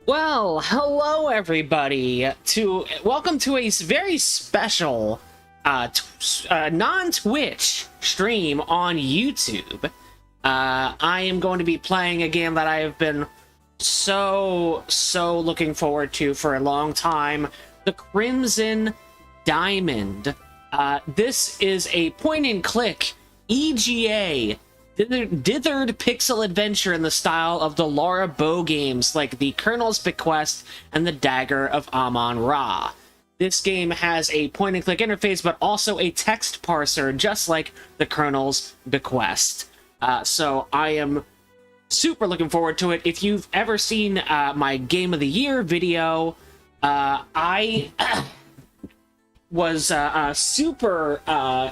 Well, hello everybody. Welcome to a very special non-Twitch stream on YouTube. I am going to be playing a game that I have been so looking forward to for a long time, the Crimson Diamond. This is a point-and-click EGA dithered pixel adventure in the style of the Lara Bow games like the Colonel's Bequest and the Dagger of Amon-Ra. This game has a point-and-click interface, but also a text parser, just like the Colonel's Bequest. So I am super looking forward to it. If you've ever seen my Game of the Year video, I was super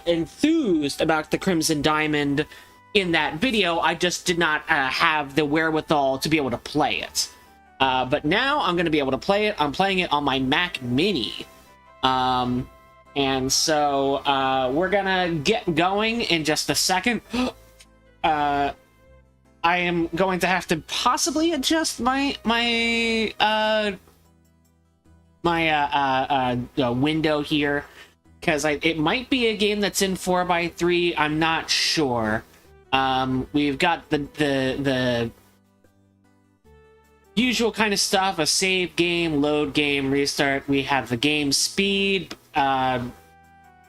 enthused about the Crimson Diamond in that video. I just did not have the wherewithal to be able to play it. But now I'm going to be able to play it. I'm playing it on my Mac Mini. And so we're going to get going in just a second. I am going to have to possibly adjust my window here, because it might be a game that's in 4:3. I'm not sure. We've got the usual kind of stuff: a save game, load game, restart. We have the game speed,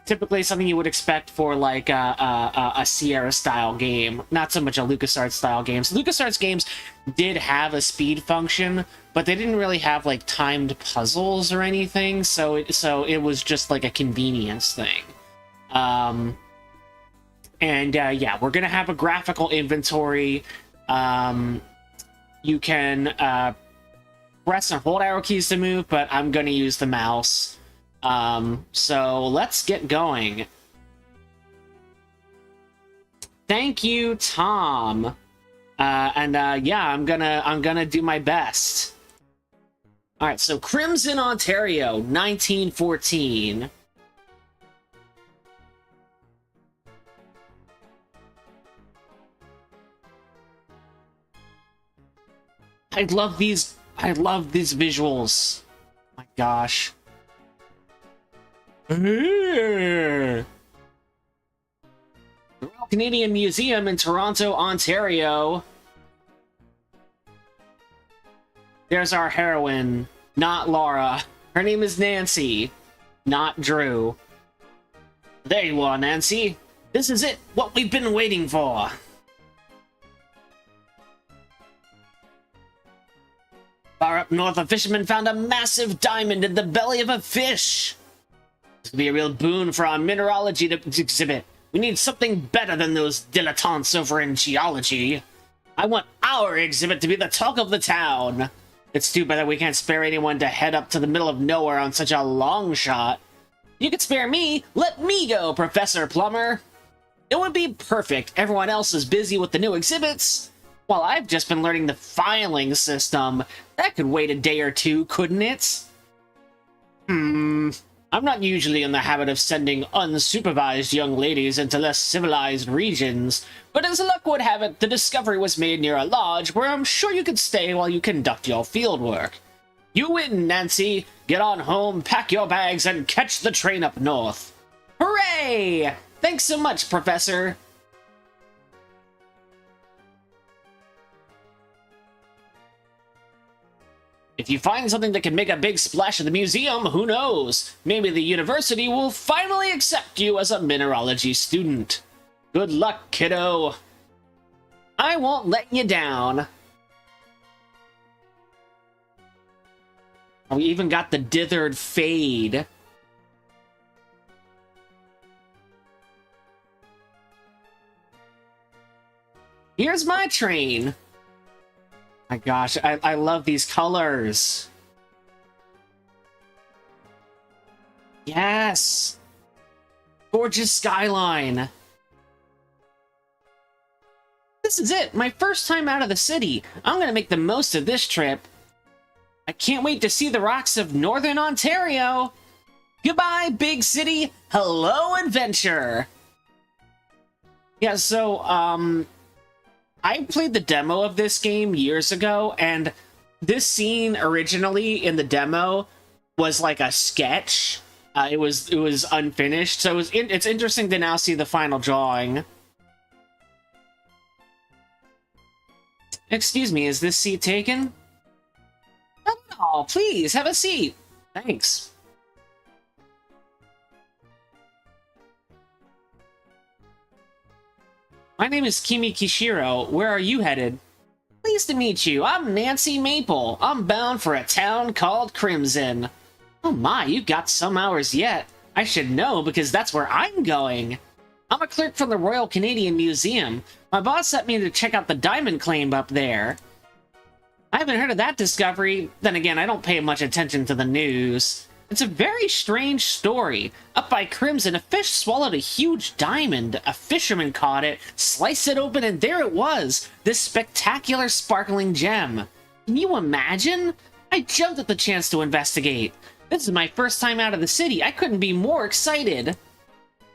typically something you would expect for like a Sierra style game, not so much a LucasArts style games. LucasArts games did have a speed function, but they didn't really have like timed puzzles or anything, so it was just like a convenience thing. Yeah, we're gonna have a graphical inventory. You can press and hold arrow keys to move, but I'm gonna use the mouse. So let's get going. Thank you, Tom. Yeah, I'm gonna do my best. All right, so Crimson, Ontario, 1914. I love these visuals. Oh my gosh. The Royal Canadian Museum in Toronto, Ontario. There's our heroine, not Laura. Her name is Nancy, not Drew. There you are, Nancy. This is it, what we've been waiting for. Far up north, a fisherman found a massive diamond in the belly of a fish. This could be a real boon for our mineralogy exhibit. We need something better than those dilettantes over in geology. I want our exhibit to be the talk of the town. It's too bad that we can't spare anyone to head up to the middle of nowhere on such a long shot. You could spare me. Let me go, Professor Plumber. It would be perfect. Everyone else is busy with the new exhibits, while I've just been learning the filing system. That could wait a day or two, couldn't it? I'm not usually in the habit of sending unsupervised young ladies into less civilized regions, but as luck would have it, the discovery was made near a lodge where I'm sure you could stay while you conduct your fieldwork. You win, Nancy. Get on home, pack your bags, and catch the train up north. Hooray! Thanks so much, Professor. If you find something that can make a big splash at the museum, who knows? Maybe the university will finally accept you as a mineralogy student. Good luck, kiddo. I won't let you down. We even got the dithered fade. Here's my train. My gosh, I love these colors. Yes! Gorgeous skyline. This is it, my first time out of the city. I'm gonna make the most of this trip. I can't wait to see the rocks of Northern Ontario. Goodbye, big city. Hello, adventure. Yeah, so, I played the demo of this game years ago, and this scene originally in the demo was like a sketch. It was unfinished, so it's interesting to now see the final drawing. Excuse me, is this seat taken? Oh, please, have a seat. Thanks. My name is Kimi Kishiro. Where are you headed? Pleased to meet you. I'm Nancy Maple. I'm bound for a town called Crimson. Oh my, you've got some hours yet. I should know because that's where I'm going. I'm a clerk from the Royal Canadian Museum. My boss sent me to check out the diamond claim up there. I haven't heard of that discovery. Then again, I don't pay much attention to the news. It's a very strange story. Up by Crimson, a fish swallowed a huge diamond. A fisherman caught it, sliced it open, and there it was. This spectacular sparkling gem. Can you imagine? I jumped at the chance to investigate. This is my first time out of the city. I couldn't be more excited.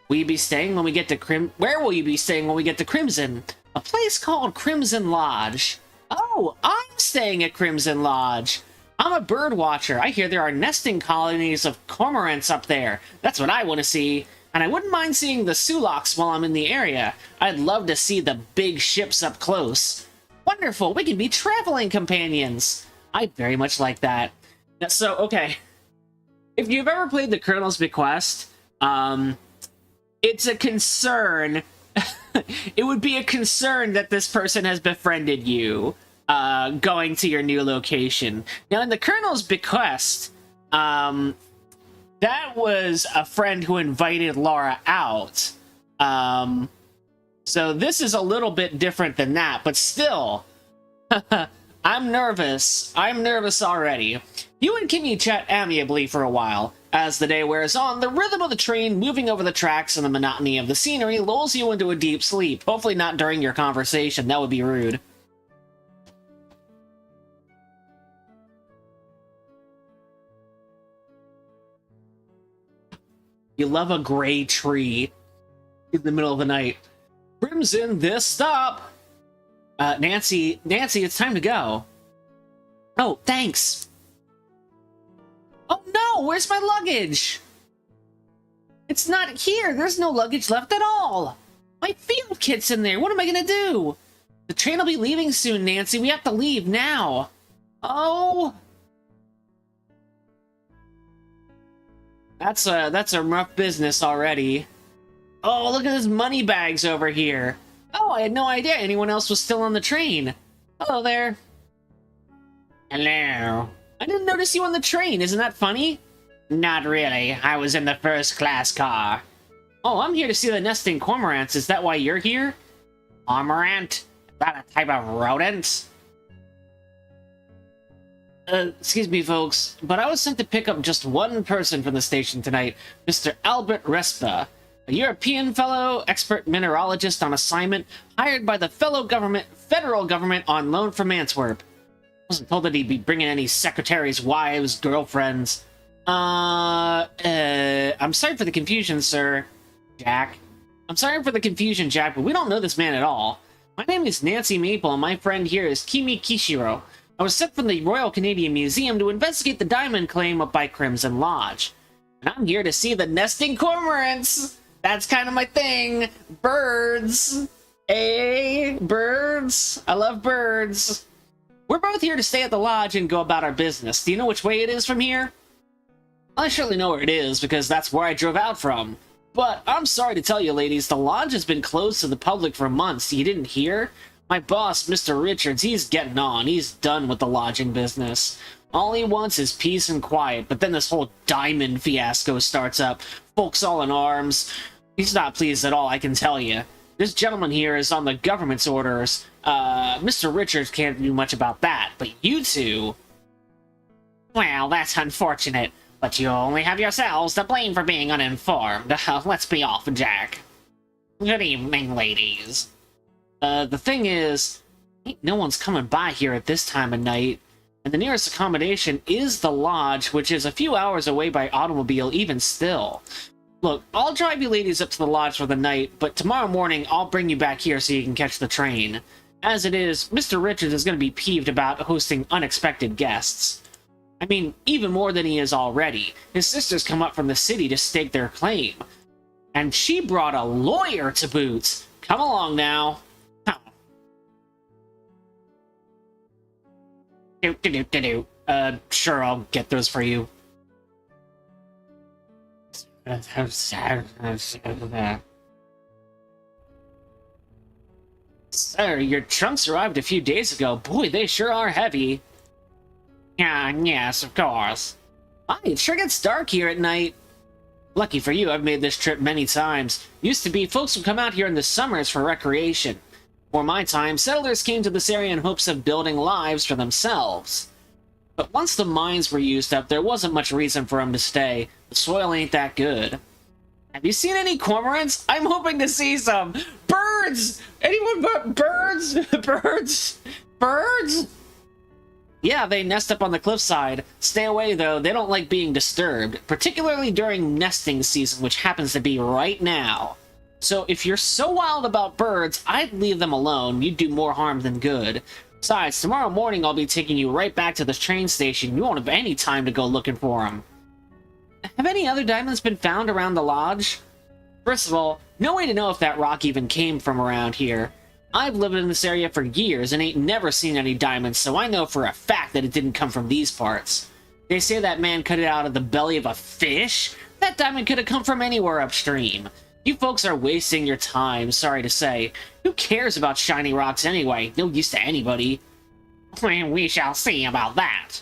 Will you be staying when we get to Where will you be staying when we get to Crimson? A place called Crimson Lodge. Oh, I'm staying at Crimson Lodge. I'm a bird watcher. I hear there are nesting colonies of cormorants up there. That's what I want to see. And I wouldn't mind seeing the Sulaks while I'm in the area. I'd love to see the big ships up close. Wonderful, we can be traveling companions. I'd very much like that. So, okay. If you've ever played the Colonel's Bequest, it's a concern. It would be a concern that this person has befriended you, going to your new location. Now, in the Colonel's Bequest, that was a friend who invited Laura out. So this is a little bit different than that, but still, I'm nervous. I'm nervous already. You and Kimmy chat amiably for a while. As the day wears on, the rhythm of the train moving over the tracks and the monotony of the scenery lulls you into a deep sleep. Hopefully not during your conversation, that would be rude. You love a gray tree in the middle of the night. Crimson, this stop! Nancy, it's time to go. Oh, thanks. Oh no, where's my luggage? It's not here, there's no luggage left at all. My field kit's in there, what am I gonna do? The train will be leaving soon, Nancy, we have to leave now. Oh. That's a rough business already. Oh, look at those money bags over here. Oh, I had no idea anyone else was still on the train. Hello there. Hello. I didn't notice you on the train, isn't that funny? Not really, I was in the first class car. Oh, I'm here to see the nesting cormorants, is that why you're here? Cormorant? Is that a type of rodent? Excuse me, folks, but I was sent to pick up just one person from the station tonight, Mr. Albert Respa, a European fellow, expert mineralogist on assignment, hired by the federal government on loan from Antwerp. Wasn't told that he'd be bringing any secretaries, wives, girlfriends. I'm sorry for the confusion, sir. Jack. I'm sorry for the confusion, Jack, but we don't know this man at all. My name is Nancy Maple, and my friend here is Kimi Kishiro. I was sent from the Royal Canadian Museum to investigate the diamond claim up by Crimson Lodge. And I'm here to see the nesting cormorants! That's kind of my thing! Birds! Hey, birds! I love birds! We're both here to stay at the lodge and go about our business. Do you know which way it is from here? I surely know where it is, because that's where I drove out from. But I'm sorry to tell you, ladies, the lodge has been closed to the public for months. You didn't hear? My boss, Mr. Richards, he's getting on. He's done with the lodging business. All he wants is peace and quiet, but then this whole diamond fiasco starts up. Folks all in arms. He's not pleased at all, I can tell you. This gentleman here is on the government's orders. Mr. Richards can't do much about that, but you two... Well, that's unfortunate, but you only have yourselves to blame for being uninformed. Let's be off, Jack. Good evening, ladies. The thing is, ain't no one's coming by here at this time of night, and the nearest accommodation is the lodge, which is a few hours away by automobile even still. Look, I'll drive you ladies up to the lodge for the night, but tomorrow morning I'll bring you back here so you can catch the train. As it is, Mr. Richards is going to be peeved about hosting unexpected guests. I mean, even more than he is already. His sisters come up from the city to stake their claim. And she brought a lawyer to boot. Come along now. Sure, I'll get those for you. Sir, your trunks arrived a few days ago. Boy, they sure are heavy. Yeah, yes, of course. It sure gets dark here at night. Lucky for you, I've made this trip many times. Used to be, folks would come out here in the summers for recreation. For my time, settlers came to this area in hopes of building lives for themselves. But once the mines were used up, there wasn't much reason for them to stay. The soil ain't that good. Have you seen any cormorants? I'm hoping to see some. Birds! Anyone but birds? Birds? Birds? Yeah, they nest up on the cliffside. Stay away, though. They don't like being disturbed, particularly during nesting season, which happens to be right now. So if you're so wild about birds, I'd leave them alone. You'd do more harm than good. Besides, tomorrow morning I'll be taking you right back to the train station. You won't have any time to go looking for them. Have any other diamonds been found around the lodge? First of all, no way to know if that rock even came from around here. I've lived in this area for years and ain't never seen any diamonds, so I know for a fact that it didn't come from these parts. They say that man cut it out of the belly of a fish? That diamond could have come from anywhere upstream. You folks are wasting your time, sorry to say. Who cares about shiny rocks anyway? No use to anybody. We shall see about that.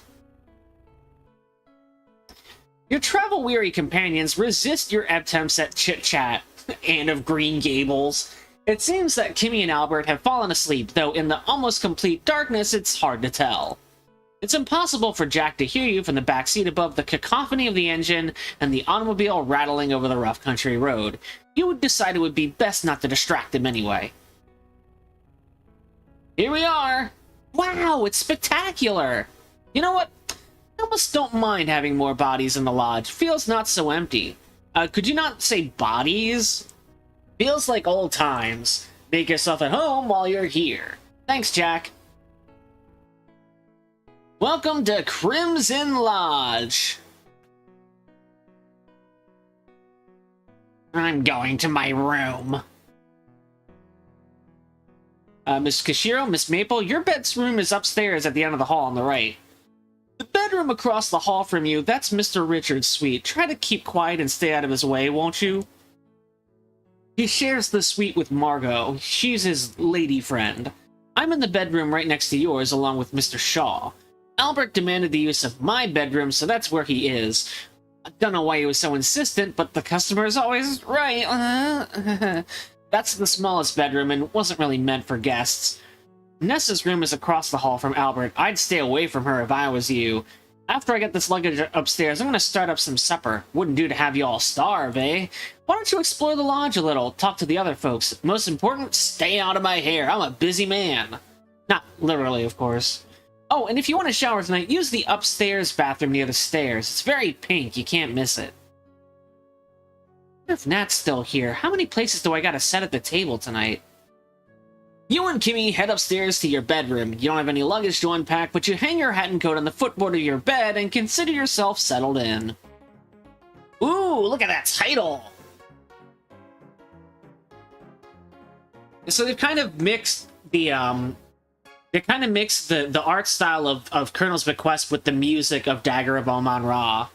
Your travel-weary companions resist your attempts at chit-chat, and of Green Gables. It seems that Kimmy and Albert have fallen asleep, though in the almost complete darkness, it's hard to tell. It's impossible for Jack to hear you from the backseat above the cacophony of the engine and the automobile rattling over the rough country road. You would decide it would be best not to distract him anyway. Here we are! Wow, it's spectacular! You know what? I almost don't mind having more bodies in the lodge. Feels not so empty. Could you not say bodies? Feels like old times. Make yourself at home while you're here. Thanks, Jack. Welcome to Crimson Lodge. I'm going to my room. Miss Kashiro, Miss Maple, your bedroom is upstairs at the end of the hall on the right. The bedroom across the hall from you, that's Mr. Richards' suite. Try to keep quiet and stay out of his way, won't you? He shares the suite with Margot. She's his lady friend. I'm in the bedroom right next to yours, along with Mr. Shaw. Albert demanded the use of my bedroom, so that's where he is. I don't know why he was so insistent, but the customer is always right. That's the smallest bedroom and wasn't really meant for guests. Nessa's room is across the hall from Albert. I'd stay away from her if I was you. After I get this luggage upstairs, I'm gonna start up some supper. Wouldn't do to have you all starve, eh? Why don't you explore the lodge a little, talk to the other folks. Most important, stay out of my hair. I'm a busy man. Not literally, of course. Oh, and if you want to shower tonight, use the upstairs bathroom near the stairs. It's very pink, you can't miss it. I wonder if Nat's still here. How many places do I gotta set at the table tonight? You and Kimmy head upstairs to your bedroom. You don't have any luggage to unpack, but you hang your hat and coat on the footboard of your bed and consider yourself settled in. Ooh, look at that title! So they've kind of mixed the, the art style of Colonel's Bequest with the music of Dagger of Amon-Ra.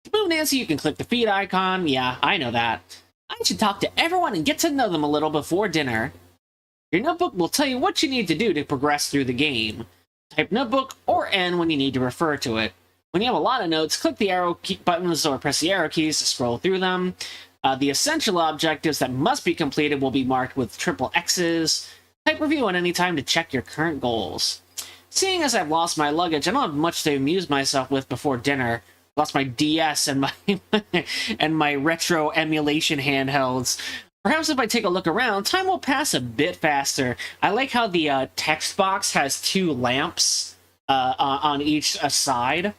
To move Nancy, you can click the feed icon. Yeah, I know that. I should talk to everyone and get to know them a little before dinner. Your notebook will tell you what you need to do to progress through the game. Type notebook or N when you need to refer to it. When you have a lot of notes, click the arrow buttons or press the arrow keys to scroll through them. The essential objectives that must be completed will be marked with triple X's. Type review at any time to check your current goals. Seeing as I've lost my luggage, I don't have much to amuse myself with before dinner. Lost my DS and my and my retro emulation handhelds. Perhaps if I take a look around, time will pass a bit faster. I like how the text box has two lamps on each side.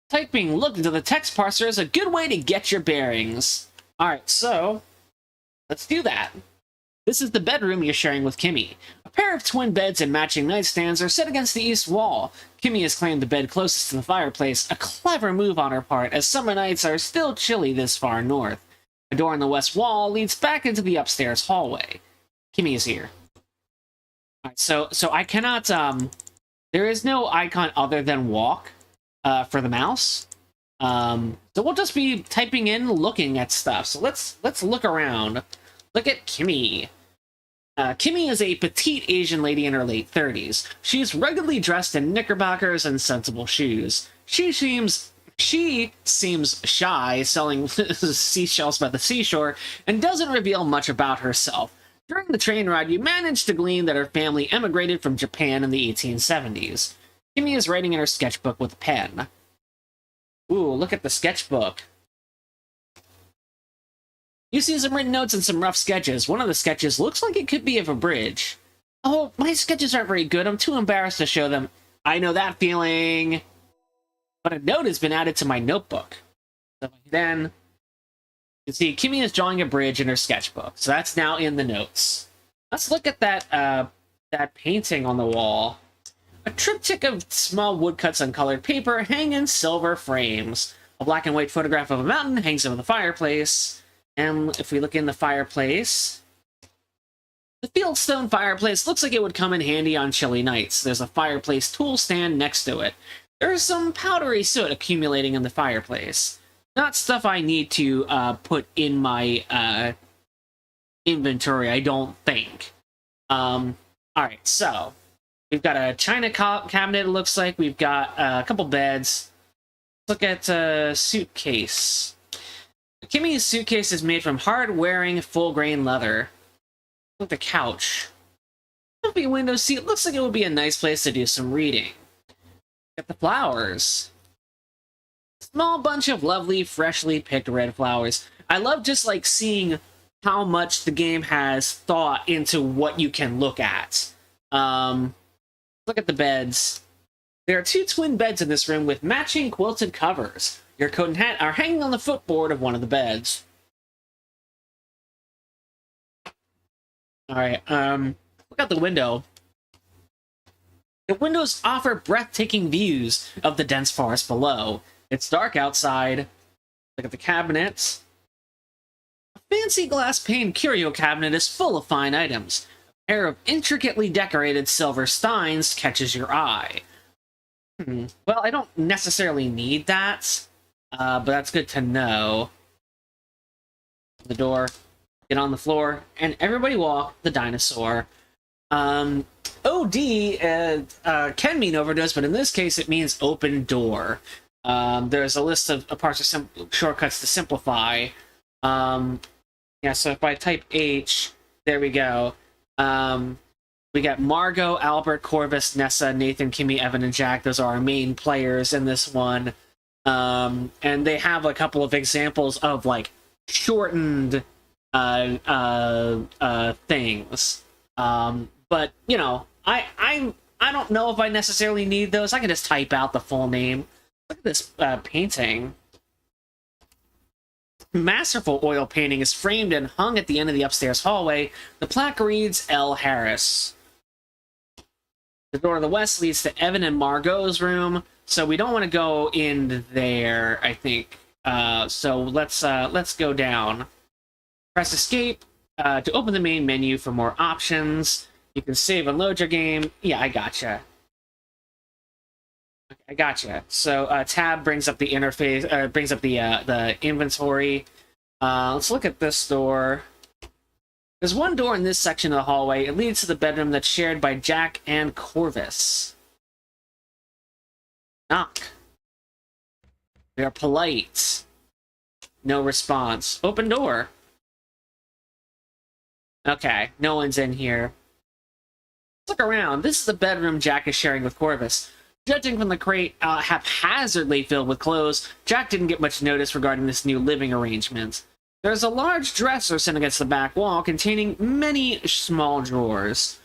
Typing "look" into the text parser is a good way to get your bearings. Alright, so let's do that. This is the bedroom you're sharing with Kimmy. A pair of twin beds and matching nightstands are set against the east wall. Kimmy has claimed the bed closest to the fireplace, a clever move on her part, as summer nights are still chilly this far north. A door in the west wall leads back into the upstairs hallway. Kimmy is here. Alright, so I cannot, there is no icon other than walk, for the mouse. So we'll just be typing in, looking at stuff. So let's look around. Look at Kimmy. Kimmy is a petite Asian lady in her late 30s. She is ruggedly dressed in knickerbockers and sensible shoes. She seems shy, selling seashells by the seashore, and doesn't reveal much about herself. During the train ride, you manage to glean that her family emigrated from Japan in the 1870s. Kimmy is writing in her sketchbook with a pen. Ooh, look at the sketchbook. You see some written notes and some rough sketches. One of the sketches looks like it could be of a bridge. Oh, my sketches aren't very good. I'm too embarrassed to show them. I know that feeling. But a note has been added to my notebook. So then, you see, Kimmy is drawing a bridge in her sketchbook. So that's now in the notes. Let's look at that painting on the wall. A triptych of small woodcuts on colored paper hang in silver frames. A black and white photograph of a mountain hangs over the fireplace. And if we look in the fireplace, the fieldstone fireplace looks like it would come in handy on chilly nights. There's a fireplace tool stand next to it. There's some powdery soot accumulating in the fireplace. Not stuff I need to put in my inventory, I don't think. Alright, so we've got a china cabinet, it looks like. We've got a couple beds. Look at a suitcase. Kimmy's suitcase is made from hard-wearing, full-grain leather. Look at the couch. Comfy window seat looks like it would be a nice place to do some reading. Look at the flowers. Small bunch of lovely, freshly picked red flowers. I love just, like, seeing how much the game has thought into what you can look at. Look at the beds. There are 2 twin beds in this room with matching quilted covers. Your coat and hat are hanging on the footboard of one of the beds. Alright, look out the window. The windows offer breathtaking views of the dense forest below. It's dark outside. Look at the cabinets. A fancy glass-paned curio cabinet is full of fine items. A pair of intricately decorated silver steins catches your eye. Well, I don't necessarily need that. But that's good to know. The door, get on the floor, and everybody walk the dinosaur. OD can mean overdose, but in this case it means open door. There's a list of parser shortcuts to simplify. Yeah, so if I type H, there we go. We got Margot, Albert, Corvus, Nessa, Nathan, Kimmy, Evan, and Jack. Those are our main players in this one. And they have a couple of examples of, like, shortened things. But, you know, I don't know if I necessarily need those. I can just type out the full name. Look at this painting. Masterful oil painting is framed and hung at the end of the upstairs hallway. The plaque reads L. Harris. The door to the west leads to Evan and Margot's room, so we don't want to go in there, I think. So let's go down. Press escape to open the main menu for more options. You can save and load your game. Yeah, I gotcha. Okay, I gotcha. So tab brings up the interface, brings up the inventory. Let's look at this door. There's one door in this section of the hallway. It leads to the bedroom that's shared by Jack and Corvus. Knock. We are polite. No response. Open door. Okay, no one's in here. Let's look around. This is the bedroom Jack is sharing with Corvus. Judging from the crate haphazardly filled with clothes, Jack didn't get much notice regarding this new living arrangement. There's a large dresser sitting against the back wall containing many small drawers.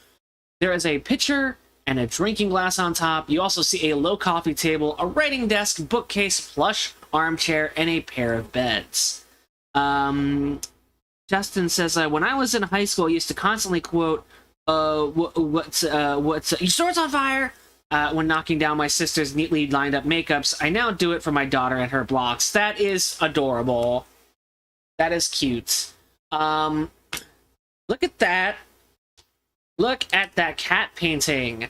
There is a pitcher and a drinking glass on top. You also see a low coffee table, a writing desk, bookcase, plush armchair, and a pair of beds. Justin says, when I was in high school, I used to constantly quote, what's your sword's on fire? When knocking down my sister's neatly lined up makeups. I now do it for my daughter and her blocks. That is adorable. That is cute. Look at that. Look at that cat painting.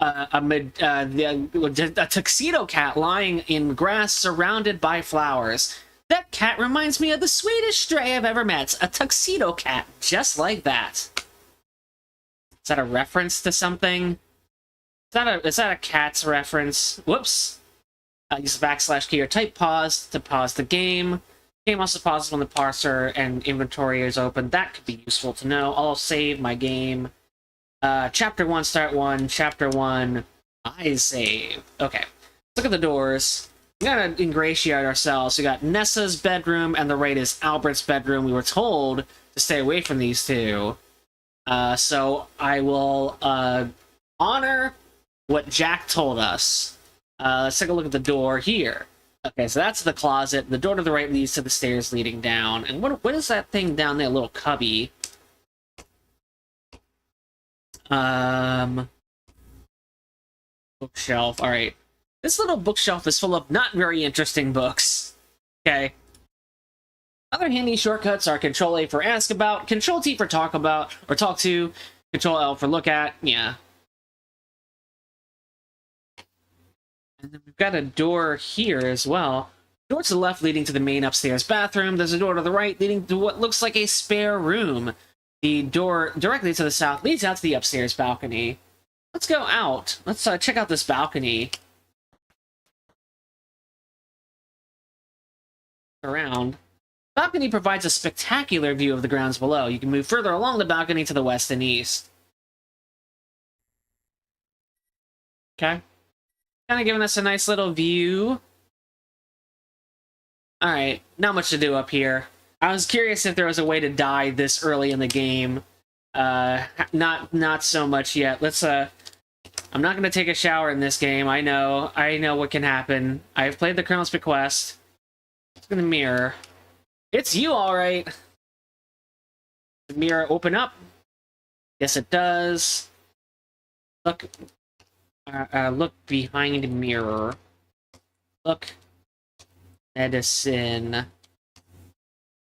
A tuxedo cat lying in grass surrounded by flowers. That cat reminds me of the sweetest stray I've ever met. A tuxedo cat, just like that. Is that a reference to something? Is that a cat's reference? Whoops. Use the / key or type pause to pause the game. Game also pauses when the parser and inventory is open. That could be useful to know. I'll save my game. Chapter 1, start 1. Chapter 1, I save. Okay. Look at the doors. We gotta ingratiate ourselves. We got Nessa's bedroom, and the right is Albert's bedroom. We were told to stay away from these two. So I will honor what Jack told us. Let's take a look at the door here. Okay, so that's the closet. The door to the right leads to the stairs leading down. And what is that thing down there? A little cubby. Bookshelf. All right. This little bookshelf is full of not very interesting books. Okay. Other handy shortcuts are Control A for ask about, Control T for talk about, or talk to, Control L for look at. Yeah. And then we've got a door here as well. Door to the left leading to the main upstairs bathroom. There's a door to the right leading to what looks like a spare room. The door directly to the south leads out to the upstairs balcony. Let's go out. Let's check out this balcony. Around. The balcony provides a spectacular view of the grounds below. You can move further along the balcony to the west and east. Okay. Kind of giving us a nice little view. Alright, not much to do up here. I was curious if there was a way to die this early in the game. Not so much yet. Let's, I'm not going to take a shower in this game. I know what can happen. I've played the Colonel's Bequest. Let's go to the mirror. It's you, alright! The mirror open up? Yes, it does. Look. Look behind mirror. Look. Medicine.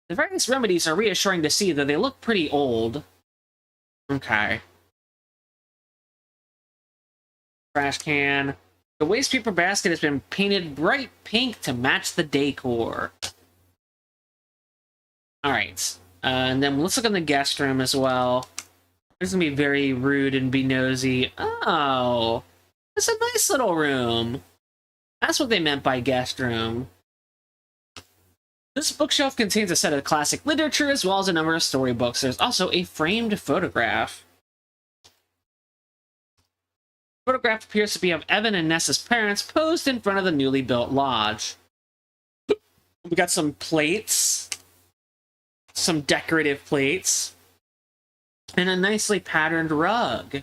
The various remedies are reassuring to see, though they look pretty old. Okay. Trash can. The waste paper basket has been painted bright pink to match the decor. Alright. And then let's look in the guest room as well. There's gonna be very rude and be nosy. Oh! It's a nice little room. That's what they meant by guest room. This bookshelf contains a set of classic literature as well as a number of storybooks. There's also a framed photograph. The photograph appears to be of Evan and Nessa's parents posed in front of the newly built lodge. We got some plates. Some decorative plates. And a nicely patterned rug.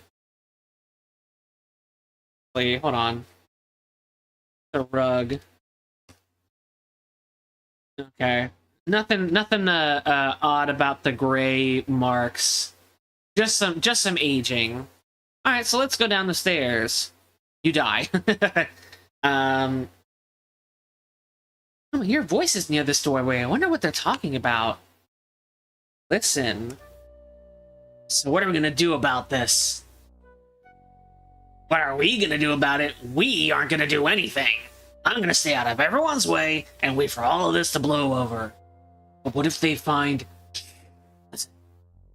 Wait, hold on. The rug. Okay. Nothing odd about the gray marks. Just some aging. Alright, so let's go down the stairs. You die. Oh, I hear voices near this doorway. I wonder what they're talking about. Listen. So what are we gonna do about this? What are we gonna do about it? We aren't gonna do anything. I'm gonna stay out of everyone's way and wait for all of this to blow over. But what if they find... Listen,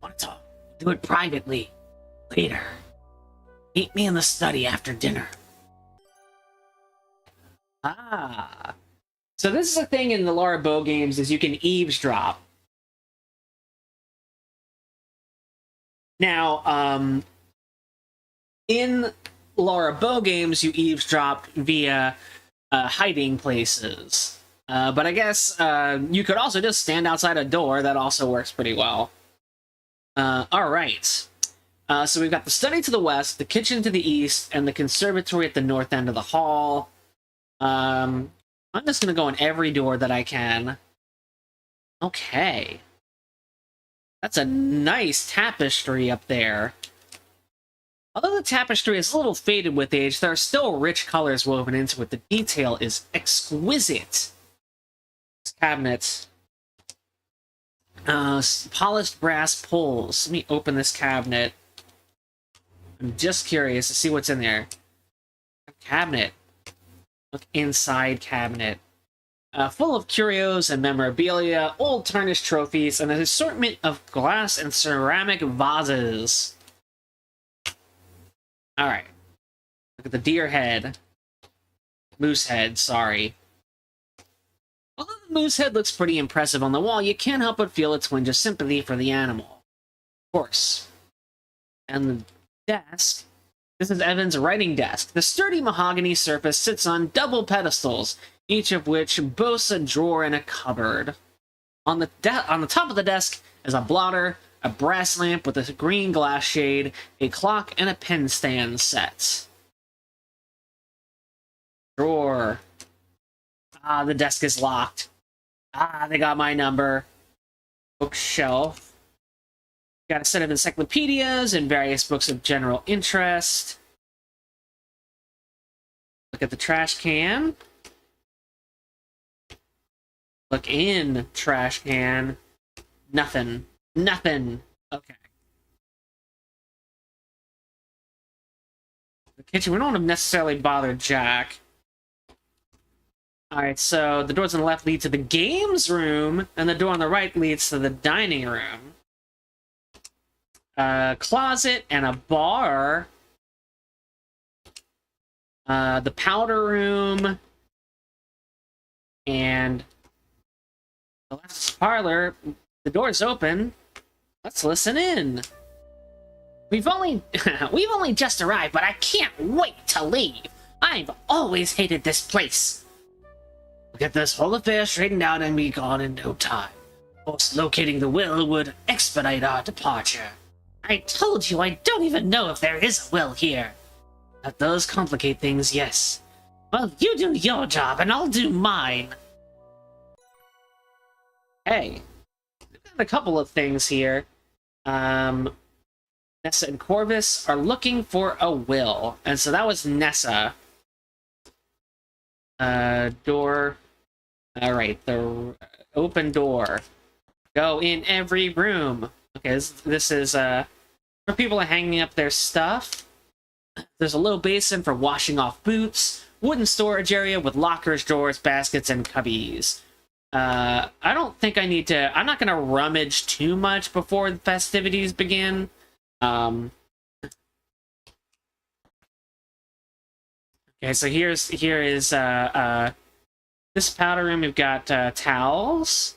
I want to talk. Do it privately. Later. Meet me in the study after dinner. Ah. So this is a thing in the Laura Bow games, is you can eavesdrop. Now, in Laura Bow games, you eavesdrop via hiding places. But I guess you could also just stand outside a door. That also works pretty well. Alright. So we've got the study to the west, the kitchen to the east, and the conservatory at the north end of the hall. I'm just going to go in every door that I can. Okay. That's a nice tapestry up there. Although the tapestry is a little faded with age, there are still rich colors woven into it. The detail is exquisite. This cabinet. Polished brass pulls. Let me open this cabinet. I'm just curious to see what's in there. Cabinet. Look inside cabinet. Full of curios and memorabilia, old tarnished trophies, and an assortment of glass and ceramic vases. Alright. Look at the deer head. Moose head, sorry. Although the moose head looks pretty impressive on the wall, you can't help but feel a twinge of sympathy for the animal. Of course. And the desk. This is Evan's writing desk. The sturdy mahogany surface sits on double pedestals, each of which boasts a drawer and a cupboard. On the top of the desk is a blotter, a brass lamp with a green glass shade, a clock, and a pen stand set. Drawer. Ah, the desk is locked. Ah, they got my number. Bookshelf. Got a set of encyclopedias and various books of general interest. Look at the trash can. Look in trash can. Nothing. Nothing. Okay. The kitchen, we don't have necessarily bothered Jack. Alright, so the doors on the left lead to the games room, and the door on the right leads to the dining room. A closet and a bar. The powder room. And the last parlor. The door's open. Let's listen in. We've only just arrived, but I can't wait to leave. I've always hated this place. We'll get this whole affair straightened out and be gone in no time. Of course, locating the will would expedite our departure. I told you I don't even know if there is a will here. That does complicate things, yes. Well, you do your job and I'll do mine. Hey. We've got a couple of things here. Nessa and Corvus are looking for a will. And so that was Nessa. Door. Alright, the open door. Go in every room. Okay, this is, where people are hanging up their stuff. There's a low basin for washing off boots. Wooden storage area with lockers, drawers, baskets, and cubbies. I don't think I need to... I'm not gonna rummage too much before the festivities begin. Okay, so here is this powder room. We've got towels,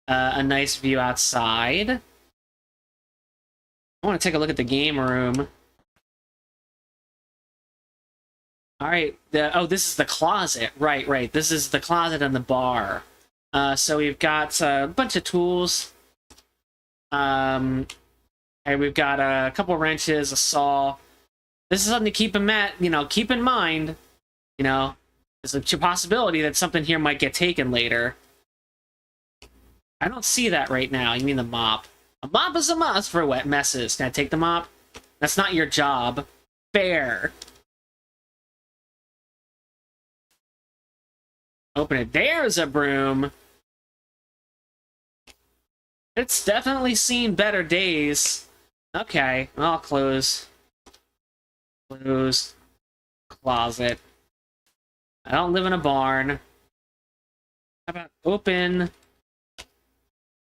a nice view outside. I want to take a look at the game room. All right, oh, this is the closet. Right. This is the closet and the bar. So we've got a bunch of tools. And we've got a couple wrenches, a saw. This is something to keep in mind. You know, there's a possibility that something here might get taken later. I don't see that right now. You mean the mop? A mop is a must for wet messes. Can I take the mop? That's not your job. Fair. Open it. There's a broom. It's definitely seen better days. Okay, I'll close. Close. Closet. I don't live in a barn. How about open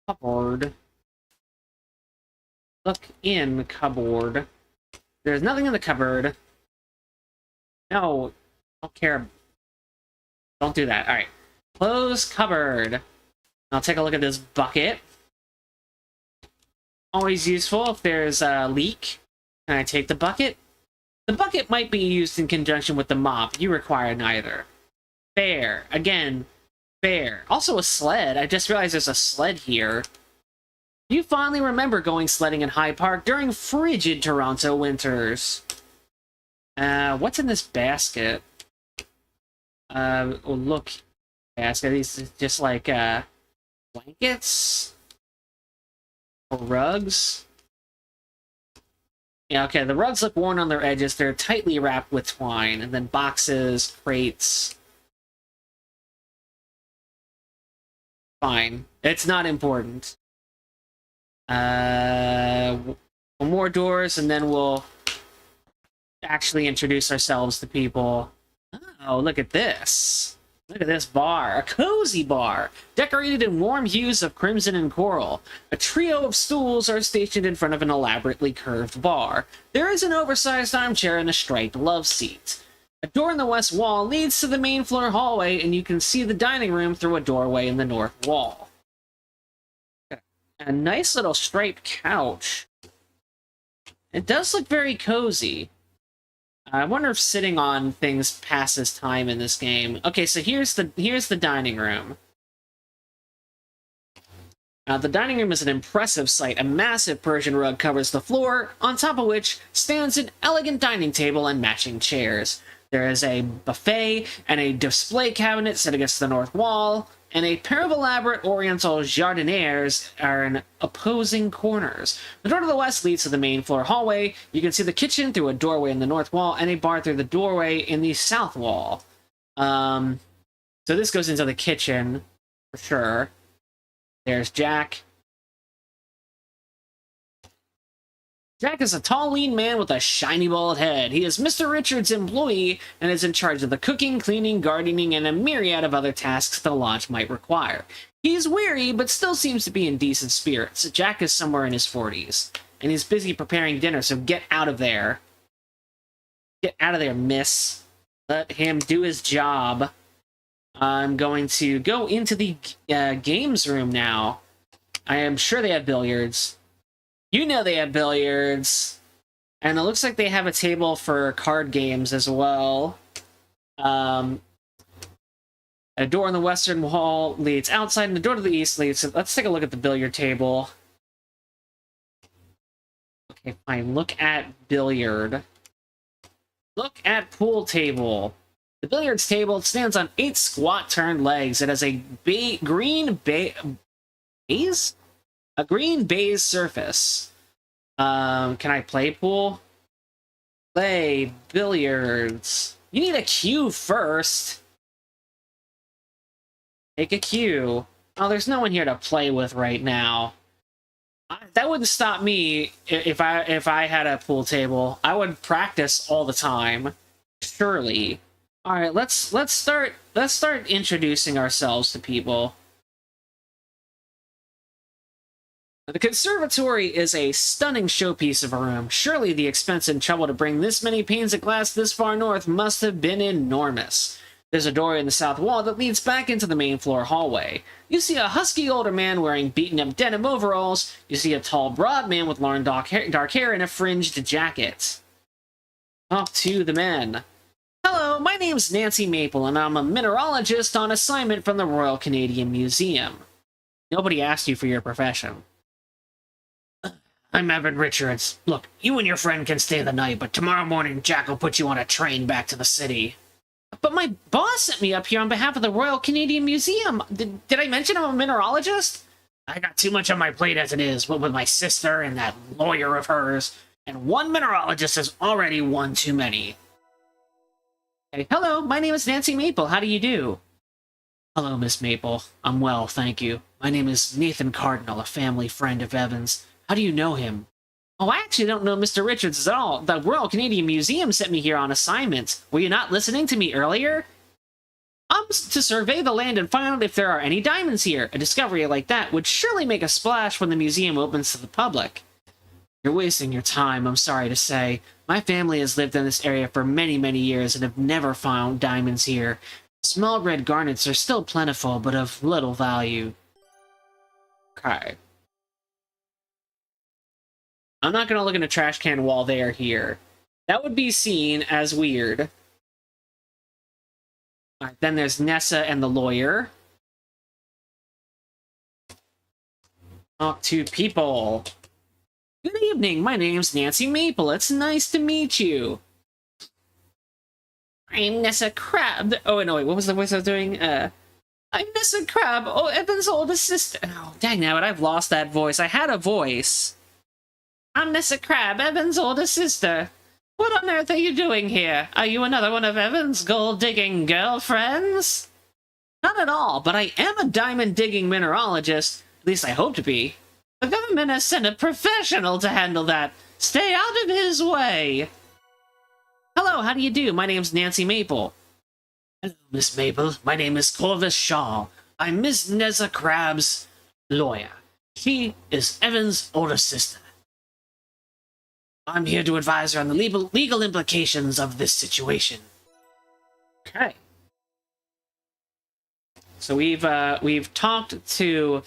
cupboard? Look in cupboard. There's nothing in the cupboard. No, I don't care. Don't do that. Alright. Close cupboard. I'll take a look at this bucket. Always useful if there's a leak. Can I take the bucket? The bucket might be used in conjunction with the mop. You require neither. Fair. Again, fair. Also a sled. I just realized there's a sled here. You fondly remember going sledding in Hyde Park during frigid Toronto winters. What's in this basket? Oh, look. Basket. These are just like, blankets? Rugs. Yeah, okay, the rugs look worn on their edges. They're tightly wrapped with twine. And then boxes, crates. Fine. It's not important. More doors, and then we'll actually introduce ourselves to people. Oh, look at this. Look at this bar. A cozy bar, decorated in warm hues of crimson and coral. A trio of stools are stationed in front of an elaborately curved bar. There is an oversized armchair and a striped love seat. A door in the west wall leads to the main floor hallway, and you can see the dining room through a doorway in the north wall. A nice little striped couch. It does look very cozy. I wonder if sitting on things passes time in this game. Okay, so here's the dining room. The dining room is an impressive sight. A massive Persian rug covers the floor, on top of which stands an elegant dining table and matching chairs. There is a buffet and a display cabinet set against the north wall, and a pair of elaborate oriental jardinières are in opposing corners. The door to the west leads to the main floor hallway. You can see the kitchen through a doorway in the north wall and a bar through the doorway in the south wall. So this goes into the kitchen, for sure. There's Jack. Jack is a tall, lean man with a shiny bald head. He is Mr. Richards' employee and is in charge of the cooking, cleaning, gardening, and a myriad of other tasks the lodge might require. He is weary, but still seems to be in decent spirits. Jack is somewhere in his 40s, and he's busy preparing dinner, so get out of there. Get out of there, miss. Let him do his job. I'm going to go into the games room now. I am sure they have billiards. You know they have billiards. And it looks like they have a table for card games as well. A door on the western wall leads outside, and the door to the east leads... So let's take a look at the billiard table. Okay, fine. Look at billiard. Look at pool table. The billiards table stands on 8 squat-turned legs. It has a green baize? A green baize surface. Can I play pool? Play billiards. You need a cue first. Take a cue. Oh, there's no one here to play with right now. That wouldn't stop me if I had a pool table. I would practice all the time. Surely. All right, let's start introducing ourselves to people. The conservatory is a stunning showpiece of a room. Surely the expense and trouble to bring this many panes of glass this far north must have been enormous. There's a door in the south wall that leads back into the main floor hallway. You see a husky older man wearing beaten-up denim overalls. You see a tall, broad man with long dark hair and a fringed jacket. Talk to the men. Hello, my name's Nancy Maple, and I'm a mineralogist on assignment from the Royal Canadian Museum. Nobody asked you for your profession. I'm Evan Richards. Look, you and your friend can stay the night, but tomorrow morning Jack will put you on a train back to the city. But my boss sent me up here on behalf of the Royal Canadian Museum. Did I mention I'm a mineralogist? I got too much on my plate as it is, what with my sister and that lawyer of hers, and one mineralogist is already one too many. Hey, hello, my name is Nancy Maple. How do you do? Hello, Miss Maple. I'm well, thank you. My name is Nathan Cardinal, a family friend of Evan's. How do you know him? Oh, I actually don't know Mr. Richards at all. The Royal Canadian Museum sent me here on assignment. Were you not listening to me earlier? To survey the land and find out if there are any diamonds here. A discovery like that would surely make a splash when the museum opens to the public. You're wasting your time, I'm sorry to say. My family has lived in this area for many, many years and have never found diamonds here. Small red garnets are still plentiful, but of little value. Okay. I'm not going to look in a trash can while they are here. That would be seen as weird. Alright, then there's Nessa and the lawyer. Talk to people. Good evening, my name's Nancy Maple. It's nice to meet you. I'm Nessa Crab. Oh, no, wait, what was the voice I was doing? I'm Mr. Crab, Evan's older sister. Oh, dang nabbit, I've lost that voice. I had a voice. I'm Mr. Crab, Evan's older sister. What on earth are you doing here? Are you another one of Evan's gold-digging girlfriends? Not at all, but I am a diamond-digging mineralogist. At least I hope to be. The government has sent a professional to handle that. Stay out of his way. Hello, how do you do? My name's Nancy Maple. Hello, Miss Maple. My name is Corvus Shaw. I'm Miss Neza Crab's lawyer. She is Evan's older sister. I'm here to advise her on the legal implications of this situation. Okay. So we've talked to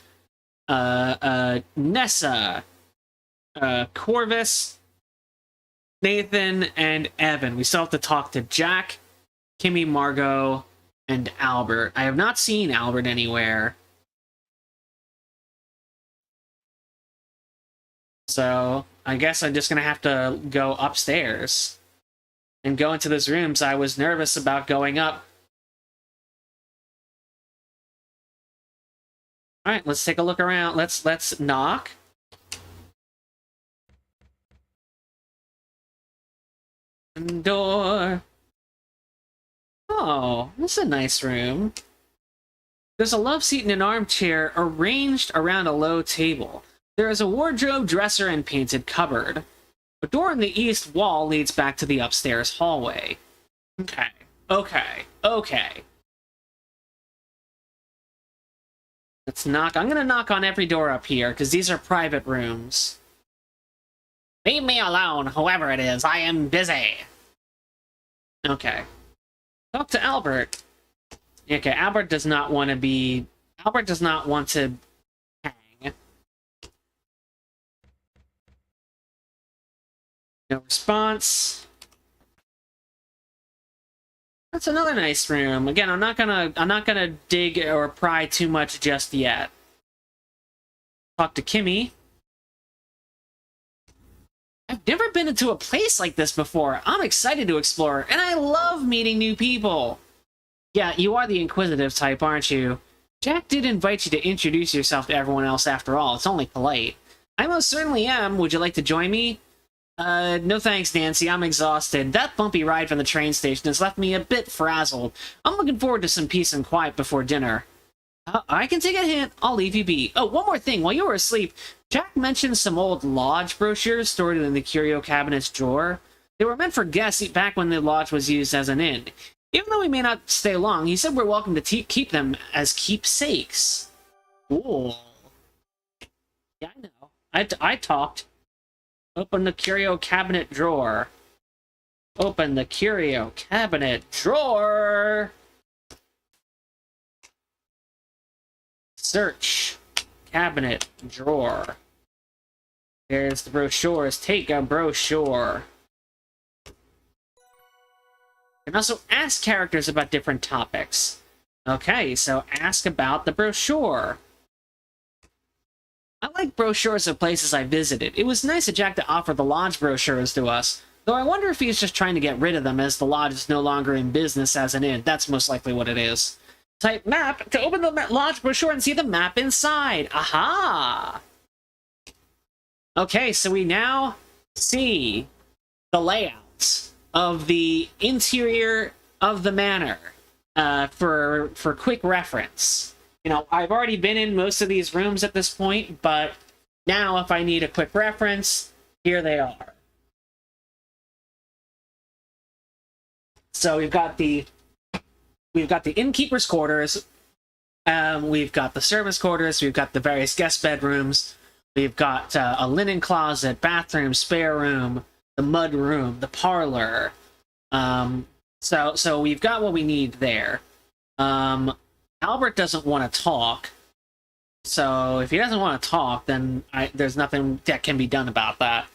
Nessa, Corvus, Nathan, and Evan. We still have to talk to Jack, Kimmy, Margot, and Albert. I have not seen Albert anywhere. So I guess I'm just gonna have to go upstairs and go into those rooms I was nervous about going up. Alright, let's take a look around. Let's knock. Door. Oh, this is a nice room. There's a love seat and an armchair arranged around a low table. There is a wardrobe, dresser, and painted cupboard. A door in the east wall leads back to the upstairs hallway. Okay. Let's knock. I'm gonna knock on every door up here, because these are private rooms. Leave me alone, whoever it is. I am busy. Okay. Talk to Albert. Okay, Albert does not want to be... Albert does not want to hang. No response. That's another nice room. Again, I'm not gonna dig or pry too much just yet. Talk to Kimmy. I've never been into a place like this before. I'm excited to explore, and I love meeting new people. Yeah, you are the inquisitive type, aren't you? Jack did invite you to introduce yourself to everyone else after all. It's only polite. I most certainly am. Would you like to join me? No thanks, Nancy. I'm exhausted. That bumpy ride from the train station has left me a bit frazzled. I'm looking forward to some peace and quiet before dinner. I can take a hint. I'll leave you be. Oh, one more thing. While you were asleep, Jack mentioned some old lodge brochures stored in the curio cabinet's drawer. They were meant for guests back when the lodge was used as an inn. Even though we may not stay long, he said we're welcome to keep them as keepsakes. Cool. Yeah, I know. I talked. Open the curio cabinet drawer. Open the curio cabinet drawer. Search cabinet drawer. There's the brochures. Take a brochure. You can also ask characters about different topics. Okay, so ask about the brochure. I like brochures of places I visited. It was nice of Jack to offer the lodge brochures to us, though I wonder if he's just trying to get rid of them as the lodge is no longer in business as an inn. That's most likely what it is. Type map to open the lodge brochure and see the map inside. Aha! Okay, so we now see the layouts of the interior of the manor for quick reference. You know, I've already been in most of these rooms at this point, but now if I need a quick reference, here they are. So we've got the innkeeper's quarters, we've got the servants' quarters, we've got the various guest bedrooms, we've got a linen closet, bathroom, spare room, the mud room, the parlor. So we've got what we need there. Albert doesn't want to talk, so if he doesn't want to talk, then there's nothing that can be done about that.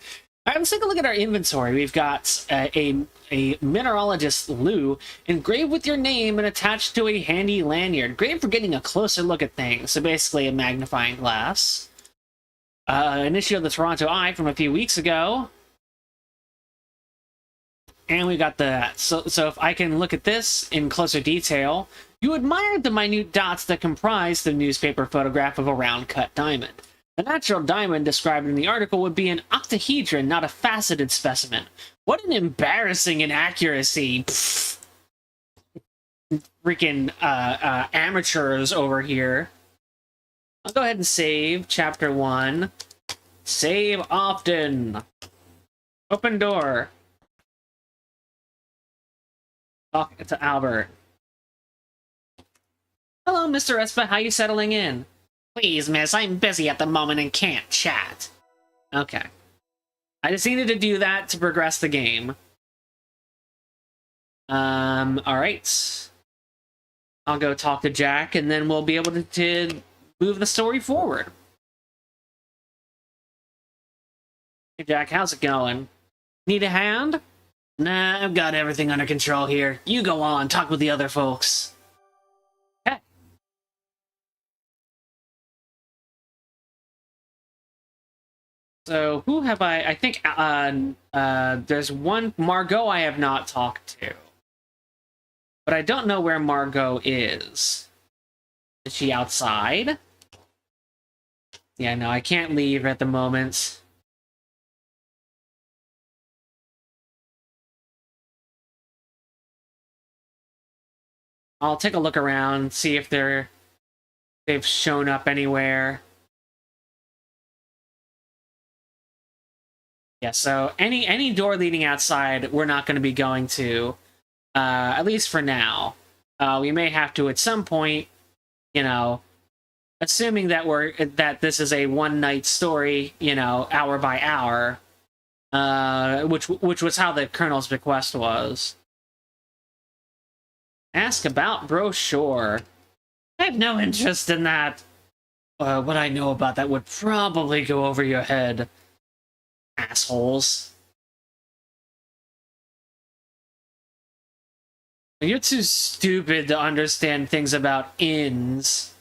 All right, let's take a look at our inventory. We've got a mineralogist Lou engraved with your name and attached to a handy lanyard. Great for getting a closer look at things. So basically a magnifying glass. An issue of the Toronto Eye from a few weeks ago. And we got that. So if I can look at this in closer detail, You admired the minute dots that comprised the newspaper photograph of a round-cut diamond. The natural diamond described in the article would be an octahedron, not a faceted specimen. What an embarrassing inaccuracy. Pfft. Freaking amateurs over here. I'll go ahead and save chapter 1. Save often. Open door. Talk to Albert. Hello, Mr. Espa. How you settling in? Please, miss, I'm busy at the moment and can't chat. Okay. I just needed to do that to progress the game. Alright. I'll go talk to Jack, and then we'll be able to move the story forward. Hey, Jack, how's it going? Need a hand? Nah, I've got everything under control here. You go on, talk with the other folks. Okay. So, who have I think, there's one, Margot I have not talked to. But I don't know where Margot is. Is she outside? Yeah, no, I can't leave at the moment. I'll take a look around, see if they've shown up anywhere. Yeah, so any door leading outside, we're not going to be going to, at least for now. We may have to at some point, you know, assuming that this is a one-night story, you know, hour by hour, which was how the Colonel's bequest was. Ask about brochure. I have no interest in that. What I know about that would probably go over your head. Assholes. You're too stupid to understand things about inns.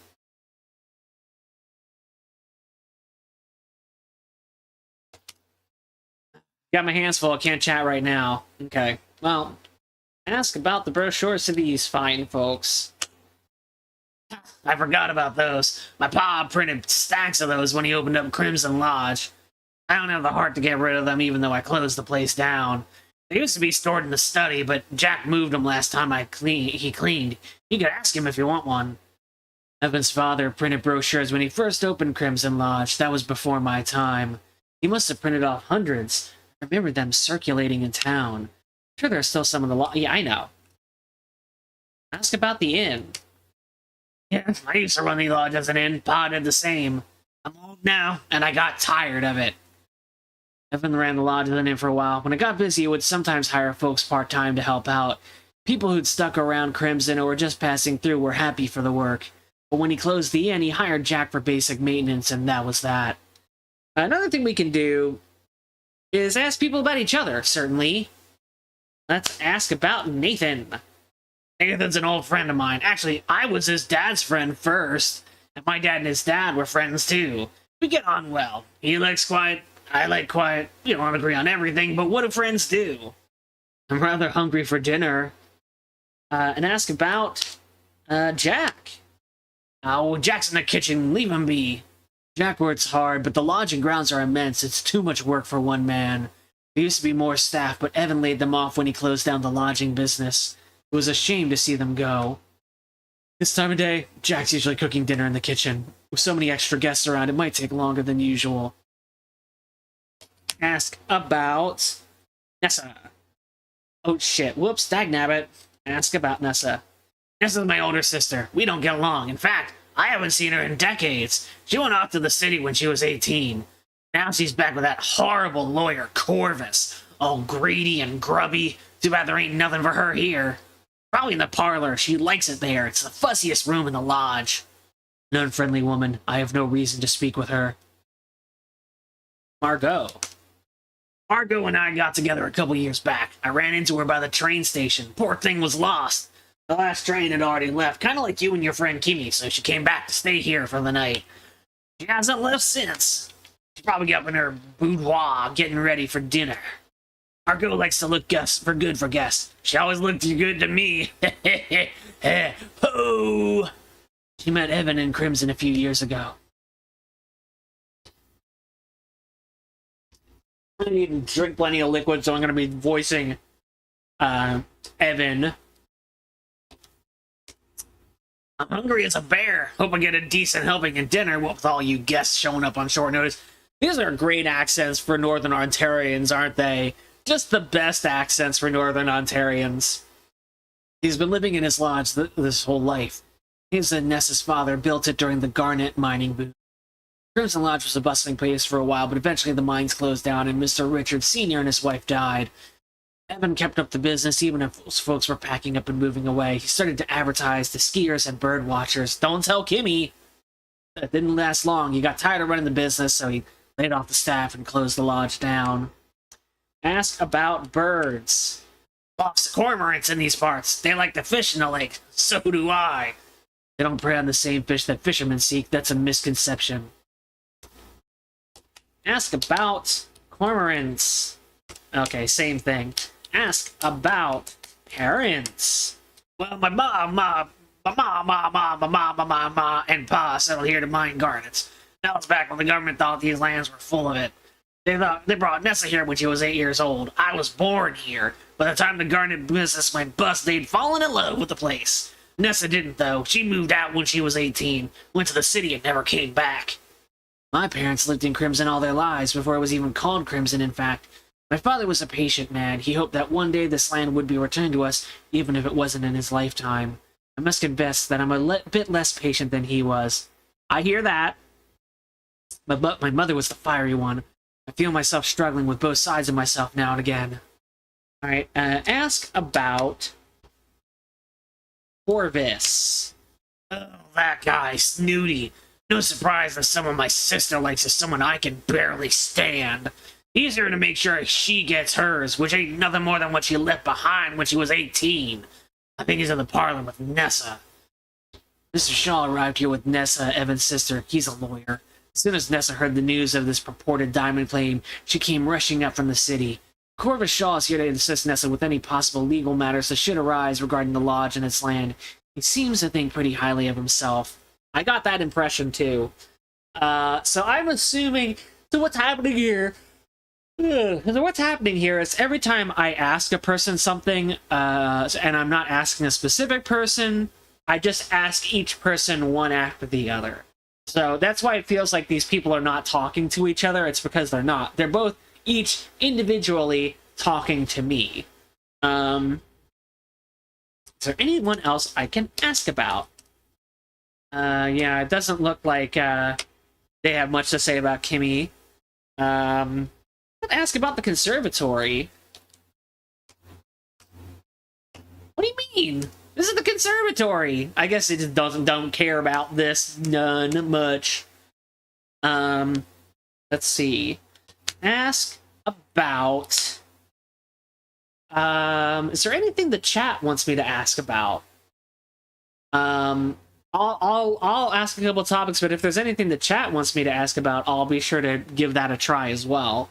Got my hands full, I can't chat right now. Okay, well, ask about the brochures to these fine folks. I forgot about those. My pa printed stacks of those when he opened up Crimson Lodge. I don't have the heart to get rid of them even though I closed the place down. They used to be stored in the study, but Jack moved them last time he cleaned. You could ask him if you want one. Evan's father printed brochures when he first opened Crimson Lodge. That was before my time. He must have printed off hundreds. I remember them circulating in town. I'm sure there's still some in the yeah, I know. Ask about the inn. Yeah, I used to run the lodge as an inn. Pa did the same. I'm old now, and I got tired of it. Evan ran the lodge as an inn for a while. When it got busy, he would sometimes hire folks part-time to help out. People who'd stuck around Crimson or were just passing through were happy for the work. But when he closed the inn, he hired Jack for basic maintenance, and that was that. Another thing we can do is ask people about each other, certainly. Let's ask about Nathan. Nathan's an old friend of mine. Actually, I was his dad's friend first, and my dad and his dad were friends too. We get on well. He likes quiet, I like quiet. We don't agree on everything, but what do friends do? I'm rather hungry for dinner. And ask about Jack. Oh, Jack's in the kitchen. Leave him be. Jack works hard, but the lodge and grounds are immense. It's too much work for one man. There used to be more staff, but Evan laid them off when he closed down the lodging business. It was a shame to see them go. This time of day, Jack's usually cooking dinner in the kitchen. With so many extra guests around, it might take longer than usual. Ask about Nessa. Oh shit, whoops, dagnabbit. Ask about Nessa. Nessa's my older sister. We don't get along. In fact, I haven't seen her in decades. She went off to the city when she was 18. Now she's back with that horrible lawyer, Corvus. All greedy and grubby. Too bad there ain't nothing for her here. Probably in the parlor. She likes it there. It's the fussiest room in the lodge. An unfriendly woman. I have no reason to speak with her. Margot. Margot and I got together a couple years back. I ran into her by the train station. Poor thing was lost. The last train had already left, kind of like you and your friend Kimmy, so she came back to stay here for the night. She hasn't left since. She's probably up in her boudoir getting ready for dinner. Margot likes to look for good for guests. She always looked good to me. No! She met Evan in Crimson a few years ago. I need to drink plenty of liquid, so I'm going to be voicing Evan. I'm hungry as a bear. Hope I get a decent helping at dinner with all you guests showing up on short notice. These are great accents for Northern Ontarians, aren't they? Just the best accents for Northern Ontarians. He's been living in his lodge this whole life. His and Nessa's father built it during the Garnet mining boom. Crimson Lodge was a bustling place for a while, but eventually the mines closed down and Mr. Richard Sr. and his wife died. Evan kept up the business even if folks were packing up and moving away. He started to advertise to skiers and bird watchers. Don't tell Kimmy! That didn't last long. He got tired of running the business, so he laid off the staff and closed the lodge down. Ask about birds. Lots of cormorants in these parts. They like to fish in the lake. So do I. They don't prey on the same fish that fishermen seek. That's a misconception. Ask about cormorants. Okay, same thing. Ask about parents. Well, my mom, and pa settled here to mine garnets. That was back when the government thought these lands were full of it. They brought Nessa here when she was 8 years old. I was born here. By the time the garnet business went bust, they'd fallen in love with the place. Nessa didn't, though. She moved out when she was 18, went to the city and never came back. My parents lived in Crimson all their lives, before it was even called Crimson, in fact. My father was a patient man. He hoped that one day this land would be returned to us, even if it wasn't in his lifetime. I must confess that I'm a bit less patient than he was. I hear that. But my mother was the fiery one. I feel myself struggling with both sides of myself now and again. Alright, ask about Corvus. Oh, that guy, snooty. No surprise that someone my sister likes is someone I can barely stand. He's here to make sure she gets hers, which ain't nothing more than what she left behind when she was 18. I think he's in the parlor with Nessa. Mr. Shaw arrived here with Nessa, Evan's sister. He's a lawyer. As soon as Nessa heard the news of this purported diamond claim, she came rushing up from the city. Corvus Shaw is here to assist Nessa with any possible legal matters that should arise regarding the lodge and its land. He seems to think pretty highly of himself. I got that impression, too. So I'm assuming... So what's happening here... So what's happening here is every time I ask a person something, and I'm not asking a specific person, I just ask each person one after the other. So that's why it feels like these people are not talking to each other. It's because they're not. They're both each individually talking to me. Is there anyone else I can ask about? Yeah, it doesn't look like they have much to say about Kimmy. Let's ask about the conservatory. What do you mean? This is the conservatory. I guess it just don't care about this none much. Let's see. Ask about. Is there anything the chat wants me to ask about? I'll ask a couple topics, but if there's anything the chat wants me to ask about, I'll be sure to give that a try as well.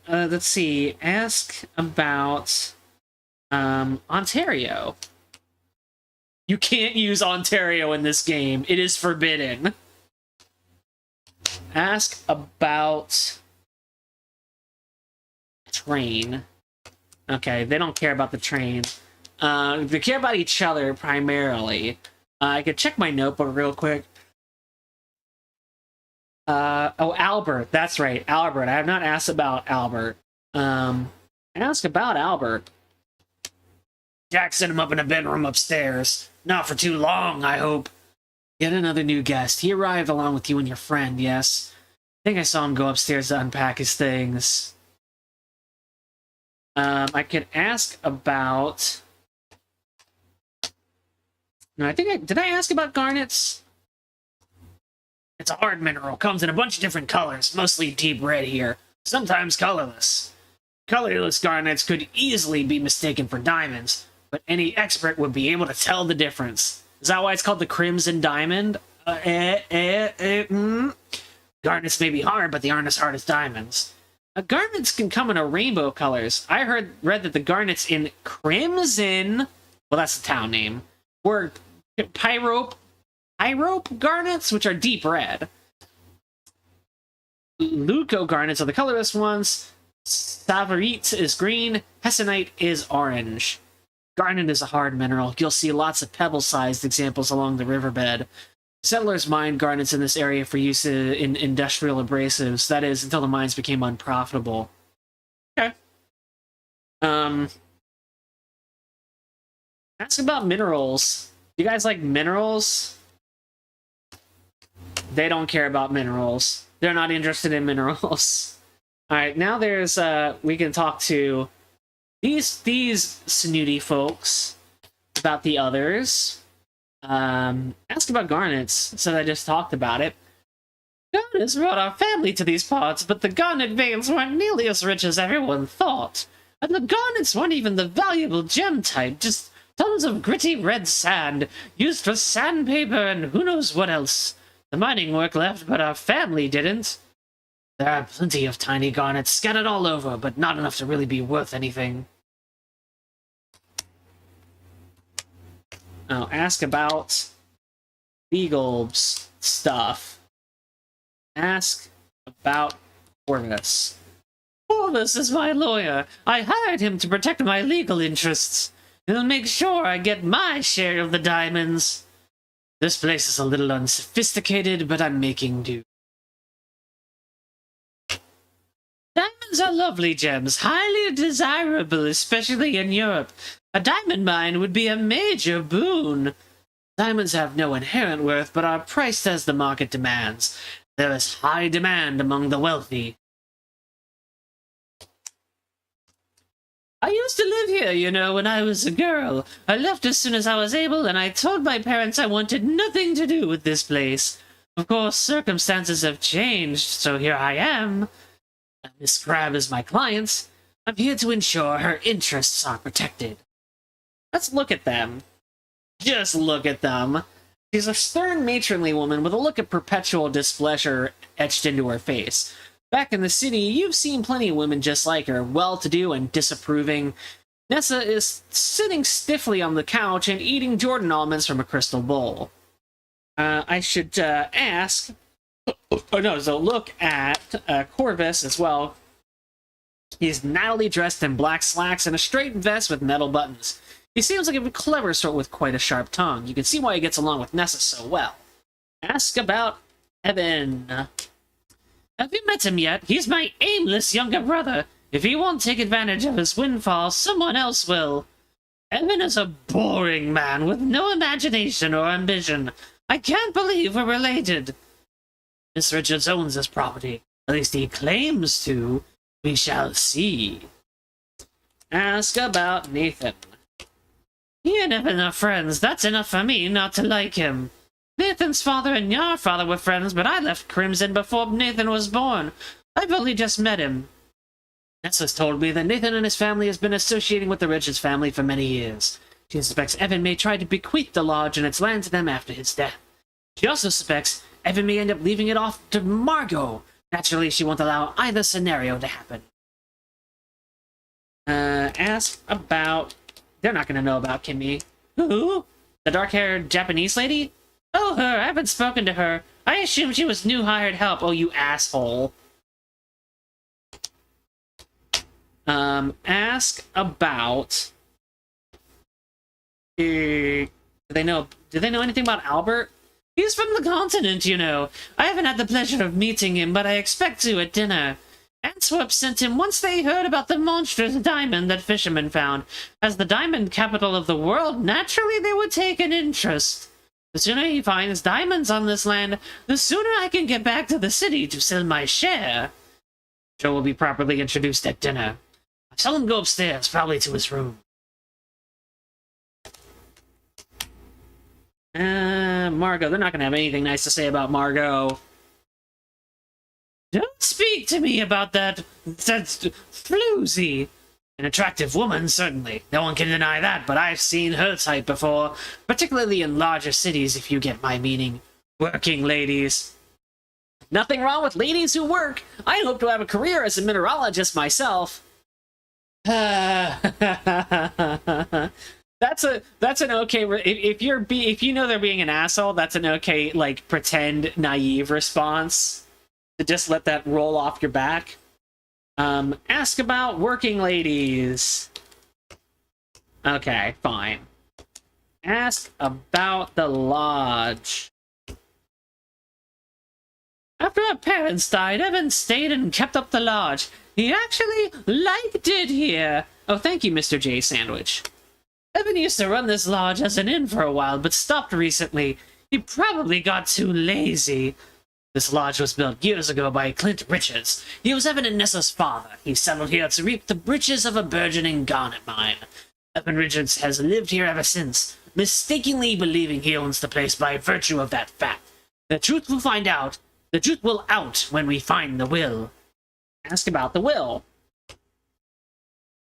Let's see. Ask about Ontario. You can't use Ontario in this game. It is forbidden. Ask about train. Okay, they don't care about the train. They care about each other primarily. I could check my notebook real quick. Oh, Albert. That's right, Albert. I have not asked about Albert. Ask about Albert. Jack sent him up in a bedroom upstairs. Not for too long, I hope. Yet another new guest. He arrived along with you and your friend, yes? I think I saw him go upstairs to unpack his things. I could ask about... No, I think did I ask about garnets? It's a hard mineral. Comes in a bunch of different colors, mostly deep red here. Sometimes colorless. Colorless garnets could easily be mistaken for diamonds, but any expert would be able to tell the difference. Is that why it's called the Crimson Diamond? Garnets may be hard, but they aren't as hard as diamonds. Garnets can come in a rainbow of colors. I read that the garnets in Crimson, well, that's the town name, were pyrope garnets, which are deep red. Leuco garnets are the colorless ones. Savarite is green. Hessonite is orange. Garnet is a hard mineral. You'll see lots of pebble-sized examples along the riverbed. Settlers mined garnets in this area for use in industrial abrasives. That is, until the mines became unprofitable. Okay. Ask about minerals. Do you guys like minerals? They don't care about minerals. They're not interested in minerals. Alright, now there's, we can talk to these snooty folks about the others. Ask about garnets, since I just talked about it. Garnets brought our family to these parts, but the garnet veins weren't nearly as rich as everyone thought. And the garnets weren't even the valuable gem type, just tons of gritty red sand, used for sandpaper and who knows what else. The mining work left, but our family didn't. There are plenty of tiny garnets scattered all over, but not enough to really be worth anything. Now, ask about legal stuff. Ask about Corvus. Corvus is my lawyer. I hired him to protect my legal interests. He'll make sure I get my share of the diamonds. This place is a little unsophisticated, but I'm making do. Diamonds are lovely gems, highly desirable, especially in Europe. A diamond mine would be a major boon. Diamonds have no inherent worth, but are priced as the market demands. There is high demand among the wealthy. I used to live here, you know, when I was a girl. I left as soon as I was able, and I told my parents I wanted nothing to do with this place. Of course, circumstances have changed, so here I am. Miss Crab is my client. I'm here to ensure her interests are protected. Let's look at them. Just look at them. She's a stern, matronly woman with a look of perpetual displeasure etched into her face. Back in the city, you've seen plenty of women just like her, well-to-do and disapproving. Nessa is sitting stiffly on the couch and eating Jordan almonds from a crystal bowl. I should ask... Oh no, so look at Corvus as well. He's nattily dressed in black slacks and a straight vest with metal buttons. He seems like a clever sort with quite a sharp tongue. You can see why he gets along with Nessa so well. Ask about Evan. Have you met him yet? He's my aimless younger brother. If he won't take advantage of his windfall, someone else will. Evan is a boring man with no imagination or ambition. I can't believe we're related. Miss Richards owns this property. At least he claims to. We shall see. Ask about Nathan. He and Evan are friends. That's enough for me not to like him. Nathan's father and your father were friends, but I left Crimson before Nathan was born. I've only just met him. Nessa's told me that Nathan and his family has been associating with the Richards family for many years. She suspects Evan may try to bequeath the lodge and its land to them after his death. She also suspects Evan may end up leaving it off to Margot. Naturally, she won't allow either scenario to happen. Ask about... They're not going to know about Kimmy. Who? The dark-haired Japanese lady? Oh, her. I haven't spoken to her. I assumed she was new hired help. Oh, you asshole. Ask about... Do they know anything about Albert? He's from the continent, you know. I haven't had the pleasure of meeting him, but I expect to at dinner. Antwerp sent him once they heard about the monstrous diamond that fishermen found. As the diamond capital of the world, naturally they would take an interest. The sooner he finds diamonds on this land, the sooner I can get back to the city to sell my share. Joe will be properly introduced at dinner. I tell him go upstairs, probably to his room. Margot. They're not going to have anything nice to say about Margot. Don't speak to me about that floozy. An attractive woman, certainly. No one can deny that, but I've seen her type before. Particularly in larger cities, if you get my meaning. Working ladies. Nothing wrong with ladies who work. I hope to have a career as a mineralogist myself. That's that's an okay if you know they're being an asshole, that's an okay like pretend naive response to just let that roll off your back. Ask about working ladies. Okay, fine. Ask about the lodge. After our parents died, Evan stayed and kept up the lodge. He actually liked it here. Oh, thank you, Mr. J. Sandwich. Evan used to run this lodge as an inn for a while, but stopped recently. He probably got too lazy. This lodge was built years ago by Clint Richards. He was Evan and Nessa's father. He settled here to reap the riches of a burgeoning garnet mine. Evan Richards has lived here ever since, mistakenly believing he owns the place by virtue of that fact. The truth will find out. The truth will out when we find the will. Ask about the will.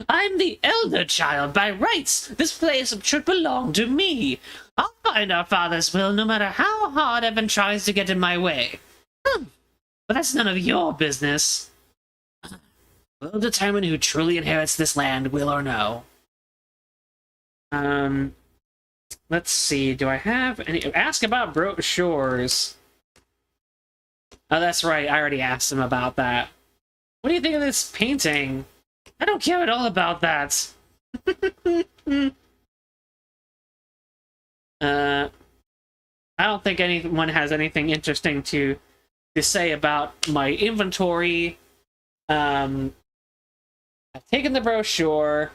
I'm the elder child by rights. This place should belong to me. I'll find our father's will no matter how hard Evan tries to get in my way. But that's none of your business. We'll determine who truly inherits this land, will or no. Let's see. Do I have any... Ask about brochures. Oh, that's right. I already asked him about that. What do you think of this painting? I don't care at all about that. I don't think anyone has anything interesting to say about my inventory. I've taken the brochure.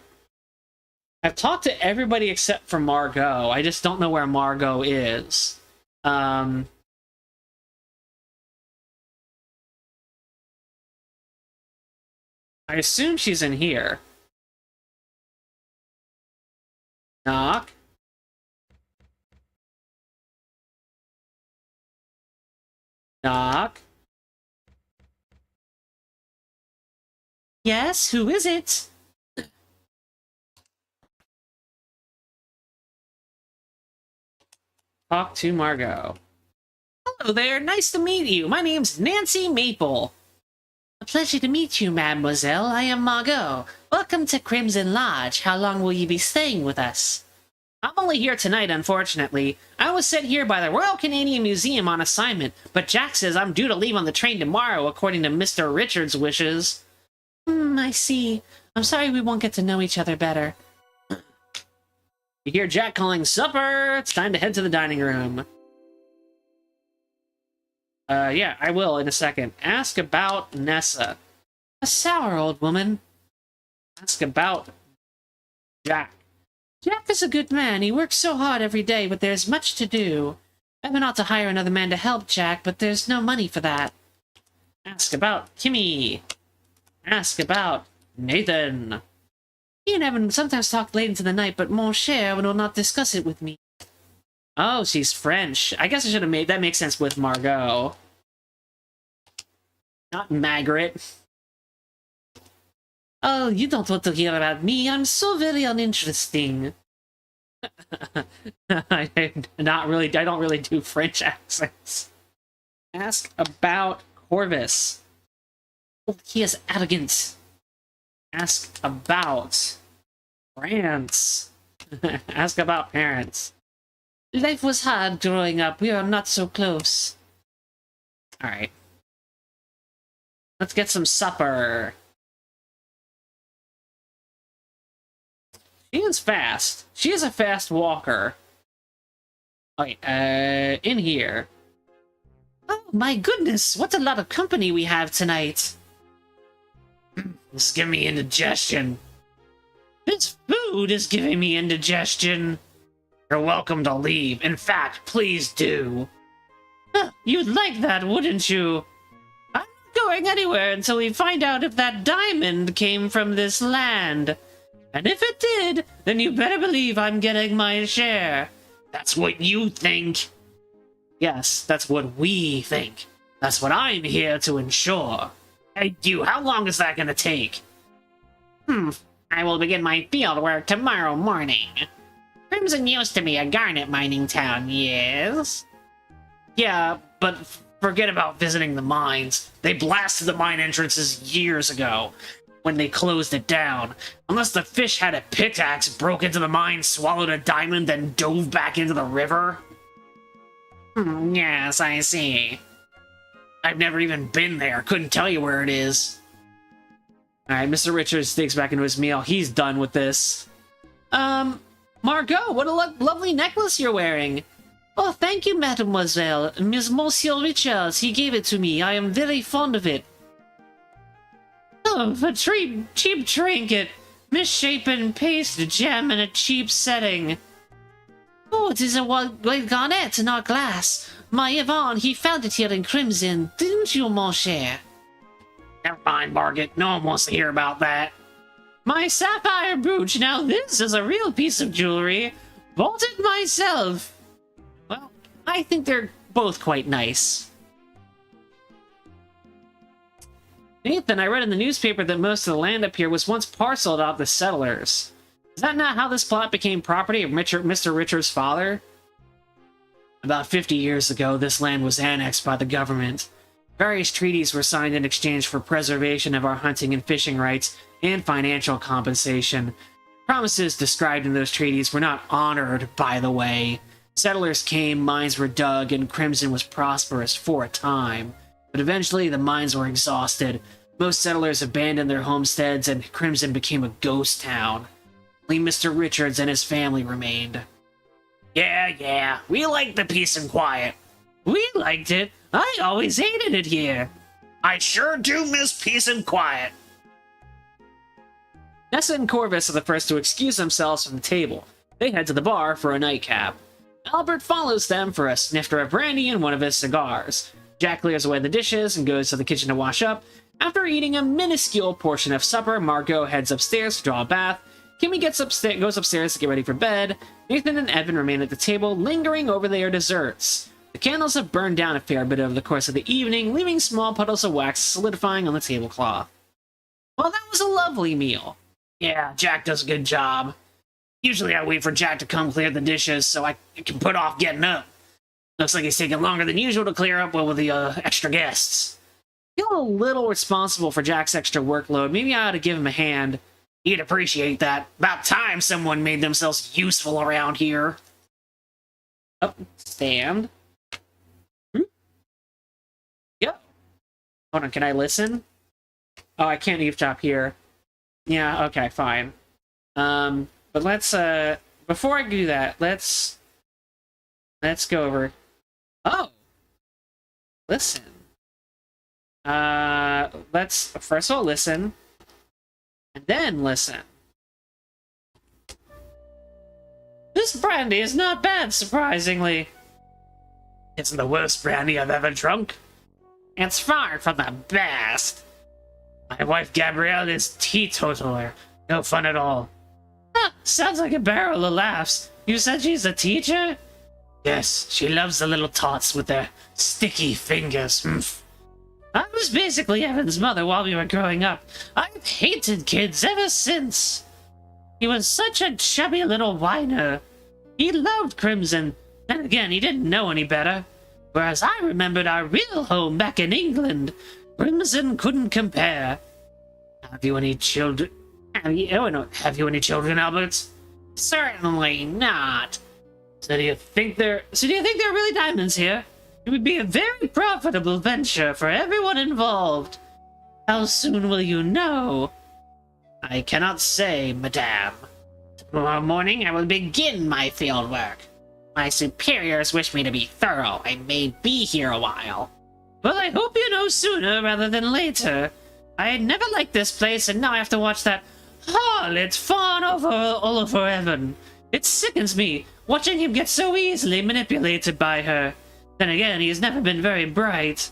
I've talked to everybody except for Margot. I just don't know where Margot is. I assume she's in here. Knock. Knock. Yes, who is it? Talk to Margot. Hello there, nice to meet you. My name's Nancy Maple. A pleasure to meet you, mademoiselle. I am Margot. Welcome to Crimson Lodge. How long will you be staying with us? I'm only here tonight, unfortunately. I was sent here by the Royal Canadian Museum on assignment, but Jack says I'm due to leave on the train tomorrow, according to Mr. Richards' wishes. I see. I'm sorry we won't get to know each other better. You hear Jack calling supper! It's time to head to the dining room. Yeah, I will in a second. Ask about Nessa. A sour old woman. Ask about Jack. Jack is a good man. He works so hard every day, but there's much to do. Evan ought to hire another man to help Jack, but there's no money for that. Ask about Kimmy. Ask about Nathan. He and Evan sometimes talk late into the night, but mon cher will not discuss it with me. Oh, she's French. I guess I should have made... That makes sense with Margot. Not Margaret. Oh, you don't want to hear about me. I'm so very uninteresting. I don't really do French accents. Ask about Corvus. Oh, he is arrogant. Ask about France. Ask about parents. Life was hard growing up. We are not so close. Alright. Let's get some supper. She is fast. She is a fast walker. Okay, in here. Oh my goodness, what a lot of company we have tonight. This is giving me indigestion. This food is giving me indigestion. You're welcome to leave. In fact, please do. You'd like that, wouldn't you? I'm not going anywhere until we find out if that diamond came from this land. And if it did, then you better believe I'm getting my share. That's what you think. Yes, that's what we think. That's what I'm here to ensure. Hey, you, how long is that gonna take? I will begin my field work tomorrow morning. Crimson used to be a garnet mining town, yes? Yeah, but forget about visiting the mines. They blasted the mine entrances years ago. when they closed it down. Unless the fish had a pickaxe, broke into the mine, swallowed a diamond, then dove back into the river. Yes, I see. I've never even been there. Couldn't tell you where it is. Alright, Mr. Richards digs back into his meal. He's done with this. Margot, what a lovely necklace you're wearing. Oh, thank you, mademoiselle. Monsieur Richards, he gave it to me. I am very fond of it. Oh, a cheap trinket. Misshapen paste gem in a cheap setting. Oh, it is a white garnet, not glass. My Yvonne, he found it here in Crimson. Didn't you, mon cher? Never mind, Margaret. No one wants to hear about that. My sapphire brooch. Now this is a real piece of jewelry. Bought it myself. Well, I think they're both quite nice. Nathan, I read in the newspaper that most of the land up here was once parceled off the settlers. Is that not how this plot became property of Mr. Richards' father? About 50 years ago, this land was annexed by the government. Various treaties were signed in exchange for preservation of our hunting and fishing rights and financial compensation. Promises described in those treaties were not honored, by the way. Settlers came, mines were dug, and Crimson was prosperous for a time. But eventually, the mines were exhausted. Most settlers abandoned their homesteads, and Crimson became a ghost town. Only Mr. Richards and his family remained. Yeah, we liked the peace and quiet. We liked it. I always hated it here. I sure do miss peace and quiet. Nessa and Corvus are the first to excuse themselves from the table. They head to the bar for a nightcap. Albert follows them for a snifter of brandy and one of his cigars. Jack clears away the dishes and goes to the kitchen to wash up. After eating a minuscule portion of supper, Margot heads upstairs to draw a bath. Kimmy goes upstairs to get ready for bed. Nathan and Evan remain at the table, lingering over their desserts. The candles have burned down a fair bit over the course of the evening, leaving small puddles of wax solidifying on the tablecloth. Well, that was a lovely meal. Yeah, Jack does a good job. Usually I wait for Jack to come clear the dishes so I can put off getting up. Looks like he's taking longer than usual to clear up with the extra guests. I feel a little responsible for Jack's extra workload. Maybe I ought to give him a hand. He'd appreciate that. About time someone made themselves useful around here. Oh, stand. Yep. Hold on, can I listen? Oh, I can't eavesdrop here. Yeah, okay, fine. But let's, before I do that, let's go over... Oh! Listen. Let's, first of all, listen. And then listen. This brandy is not bad, surprisingly. It's the worst brandy I've ever drunk. It's far from the best. My wife Gabrielle is teetotaler. No fun at all. Huh, sounds like a barrel of laughs. You said she's a teacher? Yes, she loves the little tots with their sticky fingers. I was basically Evan's mother while we were growing up. I've hated kids ever since. He was such a chubby little whiner. He loved Crimson. Then again, he didn't know any better. Whereas I remembered our real home back in England. Crimson couldn't compare. Have you any children? Have you any children, Albert? Certainly not. So do you think there are really diamonds here? It would be a very profitable venture for everyone involved. How soon will you know? I cannot say, madame. Tomorrow morning I will begin my field work. My superiors wish me to be thorough. I may be here a while. Well, I hope you know sooner rather than later. I never liked this place, and now I have to watch that harlot fawn all over Evan. It sickens me, watching him get so easily manipulated by her. Then again, he has never been very bright.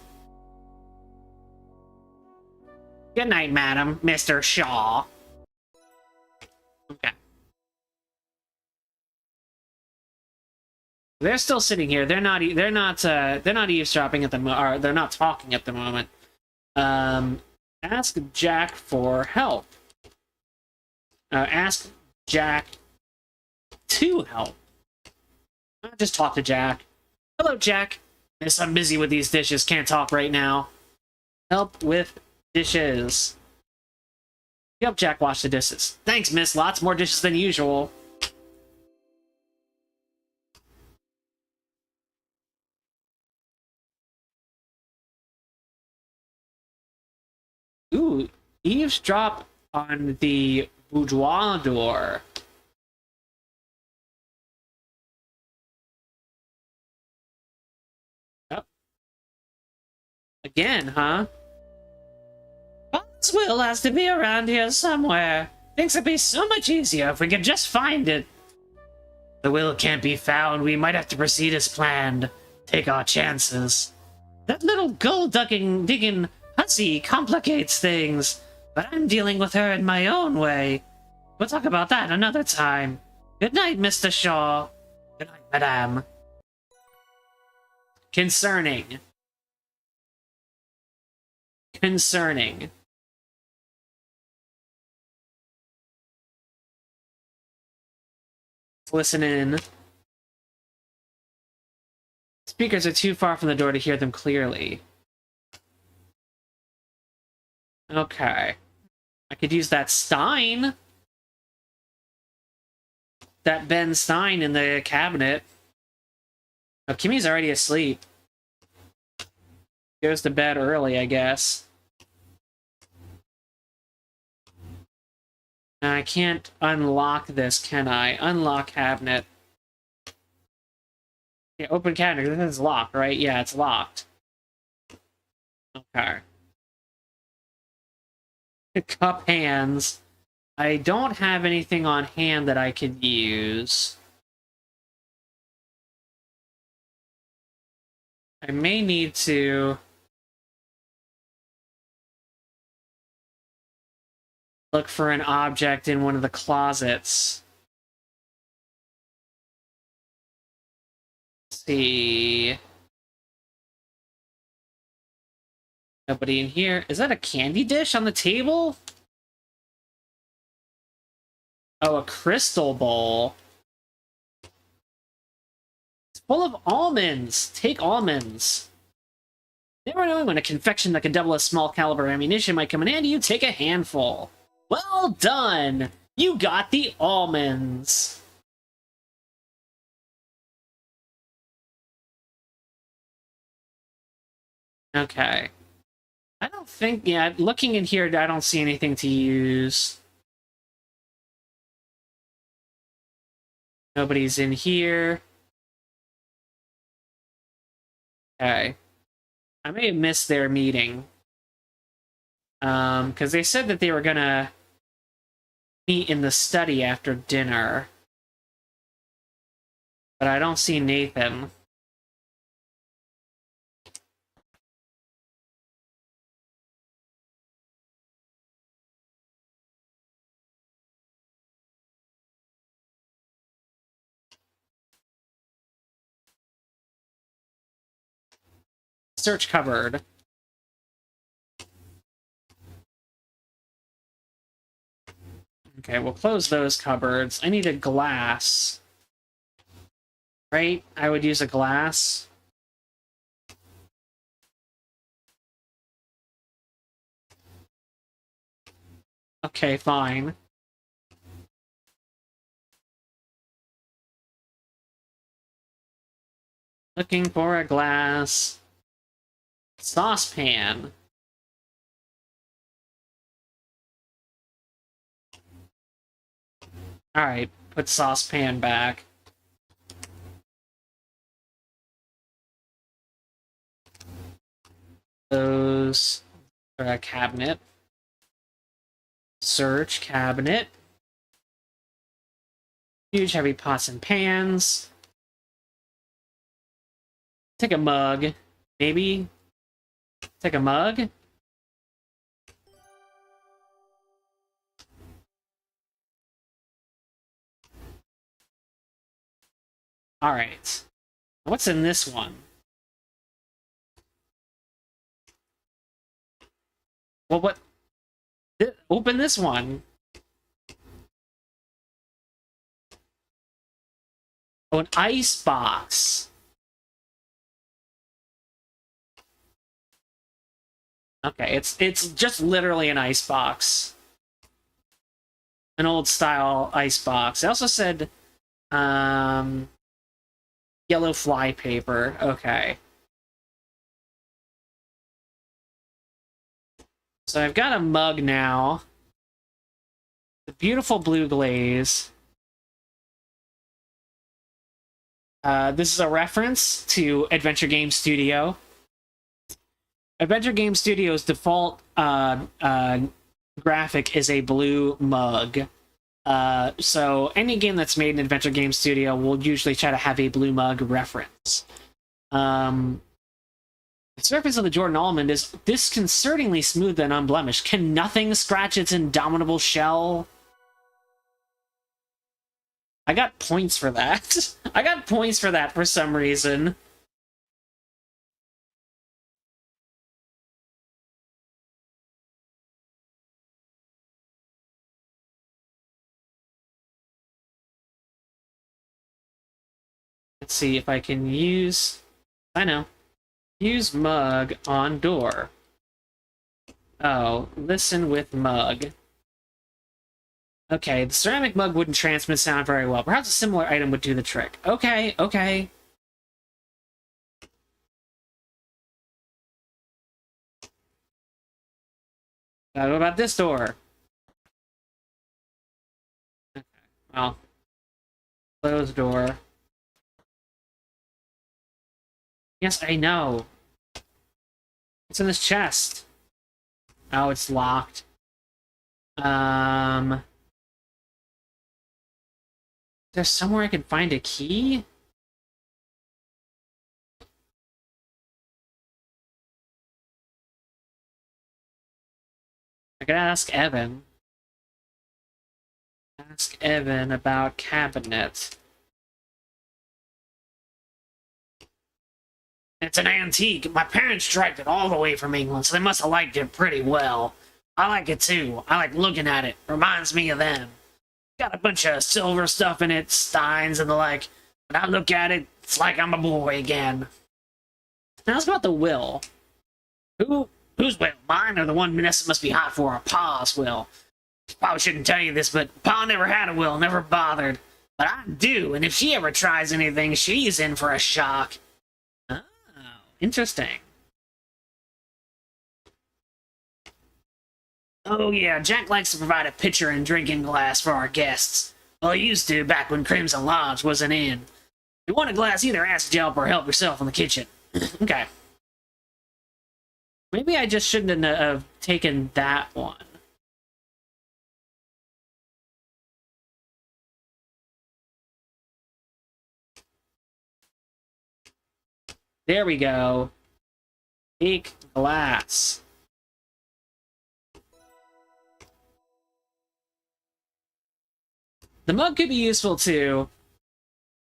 Good night, madam, Mr. Shaw. Okay. They're still sitting here. They're not eavesdropping at the or they're not talking at the moment. Ask Jack for help. Ask Jack to help. Just talk to Jack. Hello, Jack. Yes, I'm busy with these dishes. Can't talk right now. Help with dishes. Yep, Jack, wash the dishes. Thanks, miss. Lots more dishes than usual. Ooh, eavesdrop on the boudoir door. Oh. Again, huh? Bob's will has to be around here somewhere. Things would be so much easier if we could just find it. The will can't be found. We might have to proceed as planned. Take our chances. That little digging hussy complicates things, but I'm dealing with her in my own way. We'll talk about that another time. Good night, Mr. Shaw. Good night, Madame. Concerning. Concerning. Let's listen in. Speakers are too far from the door to hear them clearly. Okay. I could use that Stein. That Ben Stein in the cabinet. Oh, Kimmy's already asleep. Goes to bed early, I guess. I can't unlock this, can I? Unlock cabinet. Yeah, open cabinet. This is locked, right? Yeah, it's locked. Okay. Cup hands. I don't have anything on hand that I could use. I may need to look for an object in one of the closets. Let's see. Nobody in here. Is that a candy dish on the table? Oh, a crystal bowl. It's full of almonds. Take almonds. Never knowing when a confection that can double a small caliber ammunition might come in handy, you take a handful. Well done! You got the almonds. Okay. I don't think, yeah, looking in here, I don't see anything to use. Nobody's in here. Okay. I may have missed their meeting. Because they said that they were gonna meet in the study after dinner. But I don't see Nathan. Search cupboard. Okay, we'll close those cupboards. I need a glass. Right? I would use a glass. Okay, fine. Looking for a glass. Saucepan. Alright, put saucepan back. Those are a cabinet. Search cabinet. Huge heavy pots and pans. Take a mug. Maybe. Take a mug. Alright. What's in this one? Well, what? Open this one. Oh, an ice box. Okay, it's just literally an ice box. An old style icebox. I also said yellow fly paper. Okay. So I've got a mug now. The beautiful blue glaze. This is a reference to Adventure Game Studio. Adventure Game Studio's default graphic is a blue mug. So any game that's made in Adventure Game Studio will usually try to have a blue mug reference. The surface of the Jordan almond is disconcertingly smooth and unblemished. Can nothing scratch its indomitable shell? I got points for that. I got points for that for some reason. Let's see if I can use... I know. Use mug on door. Oh, listen with mug. Okay, the ceramic mug wouldn't transmit sound very well. Perhaps a similar item would do the trick. Okay, okay. What about this door? Okay, well. Closed door. Yes, I know. It's in this chest. Oh, it's locked. There's somewhere I can find a key? I could ask Evan. Ask Evan about cabinet. It's an antique. My parents dragged it all the way from England, so they must have liked it pretty well. I like it too. I like looking at it. Reminds me of them. Got a bunch of silver stuff in it, steins and the like. When I look at it, it's like I'm a boy again. Now, it's about the will. Whose will? Mine or the one Vanessa must be hot for? Or Pa's will? Probably shouldn't tell you this, but Pa never had a will, never bothered. But I do, and if she ever tries anything, she's in for a shock. Oh, interesting. Oh yeah, Jack likes to provide a pitcher and drinking glass for our guests. Well, he used to back when Crimson Lodge wasn't in. If you want a glass, either ask Jelp or help yourself in the kitchen. Okay. Maybe I just shouldn't have taken that one. There we go. Take glass. The mug could be useful too,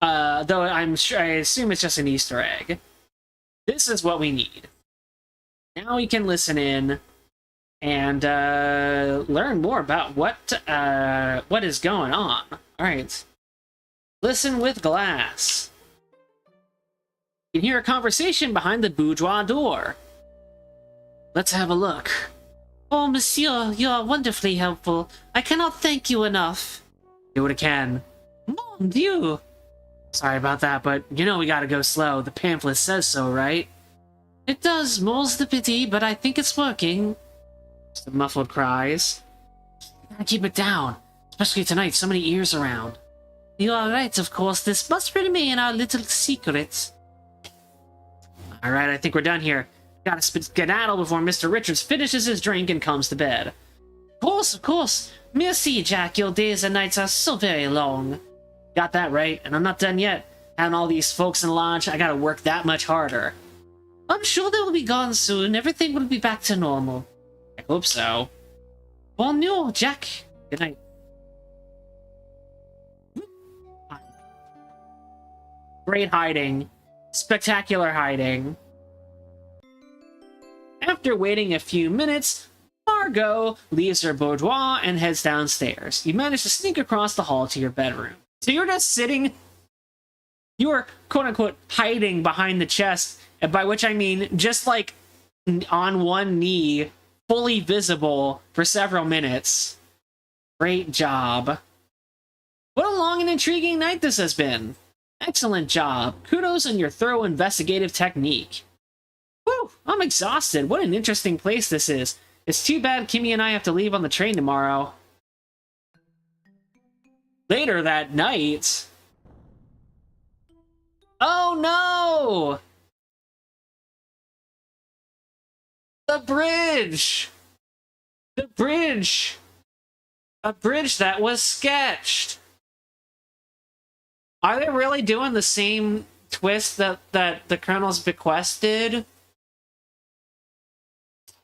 though I assume it's just an Easter egg. This is what we need. Now we can listen in and learn more about what is going on. All right, listen with glass. You can hear a conversation behind the boudoir door. Let's have a look. Oh, monsieur, you are wonderfully helpful. I cannot thank you enough. Do what I can. Mon Dieu! Sorry about that, but you know we gotta go slow. The pamphlet says so, right? It does, more's the pity, but I think it's working. Some muffled cries. You gotta keep it down, especially tonight, so many ears around. You are right, of course. This must remain our little secret. Alright, I think we're done here. Gotta skedaddle before Mr. Richards finishes his drink and comes to bed. Of course. Merci, Jack. Your days and nights are so very long. Got that right, and I'm not done yet. Having all these folks in lodge, I gotta work that much harder. I'm sure they will be gone soon. Everything will be back to normal. I hope so. Bon nuit, Jack. Good night. Great hiding. Spectacular hiding. After waiting a few minutes, Margot leaves her boudoir and heads downstairs. You manage to sneak across the hall to your bedroom. So you're just sitting... You are, quote-unquote, hiding behind the chest, by which I mean just, like, on one knee, fully visible for several minutes. Great job. What a long and intriguing night this has been. Excellent job. Kudos on your thorough investigative technique. Whew, I'm exhausted. What an interesting place this is. It's too bad Kimmy and I have to leave on the train tomorrow. Later that night... Oh no! The bridge! The bridge! A bridge that was sketched! Are they really doing the same twist that the Colonel's bequest did?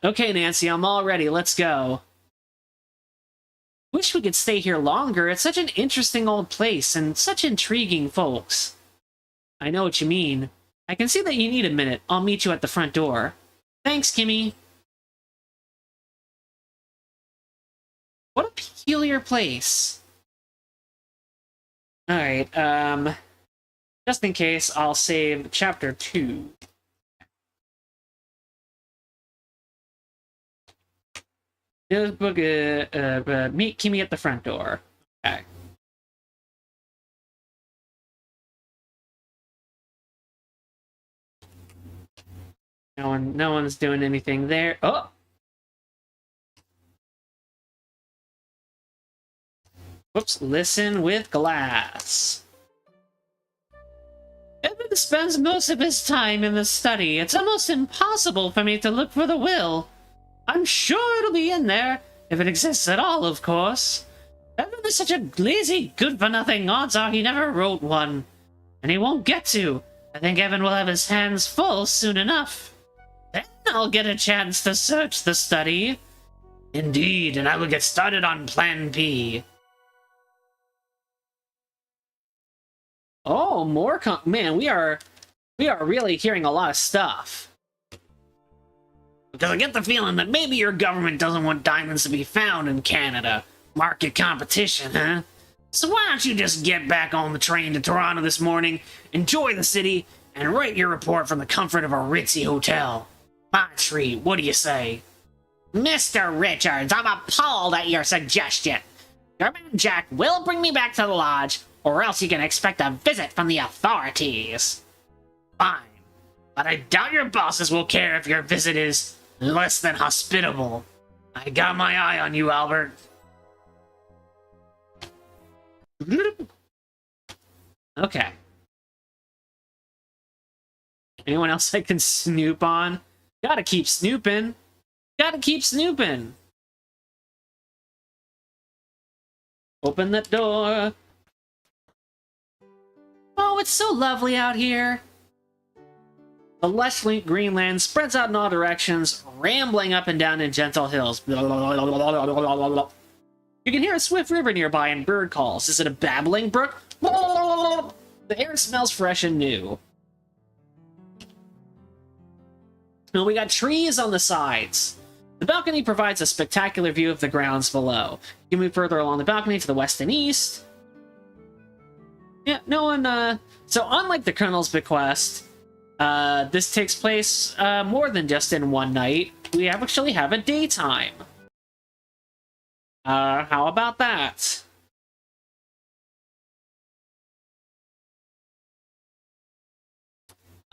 Okay, Nancy, I'm all ready. Let's go. Wish we could stay here longer. It's such an interesting old place and such intriguing folks. I know what you mean. I can see that you need a minute. I'll meet you at the front door. Thanks, Kimmy. What a peculiar place. Alright, just in case, I'll save Chapter 2. This book, meet Kimmy at the front door. Okay. No one's doing anything there. Oh! Whoops, listen with glass. Evan spends most of his time in the study. It's almost impossible for me to look for the will. I'm sure it'll be in there, if it exists at all, of course. Evan is such a lazy, good-for-nothing. Odds are he never wrote one. And he won't get to. I think Evan will have his hands full soon enough. Then I'll get a chance to search the study. Indeed, and I will get started on Plan B. Oh, more man, we are really hearing a lot of stuff. Because I get the feeling that maybe your government doesn't want diamonds to be found in Canada. Market competition, huh? So why don't you just get back on the train to Toronto this morning, enjoy the city, and write your report from the comfort of a ritzy hotel? My treat, what do you say? Mr. Richards, I'm appalled at your suggestion. Your man Jack will bring me back to the lodge, or else you can expect a visit from the authorities. Fine, but I doubt your bosses will care if your visit is less than hospitable. I got my eye on you, Albert. Okay. Anyone else I can snoop on? Gotta keep snooping. Gotta keep snooping. Open the door. Oh, it's so lovely out here. The lush Greenland spreads out in all directions, rambling up and down in gentle hills. You can hear a swift river nearby and bird calls. Is it a babbling brook? The air smells fresh and new. Now we got trees on the sides. The balcony provides a spectacular view of the grounds below. You can move further along the balcony to the west and east. Yeah, no one, so unlike the Colonel's bequest, this takes place, more than just in one night. We actually have a daytime. How about that?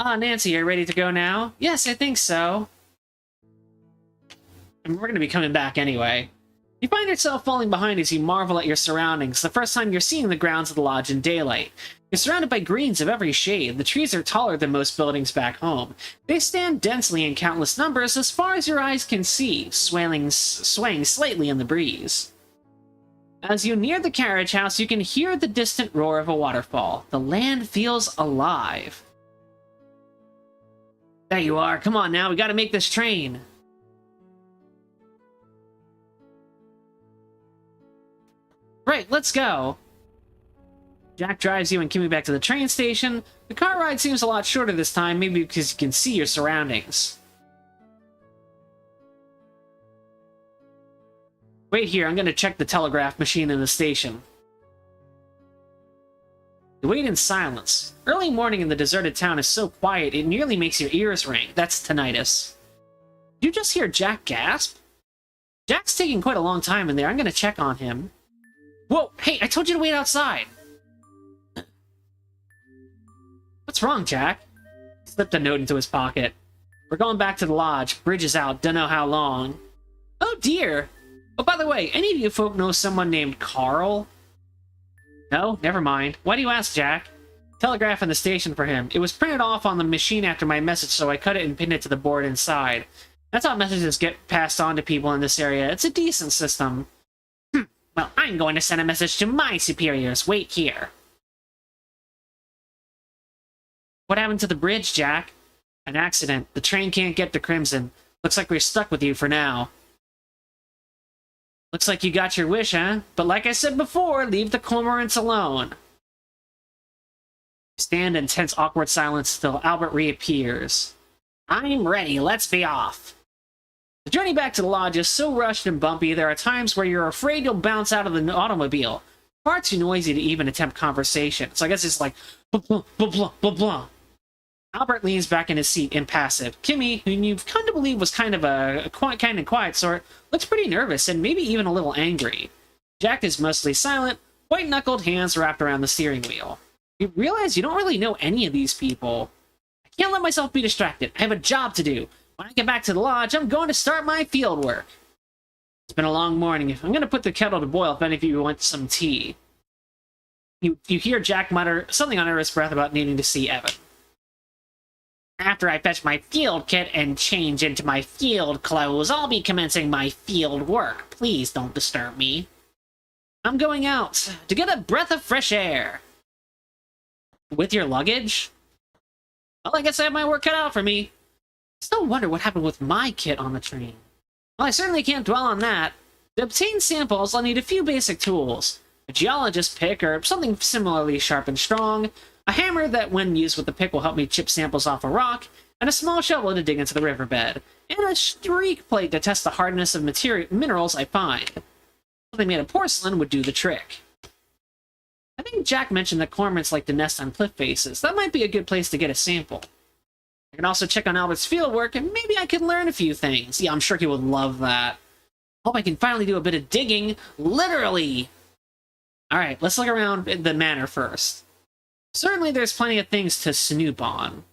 Nancy, are you ready to go now? Yes, I think so. And we're gonna be coming back anyway. You find yourself falling behind as you marvel at your surroundings, the first time you're seeing the grounds of the lodge in daylight. You're surrounded by greens of every shade. The trees are taller than most buildings back home. They stand densely in countless numbers as far as your eyes can see, swaying slightly in the breeze. As you near the carriage house, you can hear the distant roar of a waterfall. The land feels alive. There you are. Come on now, we gotta make this train. Right, let's go. Jack drives you and Kimmy back to the train station. The car ride seems a lot shorter this time, maybe because you can see your surroundings. Wait here, I'm gonna check the telegraph machine in the station. You wait in silence. Early morning in the deserted town is so quiet it nearly makes your ears ring. That's tinnitus. Did you just hear Jack gasp? Jack's taking quite a long time in there. I'm gonna check on him. Whoa, hey, I told you to wait outside! What's wrong, Jack? He slipped a note into his pocket. We're going back to the lodge. Bridge is out. Don't know how long. Oh, dear! Oh, by the way, any of you folk know someone named Carl? No? Never mind. Why do you ask, Jack? Telegraph in the station for him. It was printed off on the machine after my message, so I cut it and pinned it to the board inside. That's how messages get passed on to people in this area. It's a decent system. Well, I'm going to send a message to my superiors. Wait here. What happened to the bridge, Jack? An accident. The train can't get to Crimson. Looks like we're stuck with you for now. Looks like you got your wish, huh? But like I said before, leave the cormorants alone. Stand in tense, awkward silence till Albert reappears. I'm ready. Let's be off. The journey back to the lodge is so rushed and bumpy, there are times where you're afraid you'll bounce out of the automobile. Far too noisy to even attempt conversation. So I guess it's like, blah, blah, blah, blah, blah, blah. Albert leans back in his seat, impassive. Kimmy, whom you've come to believe was kind of a quiet sort, looks pretty nervous and maybe even a little angry. Jack is mostly silent, white-knuckled hands wrapped around the steering wheel. You realize you don't really know any of these people. I can't let myself be distracted. I have a job to do. When I get back to the lodge, I'm going to start my field work. It's been a long morning. I'm going to put the kettle to boil if any of you want some tea. You hear Jack mutter something under his breath about needing to see Evan. After I fetch my field kit and change into my field clothes, I'll be commencing my field work. Please don't disturb me. I'm going out to get a breath of fresh air. With your luggage? Well, I guess I have my work cut out for me. Still wonder what happened with my kit on the train. Well, I certainly can't dwell on that. To obtain samples, I'll need a few basic tools. A geologist's pick or something similarly sharp and strong, a hammer that, when used with the pick, will help me chip samples off a rock, and a small shovel to dig into the riverbed, and a streak plate to test the hardness of minerals I find. Something made of porcelain would do the trick. I think Jack mentioned that cormorants like to nest on cliff faces. That might be a good place to get a sample. I can also check on Albert's fieldwork, and maybe I can learn a few things. Yeah, I'm sure he would love that. Hope I can finally do a bit of digging. Literally! Alright, let's look around the manor first. Certainly there's plenty of things to snoop on.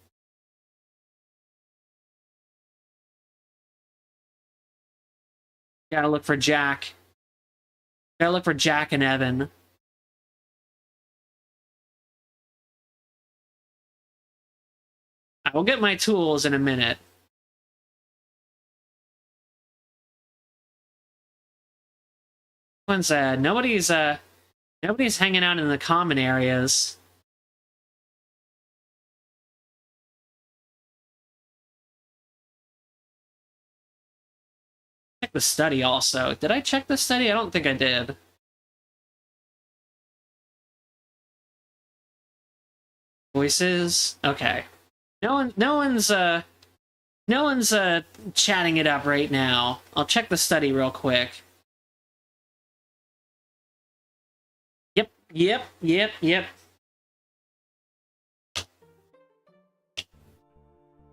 Gotta look for Jack. Gotta look for Jack and Evan. I will get my tools in a minute. One's nobody's hanging out in the common areas. Check the study also. Did I check the study? I don't think I did. Voices? Okay. No one's chatting it up right now. I'll check the study real quick. Yep.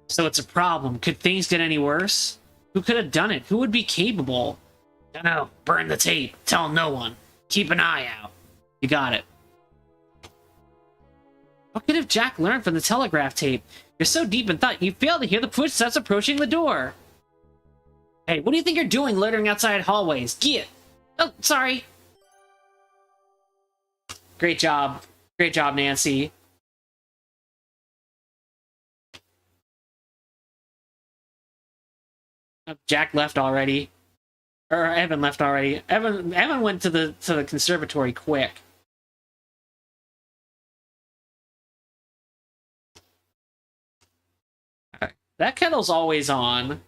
So it's a problem. Could things get any worse? Who could have done it? Who would be capable? Dunno. Burn the tape. Tell no one. Keep an eye out. You got it. What could have Jack learned from the telegraph tape? You're so deep in thought, you fail to hear the footsteps approaching the door. Hey, what do you think you're doing loitering outside hallways? Get! Oh, sorry. Great job. Great job, Nancy. Oh, Jack left already. Or Evan left already. Evan went to the conservatory quick. Alright. That kettle's always on.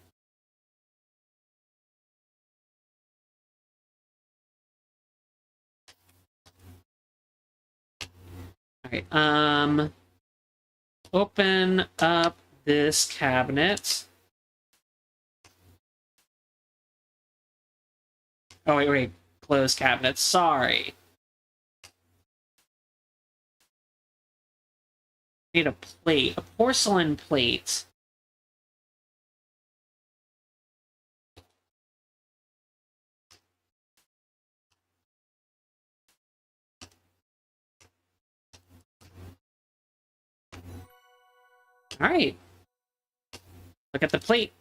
Alright, open up this cabinet. Oh, wait. Close cabinet. Sorry. Need a plate. A porcelain plate. Alright. Look at the plate.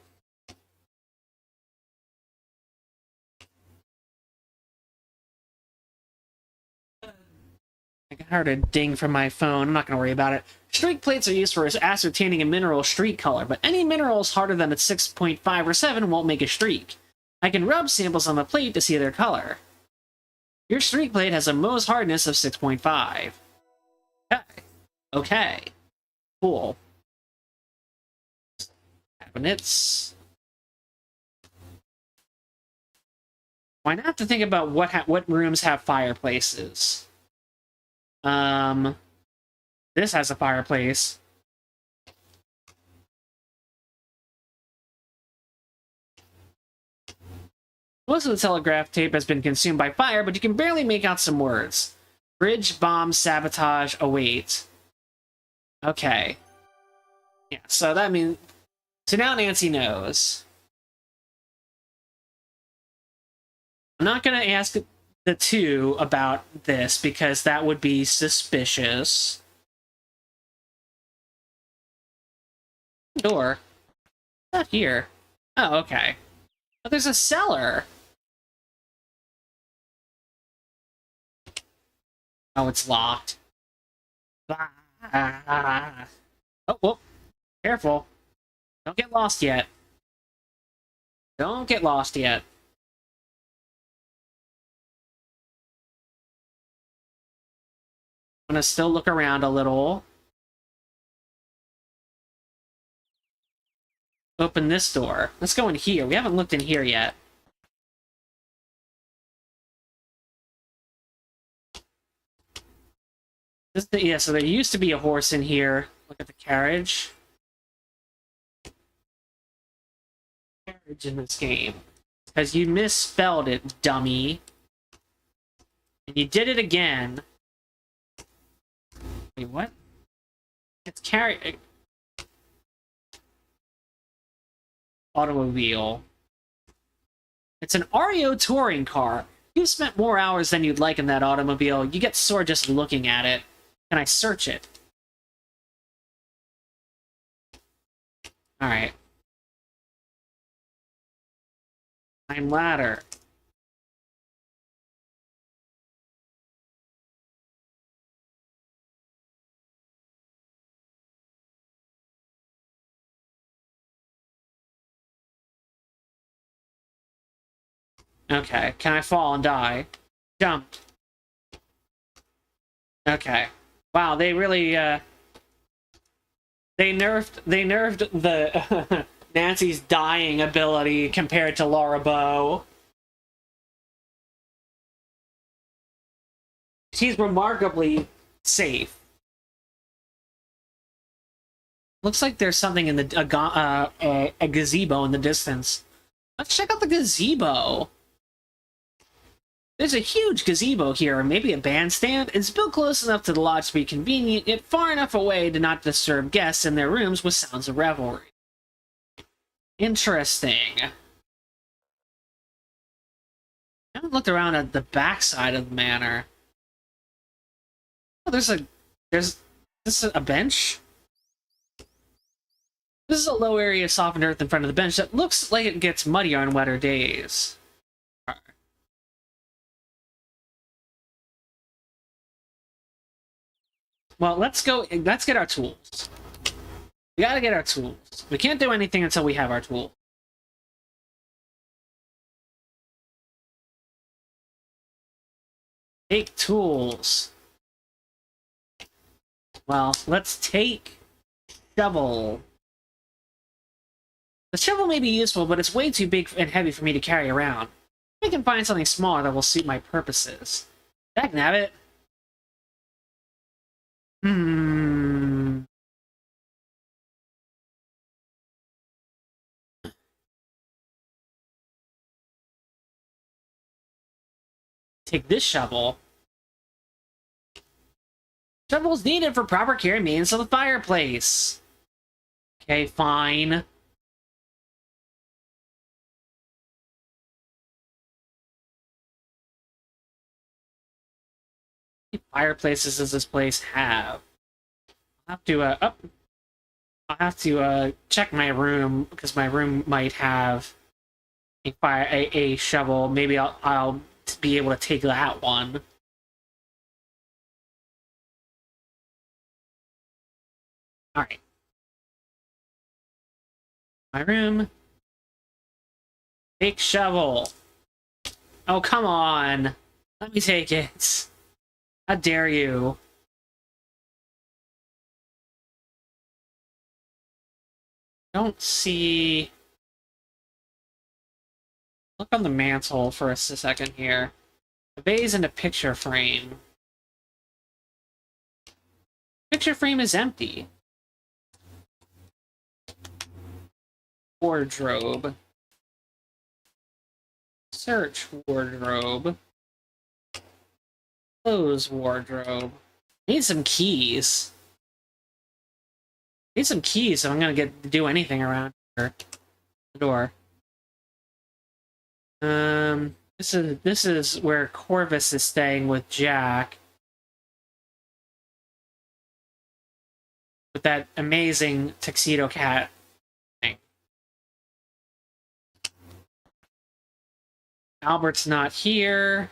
I heard a ding from my phone. I'm not going to worry about it. Streak plates are used for ascertaining a mineral streak color, but any minerals harder than a 6.5 or 7 won't make a streak. I can rub samples on the plate to see their color. Your streak plate has a Mohs hardness of 6.5. Okay. Okay. Cool. Cabinets. Why not have to think about what rooms have fireplaces? This has a fireplace. Most of the telegraph tape has been consumed by fire, but you can barely make out some words. Bridge, bomb, sabotage, await. Okay. Yeah, so that means... So now Nancy knows. I'm not going to ask the two about this, because that would be suspicious. Door. Not here. Oh, okay. Oh, there's a cellar. Oh, it's locked. Ah. Oh, whoop. Careful. Don't get lost yet. Don't get lost yet. I'm gonna still look around a little. Open this door. Let's go in here. We haven't looked in here yet. Yeah, so there used to be a horse in here. Look at the carriage. Carriage in this game. Because you misspelled it, dummy. And you did it again. Wait, what? It's carriage. Automobile. It's an REO touring car. You've spent more hours than you'd like in that automobile. You get sore just looking at it. Can I search it? Alright. Time ladder. Okay, can I fall and die? Jump. Okay. Wow, they really, they nerfed the Nancy's dying ability compared to Laura Bow. She's remarkably safe. Looks like there's something in the a gazebo in the distance. Let's check out the gazebo. There's a huge gazebo here, or maybe a bandstand. It's built close enough to the lodge to be convenient, yet far enough away to not disturb guests in their rooms with sounds of revelry. Interesting. I haven't looked around at the backside of the manor. Oh, this is a bench? This is a low area of softened earth in front of the bench that looks like it gets muddier on wetter days. Well, let's get our tools. We gotta get our tools. We can't do anything until we have our tool. Take tools. Well, let's take shovel. The shovel may be useful, but it's way too big and heavy for me to carry around. I can find something smaller that will suit my purposes. Dagnabbit. Take this shovel. Shovel's needed for proper care and maintenance of the fireplace. Okay, fine. How many fireplaces does this place have? I'll have to, I'll have to check my room, because my room might have a shovel. Maybe I'll be able to take that one. Alright. My room. Take shovel. Oh, come on. Let me take it. How dare you? Don't see... Look on the mantle for a second here. A vase and a picture frame. Picture frame is empty. Wardrobe. Search wardrobe. Close wardrobe. Need some keys. Need some keys if I'm gonna get to do anything around here. The door. This is where Corvus is staying with Jack. With that amazing tuxedo cat thing. Albert's not here.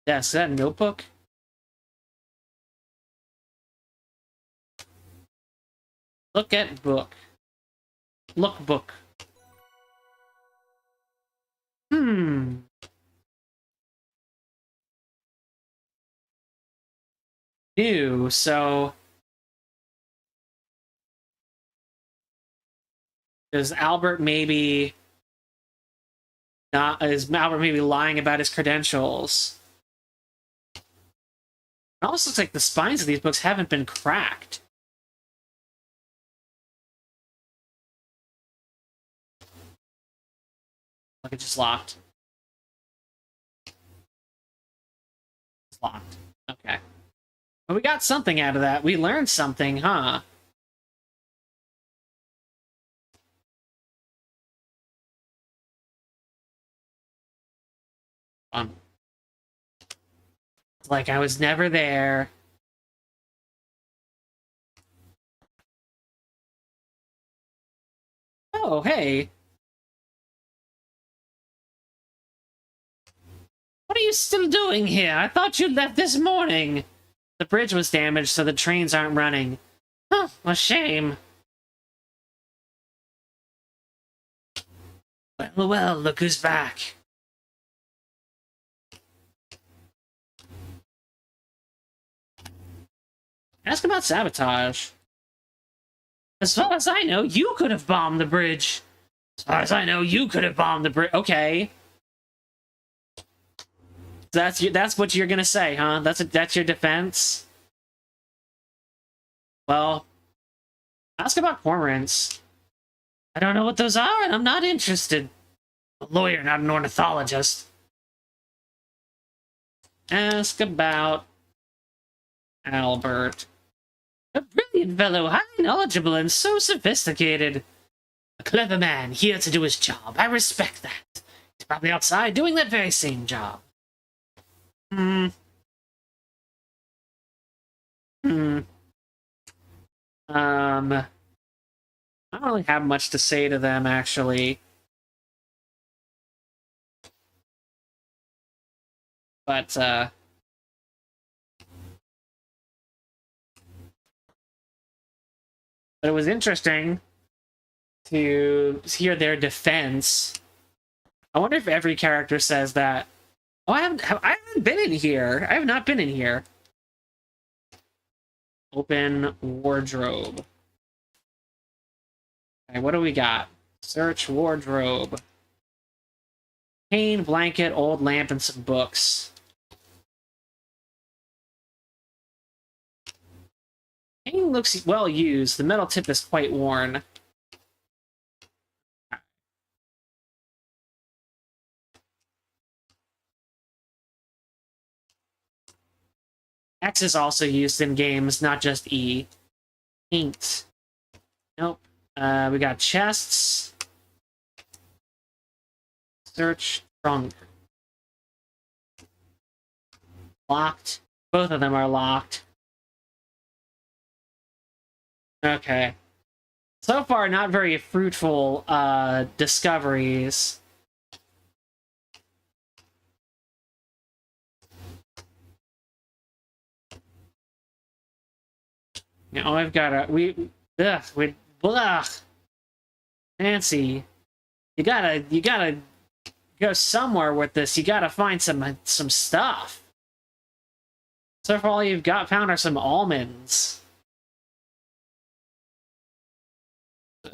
Yes, is that a notebook? Look at book. Look book. New, so... Is Albert maybe lying about his credentials? It almost looks like the spines of these books haven't been cracked. Look, it's just locked. It's locked. Okay. Well, we got something out of that. We learned something, huh? Like I was never there. Oh, hey. What are you still doing here? I thought you'd left this morning. The bridge was damaged, so the trains aren't running. Huh, a shame. Well, look who's back. Ask about sabotage. As far as I know, you could have bombed the bridge. As far as I know, you could have bombed the bridge. Okay. That's what you're gonna say, huh? That's your defense? Well, ask about cormorants. I don't know what those are, and I'm not interested. I'm a lawyer, not an ornithologist. Ask about Albert. A brilliant fellow, highly knowledgeable and so sophisticated. A clever man, here to do his job. I respect that. He's probably outside doing that very same job. I don't really have much to say to them, actually. But, it was interesting to hear their defense. I wonder if every character says that. Oh, I haven't been in here. I have not been in here. Open wardrobe. Okay, what do we got? Search wardrobe. Cane, blanket, old lamp, and some books. Cane looks well used. The metal tip is quite worn. X is also used in games, not just E. Paint. Nope. We got chests. Search trunk. Locked. Both of them are locked. Okay. So far, not very fruitful discoveries. Now I've got a ugh. Nancy, you gotta go somewhere with this. You gotta find some stuff. So far, all you've found are some almonds.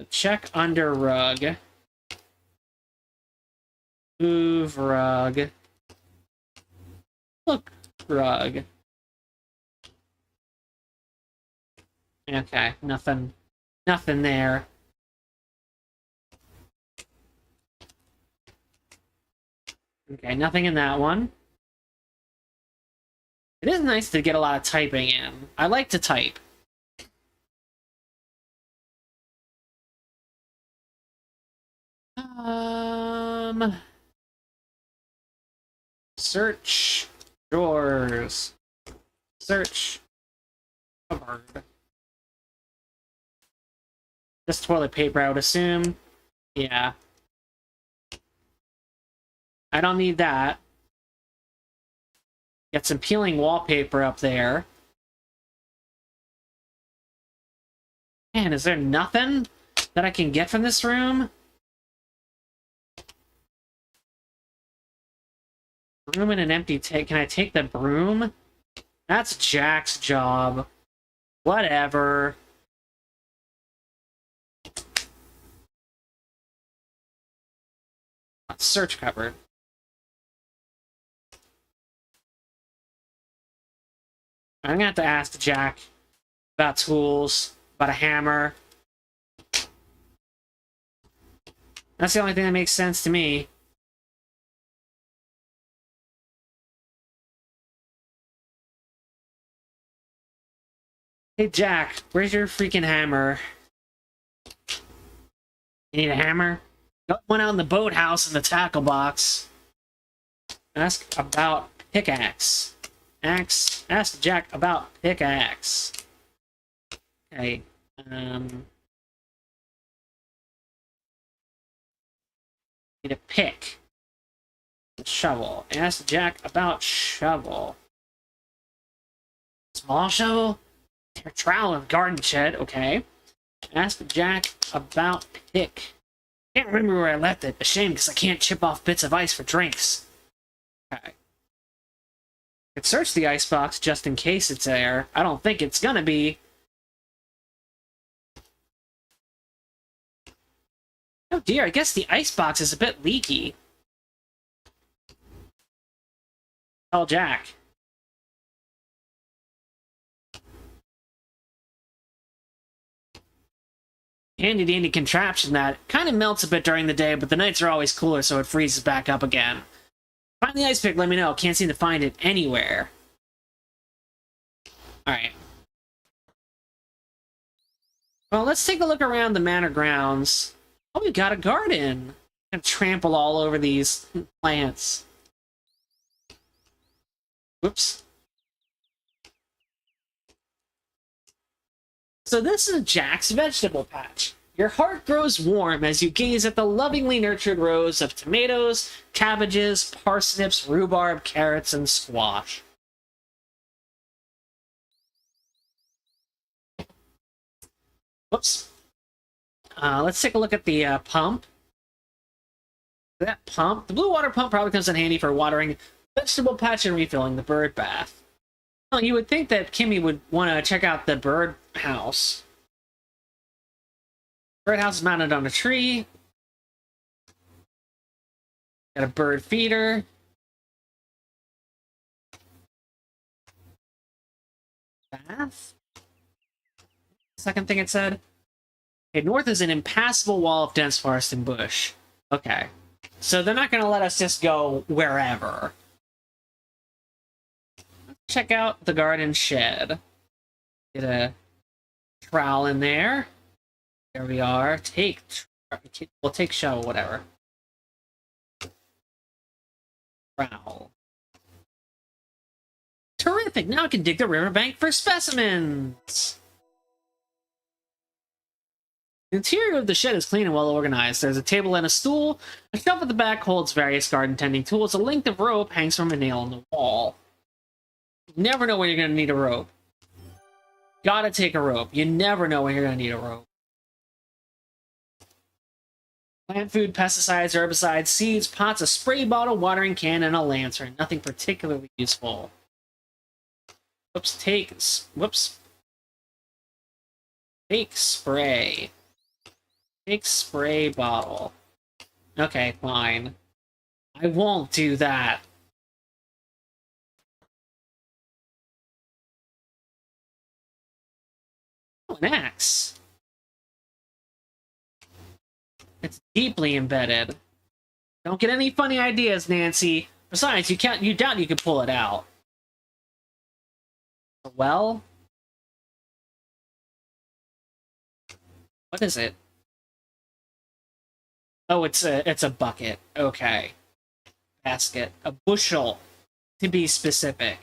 Check under rug. Move rug. Look rug. Okay, nothing there. Okay, nothing in that one. It is nice to get a lot of typing in. I like to type. Search drawers. Search cupboard. Just toilet paper, I would assume. Yeah. I don't need that. Get some peeling wallpaper up there. Man, is there nothing that I can get from this room? Broom and an empty take. Can I take the broom? That's Jack's job. Whatever. Search cupboard. I'm gonna have to ask Jack about tools, about a hammer. That's the only thing that makes sense to me. Hey Jack, where's your freaking hammer? You need a hammer? Got one out in the boathouse in the tackle box. Ask about pickaxe. Ask Jack about pickaxe. Okay. Need a pick. A shovel. Ask Jack about shovel. Small shovel? Trowel and garden shed. Okay. Ask Jack about pick. Can't remember where I left it. A shame because I can't chip off bits of ice for drinks. Okay. Could search the icebox just in case it's there. I don't think it's gonna be. Oh dear, I guess the icebox is a bit leaky. Tell Jack. Handy dandy contraption that kind of melts a bit during the day, but the nights are always cooler, so it freezes back up again. Find the ice pick, let me know. Can't seem to find it anywhere. Alright. Well, let's take a look around the manor grounds. Oh, we've got a garden. I'm gonna trample all over these plants. Whoops. So this is Jack's vegetable patch. Your heart grows warm as you gaze at the lovingly nurtured rows of tomatoes, cabbages, parsnips, rhubarb, carrots, and squash. Whoops. Let's take a look at the pump. That pump, the blue water pump probably comes in handy for watering vegetable patch and refilling the bird bath. Well, you would think that Kimmy would want to check out the bird house. Bird house is mounted on a tree. Got a bird feeder. Bath? Second thing it said. Okay, north is an impassable wall of dense forest and bush. Okay. So they're not going to let us just go wherever. Let's check out the garden shed. Get a trowel in there. There we are. We'll take shovel, whatever. Trowel. Terrific! Now I can dig the riverbank for specimens! The interior of the shed is clean and well organized. There's a table and a stool. A shelf at the back holds various garden tending tools. A length of rope hangs from a nail in the wall. You never know when you're going to need a rope. Gotta take a rope. You never know when you're going to need a rope. Plant food, pesticides, herbicides, seeds, pots, a spray bottle, watering can, and a lantern. Nothing particularly useful. Whoops, take spray. Take spray bottle. Okay, fine. I won't do that. Oh, an axe. It's deeply embedded. Don't get any funny ideas, Nancy. Besides, you doubt you can pull it out. Well? What is it? Oh, it's a bucket. Okay. Basket. A bushel, to be specific.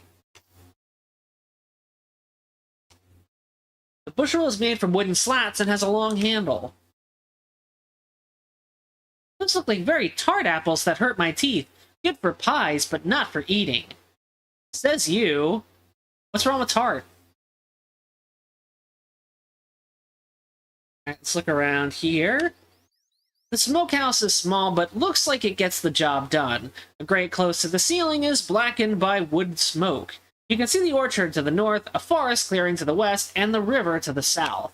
The bushel is made from wooden slats and has a long handle. Those look like very tart apples that hurt my teeth. Good for pies, but not for eating. Says you. What's wrong with tart? Alright, let's look around here. The smokehouse is small, but looks like it gets the job done. A grate close to the ceiling is blackened by wood smoke. You can see the orchard to the north, a forest clearing to the west, and the river to the south.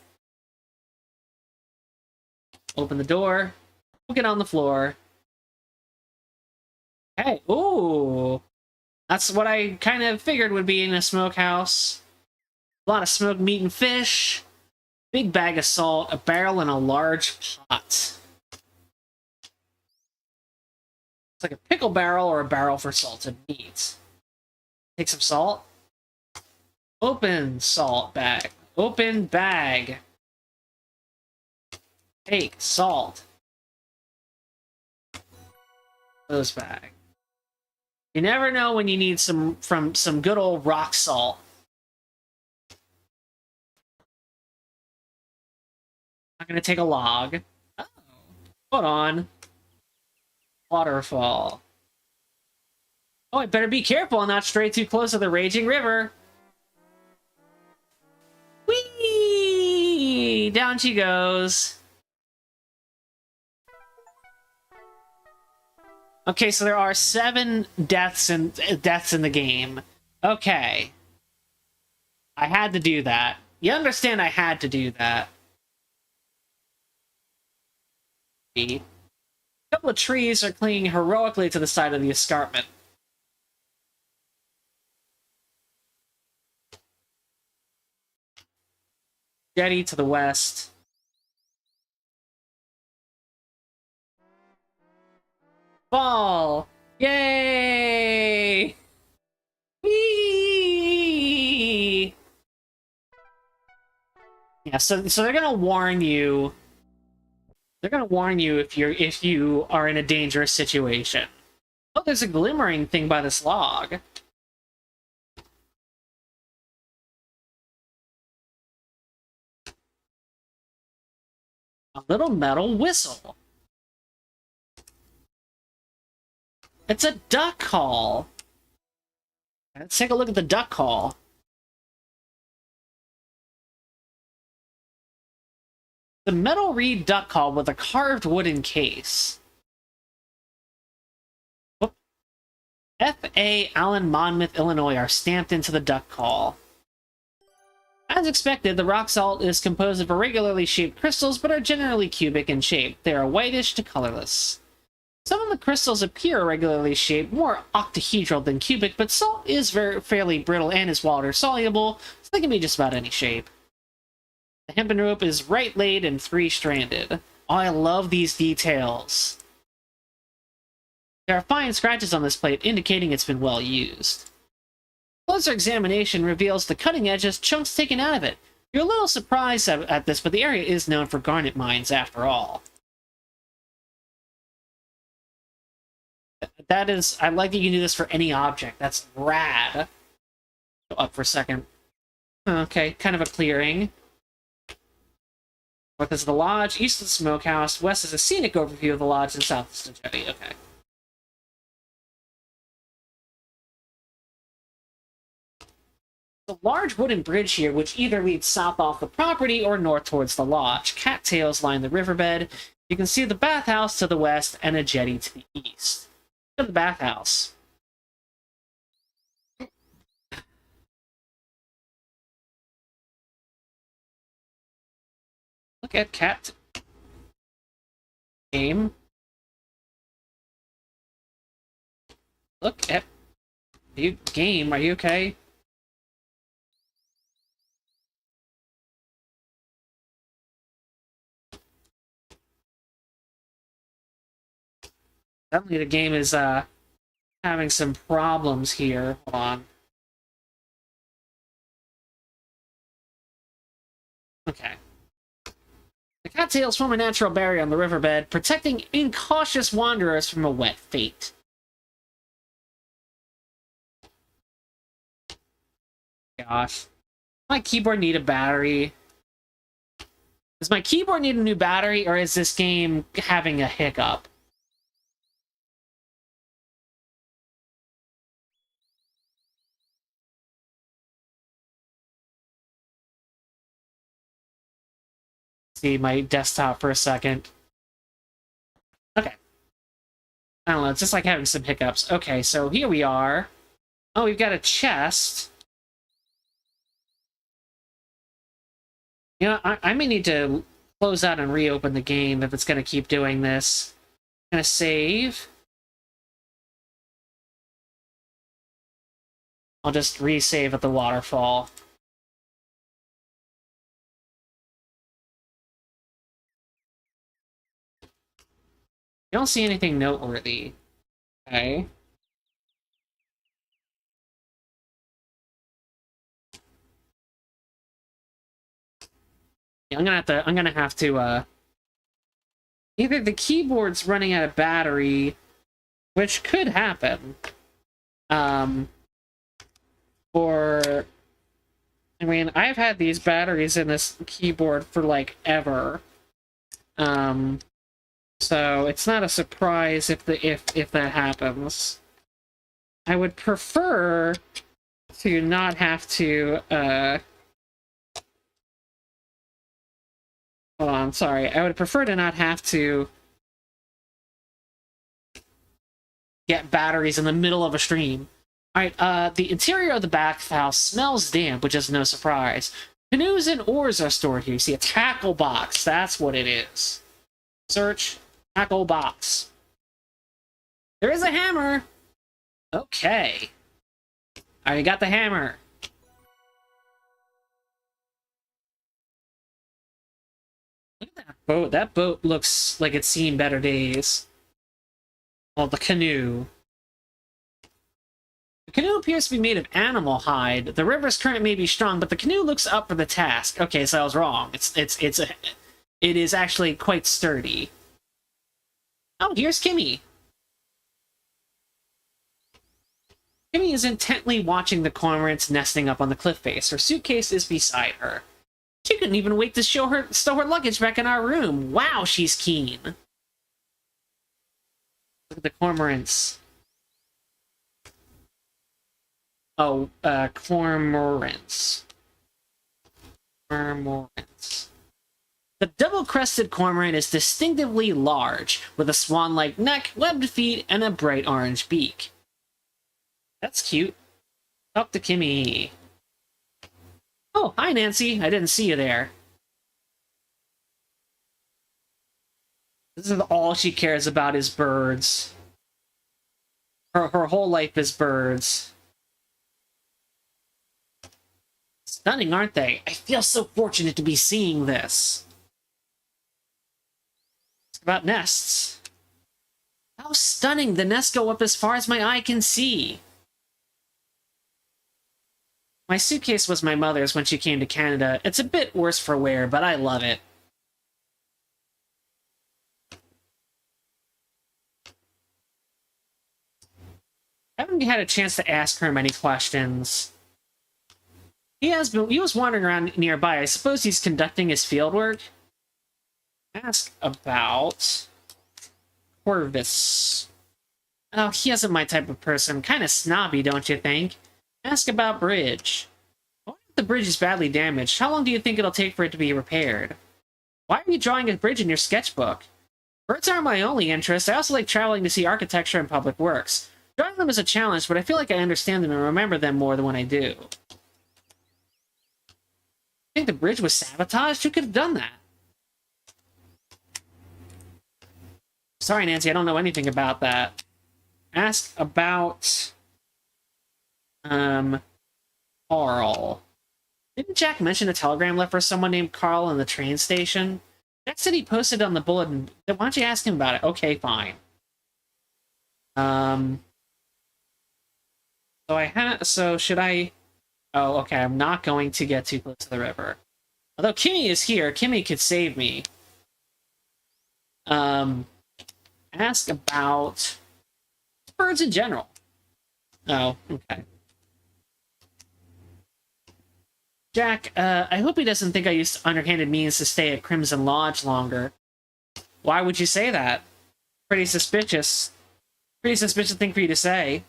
Open the door. Get on the floor. Hey, ooh! That's what I kind of figured would be in a smokehouse. A lot of smoked meat and fish. Big bag of salt, a barrel, and a large pot. It's like a pickle barrel or a barrel for salted meat. Take some salt. Open salt bag. Open bag. Take salt. Close bag. You never know when you need some good old rock salt. I'm gonna take a log. Oh, hold on. Waterfall. Oh, I better be careful and not stray too close to the raging river. Whee! Down she goes. Okay, so there are 7 deaths in the game. Okay. I had to do that. You understand I had to do that. A couple of trees are clinging heroically to the side of the escarpment. Jetty to the west. Fall! Yay! Whee! Yeah, so they're gonna warn you. They're gonna warn you if you are in a dangerous situation. Oh, there's a glimmering thing by this log. A little metal whistle. It's a duck call. Let's take a look at the duck call. The metal reed duck call with a carved wooden case. Whoop. F.A. Allen, Monmouth, Illinois are stamped into the duck call. As expected, the rock salt is composed of irregularly shaped crystals, but are generally cubic in shape. They are whitish to colorless. Some of the crystals appear irregularly shaped, more octahedral than cubic, but salt is fairly brittle and is water soluble, so they can be just about any shape. The hempen rope is right-laid and 3-stranded. Oh, I love these details. There are fine scratches on this plate, indicating it's been well used. Closer examination reveals the cutting edge has chunks taken out of it. You're a little surprised at this, but the area is known for garnet mines after all. That is, I like that you can do this for any object. That's rad. Go up for a second. Okay, kind of a clearing. North is the lodge, east is the smokehouse, west is a scenic overview of the lodge, and south is the jetty. Okay. The large wooden bridge here, which either leads south off the property or north towards the lodge. Cattails line the riverbed. You can see the bathhouse to the west and a jetty to the east. Look at the bathhouse. Look at cat game. Look at you game. Are you okay? Definitely the game is having some problems here. Hold on. Okay. The cattails form a natural barrier on the riverbed, protecting incautious wanderers from a wet fate. Gosh. My keyboard need a battery. Does my keyboard need a new battery, or is this game having a hiccup? See my desktop for a second. Okay. I don't know, it's just like having some hiccups. Okay, so here we are. Oh, we've got a chest. You know, I may need to close out and reopen the game if it's going to keep doing this. I'm going to save. I'll just resave at the waterfall. You don't see anything noteworthy. Okay. Yeah, I'm gonna have to either the keyboard's running out of battery, which could happen. Or I mean, I've had these batteries in this keyboard for like ever. So it's not a surprise if that happens. I would prefer to not have to hold on, sorry. I would prefer to not have to get batteries in the middle of a stream. Alright, the interior of the bathhouse smells damp, which is no surprise. Canoes and oars are stored here. You see a tackle box. That's what it is. Search tackle box. There is a hammer. Okay. Alright, you got the hammer. Look at that boat. That boat looks like it's seen better days. Well, the canoe. The canoe appears to be made of animal hide. The river's current may be strong, but the canoe looks up for the task. Okay, so I was wrong. It is actually quite sturdy. Oh, here's Kimmy. Kimmy is intently watching the cormorants nesting up on the cliff face. Her suitcase is beside her. She couldn't even wait to stow her luggage back in our room. Wow, she's keen. Look at the cormorants. Oh, cormorants. Cormorants. The double-crested cormorant is distinctively large, with a swan-like neck, webbed feet, and a bright orange beak. That's cute. Talk to Kimmy. Oh, hi, Nancy. I didn't see you there. This is all she cares about is birds. Her whole life is birds. Stunning, aren't they? I feel so fortunate to be seeing this. It's about nests. How stunning! The nests go up as far as my eye can see. My suitcase was my mother's when she came to Canada. It's a bit worse for wear, but I love it. I haven't had a chance to ask her many questions. He was wandering around nearby. I suppose he's conducting his fieldwork. Ask about Corvus. Oh, he isn't my type of person. Kind of snobby, don't you think? Ask about bridge. What if the bridge is badly damaged? How long do you think it'll take for it to be repaired? Why are you drawing a bridge in your sketchbook? Birds aren't my only interest. I also like traveling to see architecture and public works. Drawing them is a challenge, but I feel like I understand them and remember them more than when I do. I think the bridge was sabotaged? Who could have done that? Sorry, Nancy, I don't know anything about that. Ask about... Carl. Didn't Jack mention a telegram left for someone named Carl in the train station? Jack said he posted on the bulletin. Why don't you ask him about it? Okay, fine. So should I... Oh, okay, I'm not going to get too close to the river. Although Kimmy is here, Kimmy could save me. Ask about birds in general. Oh, okay. Jack, I hope he doesn't think I used underhanded means to stay at Crimson Lodge longer. Why would you say that? Pretty suspicious. Pretty suspicious thing for you to say.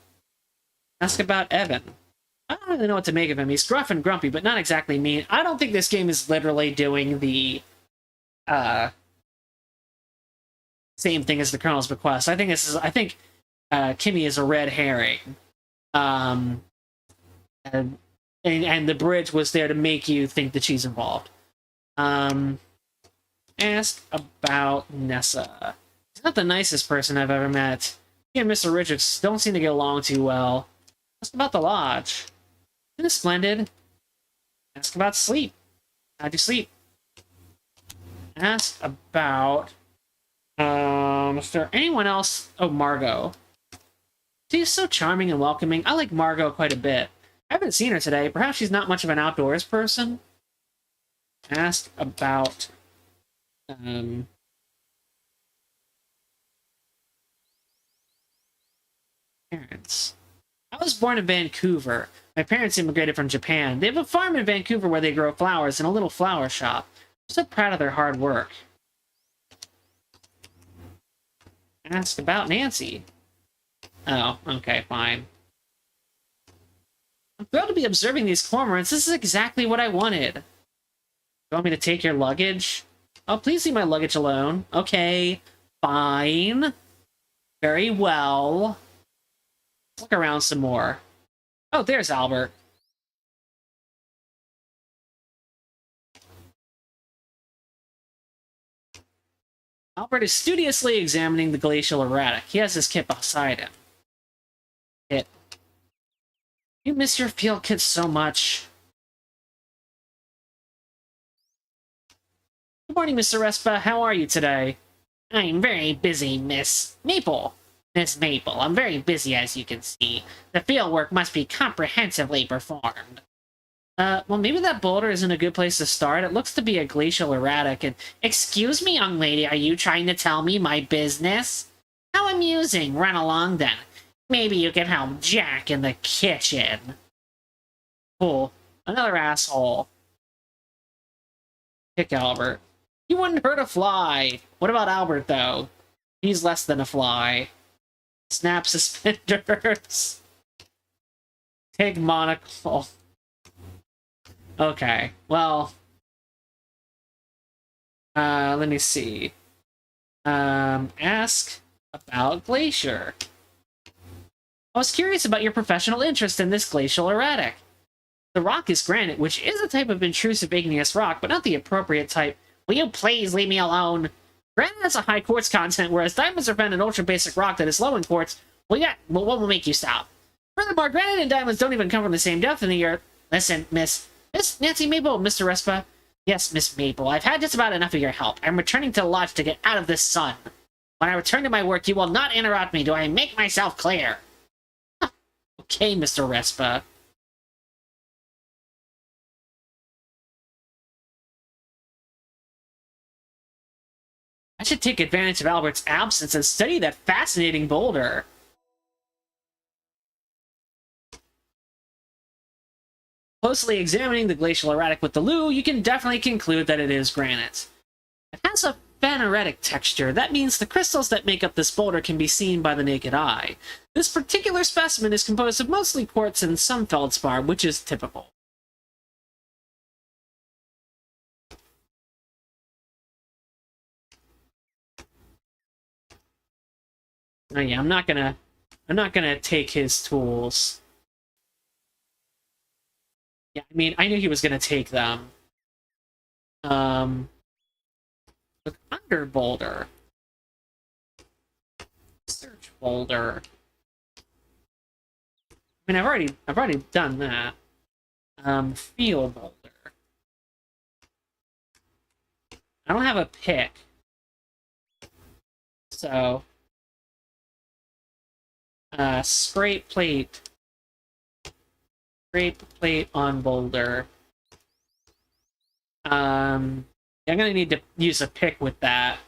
Ask about Evan. I don't really know what to make of him. He's gruff and grumpy, but not exactly mean. I don't think this game is literally doing the, same thing as the Colonel's Bequest. I think Kimmy is a red herring. And the bridge was there to make you think that she's involved. Ask about Nessa. He's not the nicest person I've ever met. He and Mr. Richards don't seem to get along too well. Ask about the lodge. Isn't it splendid? Ask about sleep. How'd you sleep? Ask about... is there anyone else? Oh, Margot. She's so charming and welcoming. I like Margot quite a bit. I haven't seen her today. Perhaps she's not much of an outdoors person. Ask about... parents. I was born in Vancouver. My parents immigrated from Japan. They have a farm in Vancouver where they grow flowers and a little flower shop. I'm so proud of their hard work. Ask about Nancy. Oh, okay, fine. I'm thrilled to be observing these cormorants. This is exactly what I wanted. You want me to take your luggage? Oh, please leave my luggage alone. Okay, fine. Very well. Look around some more. Oh, there's Albert. Albert is studiously examining the glacial erratic. He has his kit beside him. Kit. You miss your field kit so much. Good morning, Mr. Respa. How are you today? I'm very busy, Miss Maple. Miss Maple, I'm very busy, as you can see. The field work must be comprehensively performed. Well, maybe that boulder isn't a good place to start. It looks to be a glacial erratic, and... Excuse me, young lady, are you trying to tell me my business? How amusing. Run along, then. Maybe you can help Jack in the kitchen. Cool. Another asshole. Kick Albert. You wouldn't hurt a fly. What about Albert, though? He's less than a fly. Snap suspenders. Take monocle. Okay, well... let me see. Ask about Glacier. I was curious about your professional interest in this glacial erratic. The rock is granite, which is a type of intrusive igneous rock, but not the appropriate type. Will you please leave me alone? Granite has a high quartz content, whereas diamonds are found in ultra-basic rock that is low in quartz. Well, yeah, well, what will make you stop? Furthermore, granite and diamonds don't even come from the same depth in the earth. Listen, Miss Nancy Maple, Mr. Respa. Yes, Miss Maple, I've had just about enough of your help. I'm returning to the lodge to get out of this sun. When I return to my work, you will not interrupt me. Do I make myself clear? Okay, Mr. Respa. I should take advantage of Albert's absence and study that fascinating boulder. Closely examining the glacial erratic with the loo, you can definitely conclude that it is granite. It has a phaneretic texture. That means the crystals that make up this boulder can be seen by the naked eye. This particular specimen is composed of mostly quartz and some feldspar, which is typical. Oh yeah, I'm not gonna take his tools. Yeah, I mean, I knew he was gonna take them. Look under boulder. Search boulder. I mean, I've already done that. Feel boulder. I don't have a pick. So, scrape plate. Scrape plate on boulder. I'm gonna need to use a pick with that.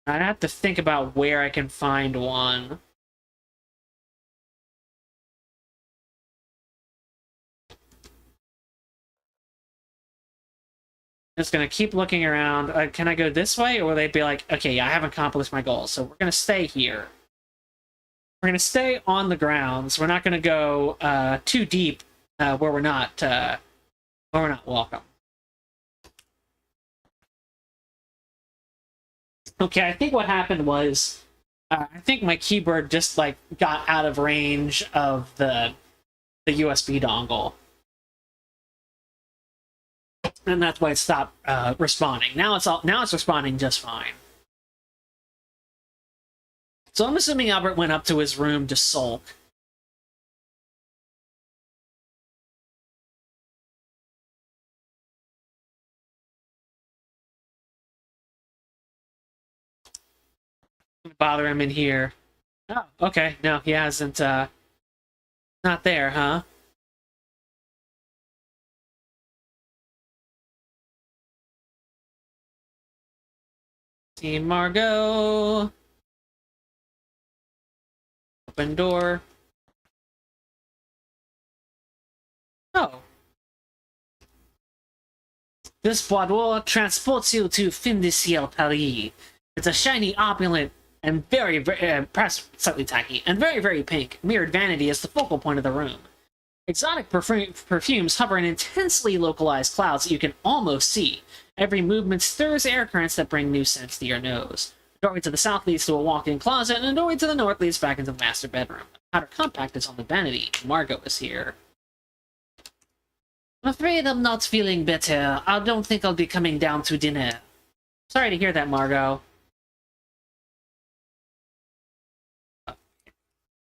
I have to think about where I can find one. Just gonna keep looking around. Can I go this way, or will they be like, okay, I haven't accomplished my goal, so we're gonna stay here. We're gonna stay on the grounds. We're not gonna go too deep where we're not welcome. Okay, I think what happened was I think my keyboard just like got out of range of the USB dongle. And that's why it stopped responding. Now it's responding just fine. So I'm assuming Albert went up to his room to sulk. Bother him in here. Oh, okay. No, he hasn't. Not there, huh? See Margot. Open door. Oh. This boudoir transports you to Fin de Ciel Paris. It's a shiny, opulent, and perhaps slightly tacky, and very pink. Mirrored vanity is the focal point of the room. Exotic perfumes hover in intensely localized clouds that you can almost see. Every movement stirs air currents that bring new scents to your nose. The doorway to the south leads to a walk-in closet, and the doorway to the north leads back into the master bedroom. The powder compact is on the vanity. Margot is here. I'm afraid I'm not feeling better. I don't think I'll be coming down to dinner. Sorry to hear that, Margot.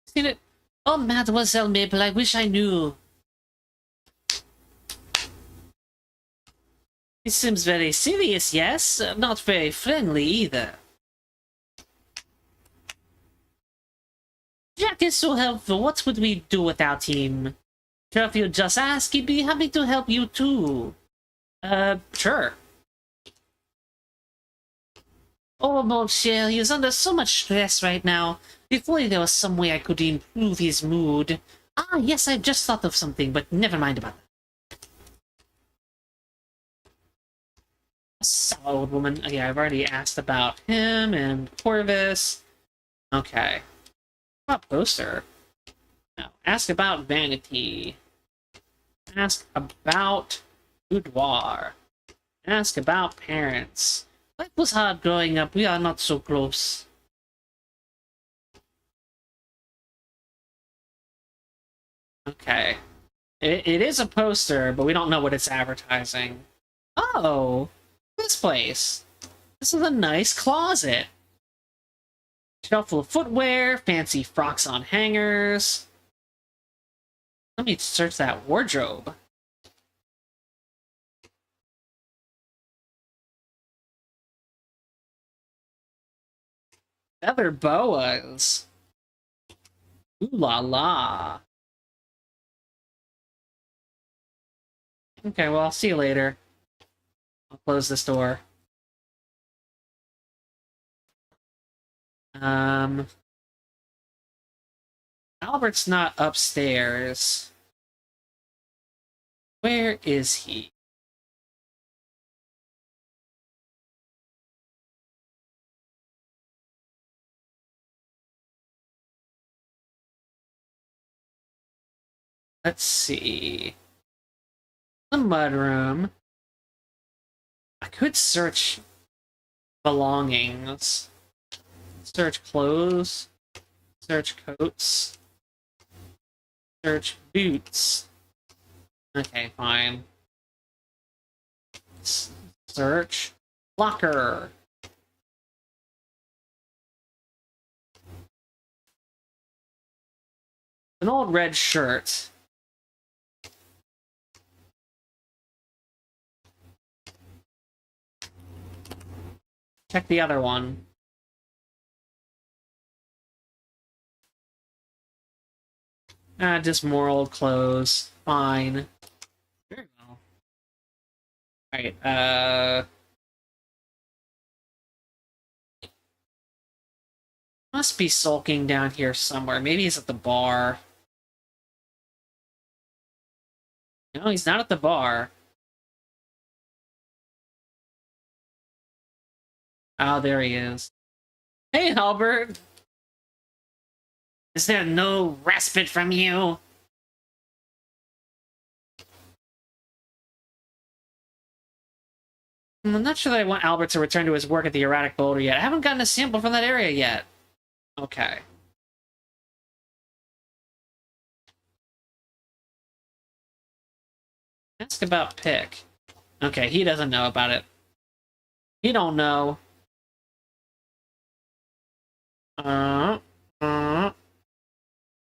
Seen it? Oh, Mademoiselle Maple, I wish I knew. He seems very serious, yes? Not very friendly, either. Jack is so helpful. What would we do without him? Sure, if you just ask, he'd be happy to help you, too. Sure. Oh, mon cher, he's under so much stress right now. If only there was some way I could improve his mood. Ah, yes, I've just thought of something, but never mind about that. Solid woman. Okay, I've already asked about him and Corvus. Okay. What about poster? No. Ask about vanity. Ask about boudoir. Ask about parents. Life was hard growing up. We are not so close. Okay. It is a poster, but we don't know what it's advertising. Oh! This place. This is a nice closet. Shelf full of footwear, fancy frocks on hangers. Let me search that wardrobe. Feather boas. Ooh la la. Okay, well, I'll see you later. I'll close this door. Albert's not upstairs. Where is he? Let's see. The mudroom. I could search belongings. Search clothes. Search coats. Search boots. Okay, fine. Search locker. An old red shirt. Check the other one. Just more old clothes. Fine. Very well. Alright, must be sulking down here somewhere. Maybe he's at the bar. No, he's not at the bar. Oh, there he is. Hey, Albert! Is there no respite from you? I'm not sure that I want Albert to return to his work at the erratic boulder yet. I haven't gotten a sample from that area yet. Okay. Ask about Pick. Okay, he doesn't know about it. He don't know. Uh, uh,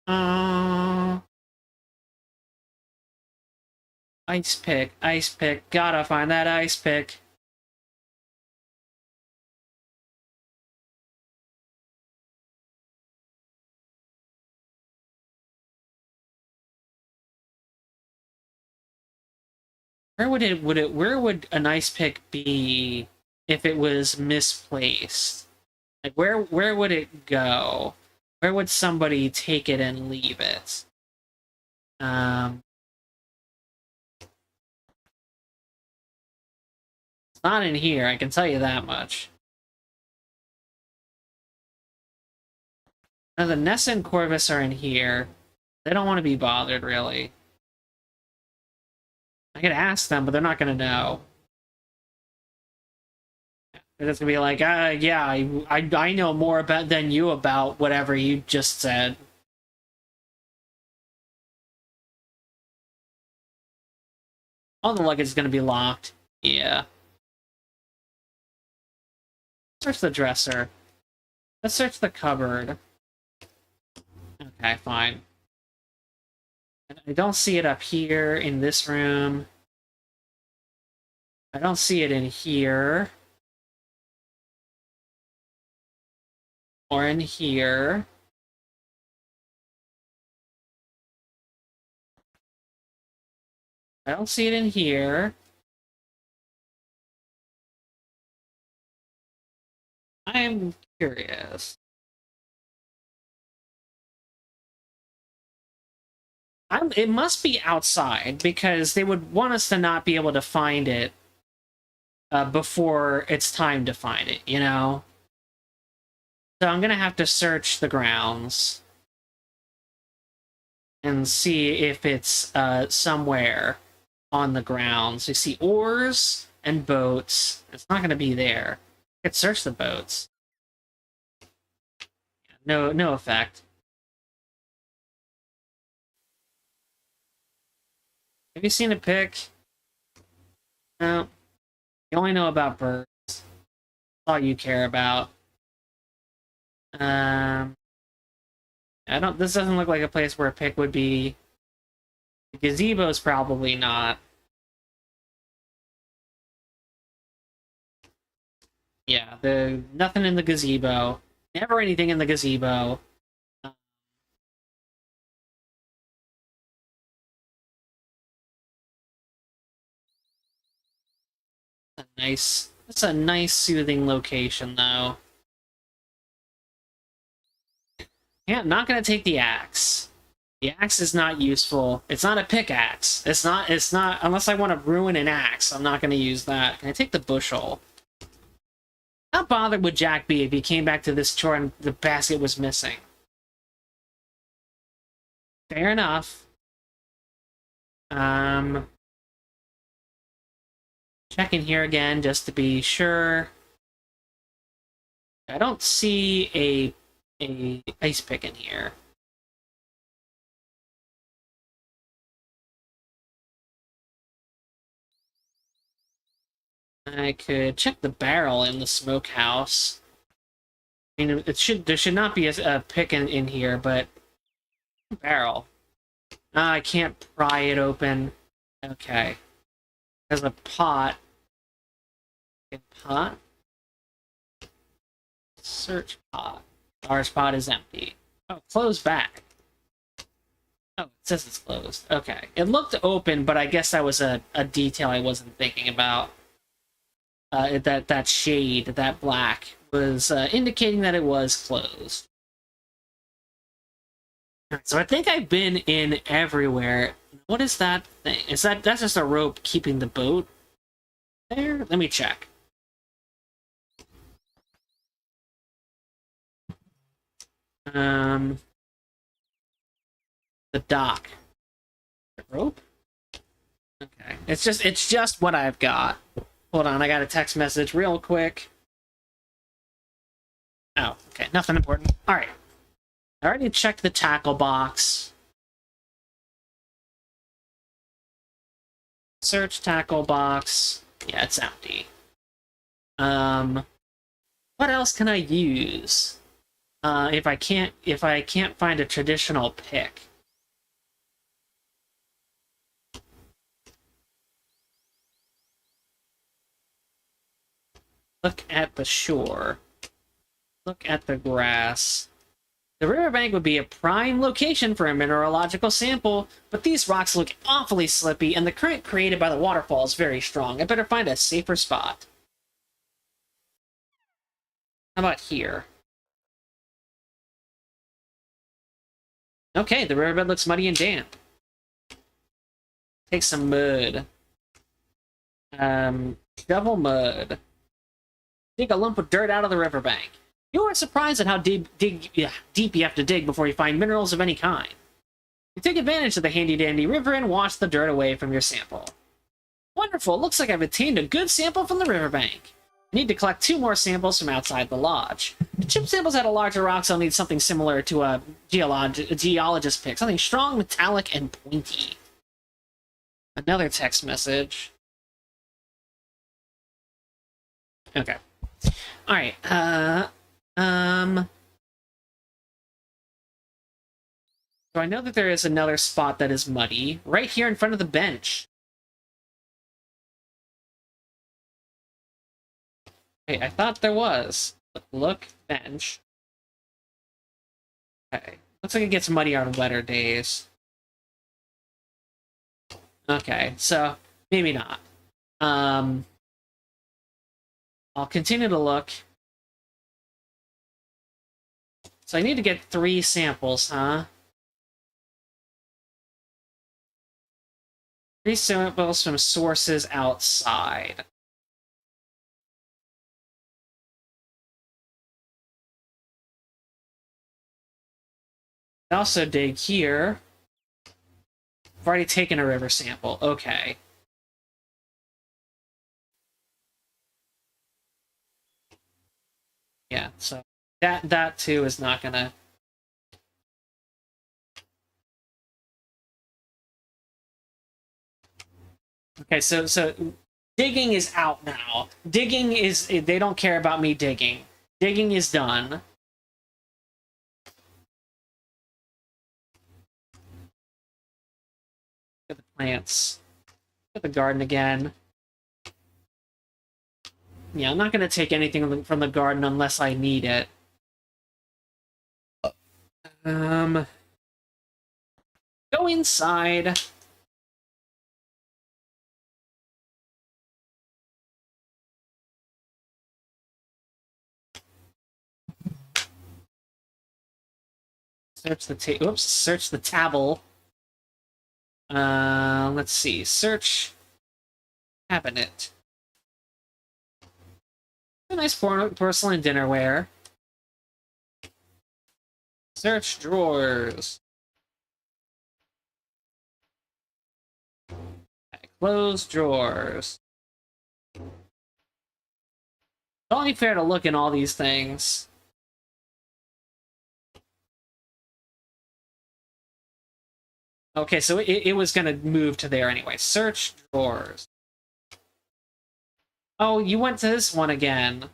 uh. Ice pick, ice pick. Gotta find that ice pick. Where would an ice pick be if it was misplaced? Like where would it go? Where would somebody take it and leave it? It's not in here, I can tell you that much. Now the Nessa and Corvus are in here. They don't want to be bothered, really. I could ask them, but they're not going to know. They're just going to be like, yeah, I know more about than you about whatever you just said. All the luggage is going to be locked. Yeah. Search the dresser. Let's search the cupboard. Okay, fine. I don't see it up here in this room. I don't see it in here. Or in here. I don't see it in here. I'm curious. It must be outside, because they would want us to not be able to find it before it's time to find it, you know? So I'm gonna have to search the grounds and see if it's somewhere on the grounds. You see oars and boats. It's not gonna be there. I could search the boats. No effect. Have you seen a pic? No. You only know about birds. That's all you care about. I don't. This doesn't look like a place where a pic would be. The gazebo's probably not. Yeah, nothing in the gazebo. Never anything in the gazebo. It's a nice soothing location, though. Yeah, I'm not gonna take the axe. The axe is not useful. It's not a pickaxe. It's not, unless I want to ruin an axe, I'm not going to use that. Can I take the bushel? How bothered would Jack be if he came back to this chore and the basket was missing? Fair enough. Check in here again just to be sure. I don't see a ice pick in here. I could check the barrel in the smokehouse. I mean, there should not be a pick in here, but barrel. I can't pry it open. Okay. There's a pot. Pot. Search pot. Our spot is empty. Oh, close back. Oh, it says it's closed. Okay. It looked open, but I guess that was a detail I wasn't thinking about. That shade, that black, was indicating that it was closed. So I think I've been in everywhere. What is that thing? That's just a rope keeping the boat there? Let me check. The dock. The rope? Okay. It's just what I've got. Hold on, I got a text message real quick. Oh, okay, nothing important. Alright. I already checked the tackle box. Search tackle box. Yeah, it's empty. What else can I use? If I can't find a traditional pick. Look at the shore. Look at the grass. The riverbank would be a prime location for a mineralogical sample, but these rocks look awfully slippy, and the current created by the waterfall is very strong. I better find a safer spot. How about here? Okay, the riverbed looks muddy and damp. Take some mud. Shovel mud. Dig a lump of dirt out of the riverbank. You are surprised at how deep you have to dig before you find minerals of any kind. You take advantage of the handy-dandy river and wash the dirt away from your sample. Wonderful! Looks like I've obtained a good sample from the riverbank. I need to collect 2 more samples from outside the lodge. To chip samples out of larger rocks, I'll need something similar to a geologist pick. Something strong, metallic, and pointy. Another text message. Okay. Alright, so I know that there is another spot that is muddy, right here in front of the bench. Wait, I thought there was. Look, bench. Okay, looks like it gets muddy on wetter days. Okay, so maybe not. I'll continue to look. So I need to get 3 samples, huh? 3 samples from sources outside. I also dig here. I've already taken a river sample. Okay. Yeah, so that too is not gonna... Okay, so digging is out now. Digging is... They don't care about me digging. Digging is done. Look at the plants. Look at the garden again. Yeah, I'm not going to take anything from the garden unless I need it. Go inside. Search the oops, search the table. Let's see. Search cabinet. A nice porcelain dinnerware. Search drawers. Okay, close drawers. It's only fair to look in all these things. Okay, so it was gonna move to there anyway. Search drawers. Oh, you went to this one again.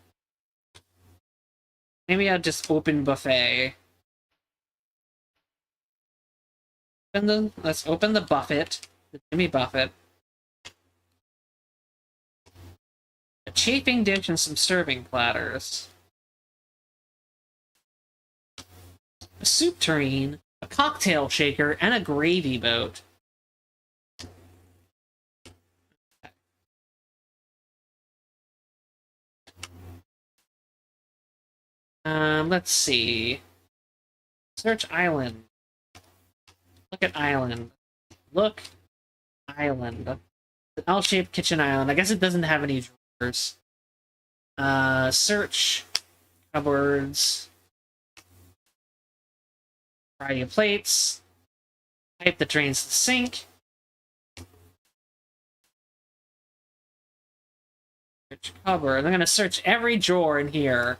Maybe I'll just open buffet. Let's open the buffet. The Jimmy Buffett. A chafing dish and some serving platters. A soup tureen, a cocktail shaker, and a gravy boat. Let's see. Search island. Look at island. Look. Island. An L-shaped kitchen island. I guess it doesn't have any drawers. Search. Cupboards. Variety of plates. Pipe that drains the sink. Search cupboard. I'm gonna search every drawer in here.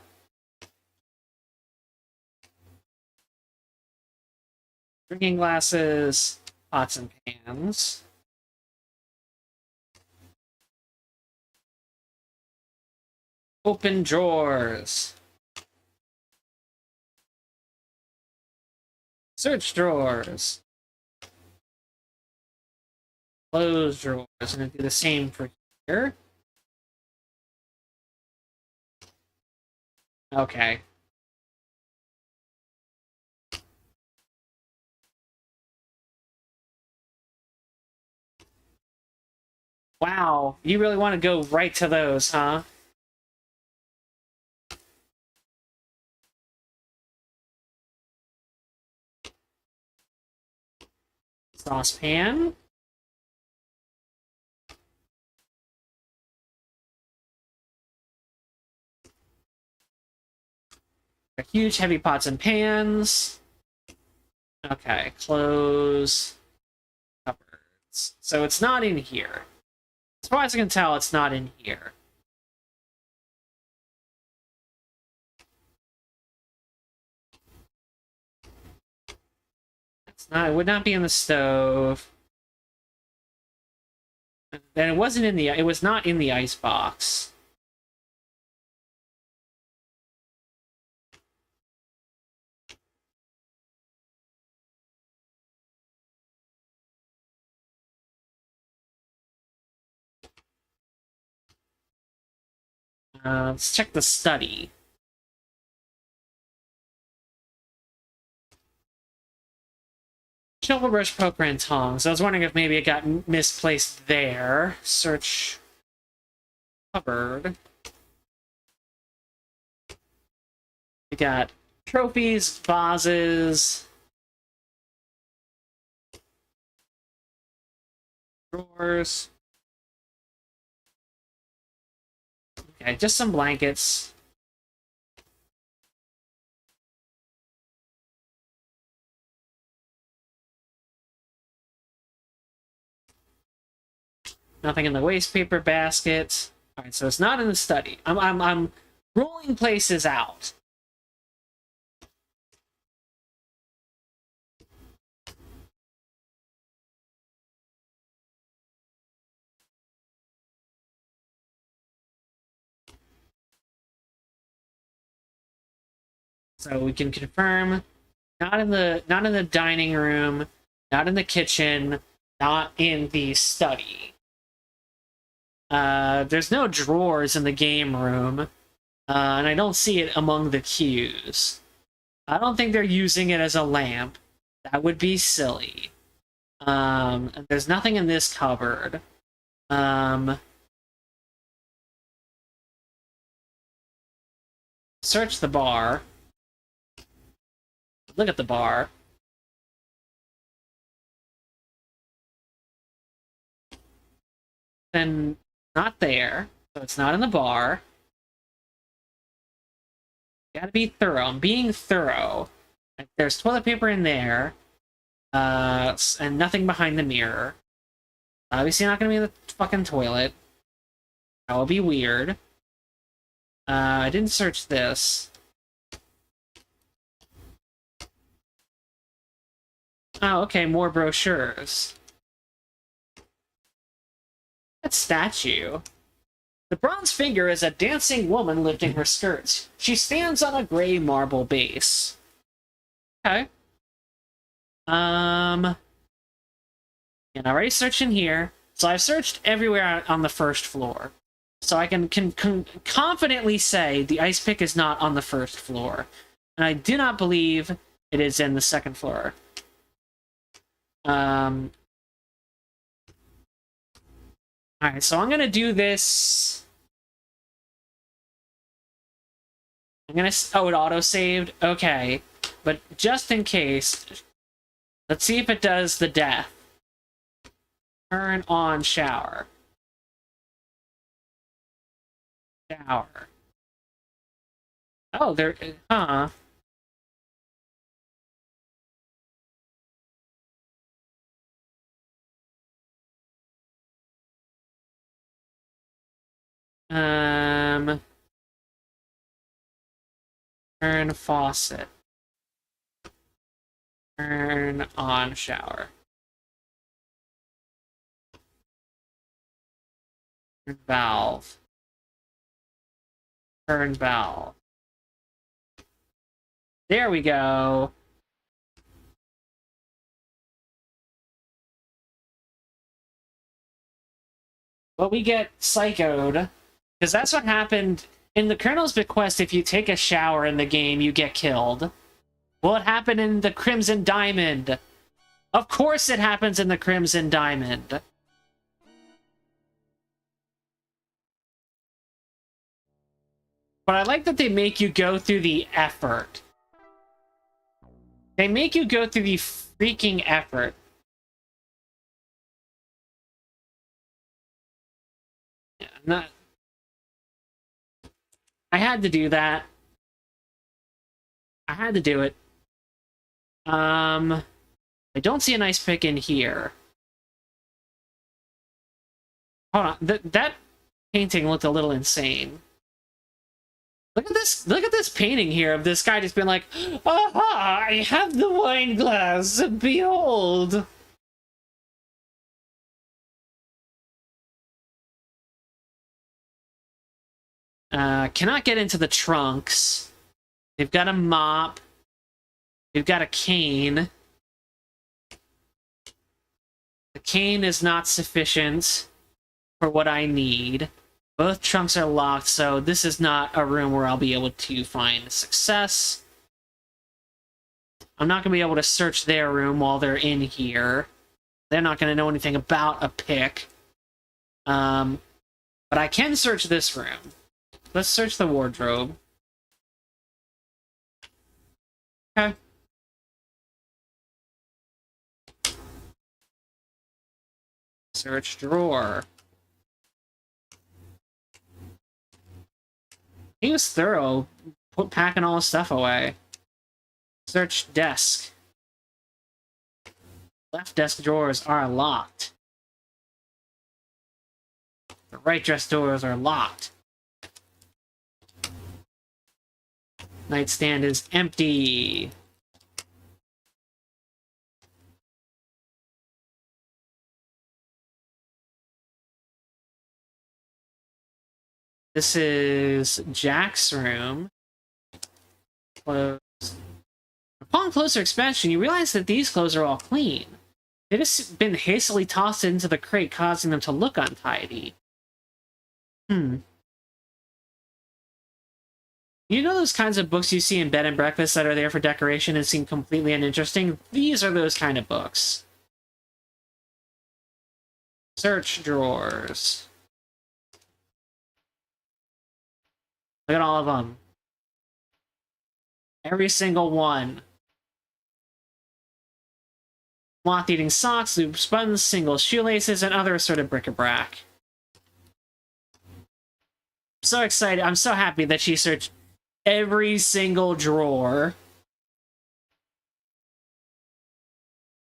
Drinking glasses, pots and pans. Open drawers. Search drawers. Close drawers. I'm going to do the same for here. Okay. Wow, you really want to go right to those, huh? Saucepan. Huge heavy pots and pans. Okay, close cupboards. So it's not in here. As far as I can tell, it's not in here. It's not. It would not be in the stove. Then it wasn't in the. It was not in the ice box. Let's check the study. Shovel, brush, poker, and tongs. I was wondering if maybe it got misplaced there. Search cupboard. We got trophies, vases, drawers. Okay, just some blankets. Nothing in the waste paper basket. All right, so it's not in the study. I'm ruling places out. So we can confirm not in the dining room, not in the kitchen, not in the study. There's no drawers in the game room, and I don't see it among the cues. I don't think they're using it as a lamp. That would be silly. There's nothing in this cupboard. Search the bar. Look at the bar. Then not there, so it's not in the bar. Gotta be thorough. I'm being thorough. There's toilet paper in there, and nothing behind the mirror. Obviously not gonna be in the fucking toilet. That would be weird. I didn't search this. Oh, okay, more brochures. That statue. The bronze figure is a dancing woman lifting her skirts. She stands on a gray marble base. Okay. And I already searched in here. So I've searched everywhere on the first floor. So I can confidently say the ice pick is not on the first floor. And I do not believe it is in the second floor. Alright, so I'm gonna do this. Oh, it auto-saved? Okay. But just in case, let's see if it does the death. Turn on shower. Shower. Oh, there... Huh. Turn faucet. Turn on shower. Turn valve. Turn valve. There we go. But we get psychoed, because that's what happened in the Colonel's Bequest. If you take a shower in the game, you get killed. Well, it happened in the Crimson Diamond. Of course it happens in the Crimson Diamond. But I like that they make you go through the effort. They make you go through the freaking effort. Yeah, not... I had to do that. I had to do it. I don't see an ice pick in here. Hold on. That painting looked a little insane. Look at this! Look at this painting here of this guy just being like, "Aha! I have the wine glass. Behold!" Cannot get into the trunks. They've got a mop. They've got a cane. The cane is not sufficient for what I need. Both trunks are locked, so this is not a room where I'll be able to find success. I'm not going to be able to search their room while they're in here. They're not going to know anything about a pick. But I can search this room. Let's search the wardrobe. Okay. Search drawer. He was thorough, packing all his stuff away. Search desk. Left desk drawers are locked. The right desk drawers are locked. Nightstand is empty. This is Jack's room. Closed. Upon closer inspection, you realize that these clothes are all clean. They've just been hastily tossed into the crate, causing them to look untidy. You know those kinds of books you see in bed and breakfast that are there for decoration and seem completely uninteresting? These are those kind of books. Search drawers. Look at all of them. Every single one. Moth-eating socks, loose buttons, single shoelaces, and other assorted bric-a-brac. so excited. I'm so happy that she searched every single drawer.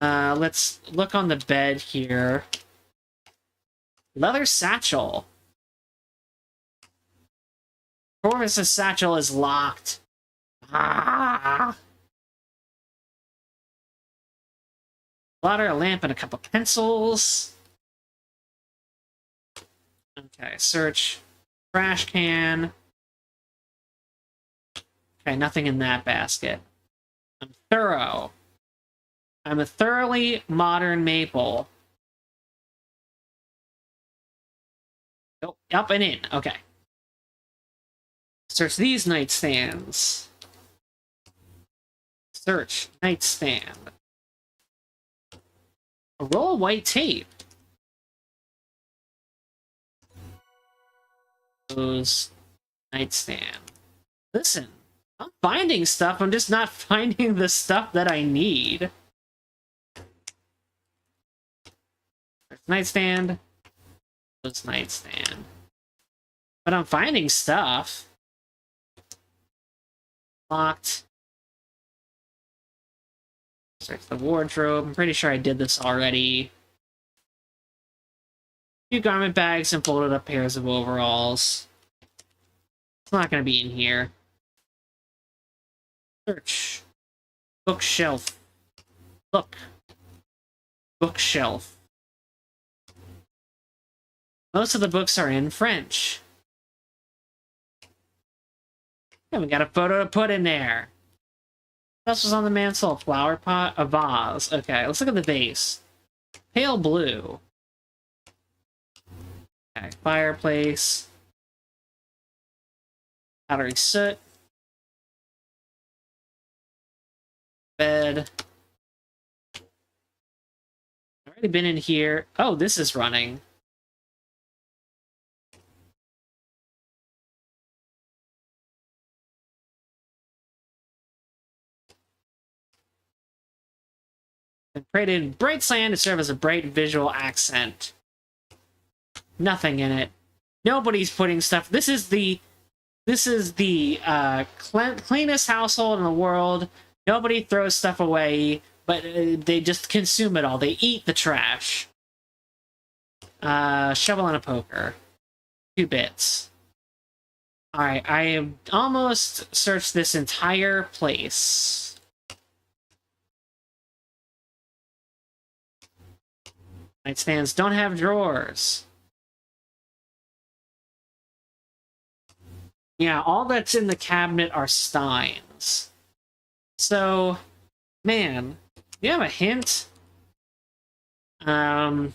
Let's look on the bed here. Leather satchel. Corvus's satchel is locked. Ah! Water, a lamp, and a couple pencils. Okay, search. Trash can. Okay, nothing in that basket. I'm thorough. I'm a thoroughly modern maple. Oh, up and in. Okay. Search these nightstands. Search nightstand. A roll of white tape. Those nightstand. Listen, I'm finding stuff. I'm just not finding the stuff that I need. There's nightstand. Those nightstand. But I'm finding stuff. Locked. Search the wardrobe. I'm pretty sure I did this already. Few garment bags and folded up pairs of overalls. It's not going to be in here. Search. Bookshelf. Look. Bookshelf. Most of the books are in French. Yeah, we got a photo to put in there. What else was on the mantle? A flower pot? A vase. Okay, let's look at the vase. Pale blue. Okay, fireplace. Powdery soot. Bed. I've already been in here. Oh, this is running. And created bright cyan to serve as a bright visual accent. Nothing in it. Nobody's putting stuff. This is the cleanest household in the world. Nobody throws stuff away, but they just consume it all. They eat the trash. Shovel and a poker. 2 bits. Alright, I have almost searched this entire place. Nightstands don't have drawers. Yeah, all that's in the cabinet are steins. So, man, do you have a hint? I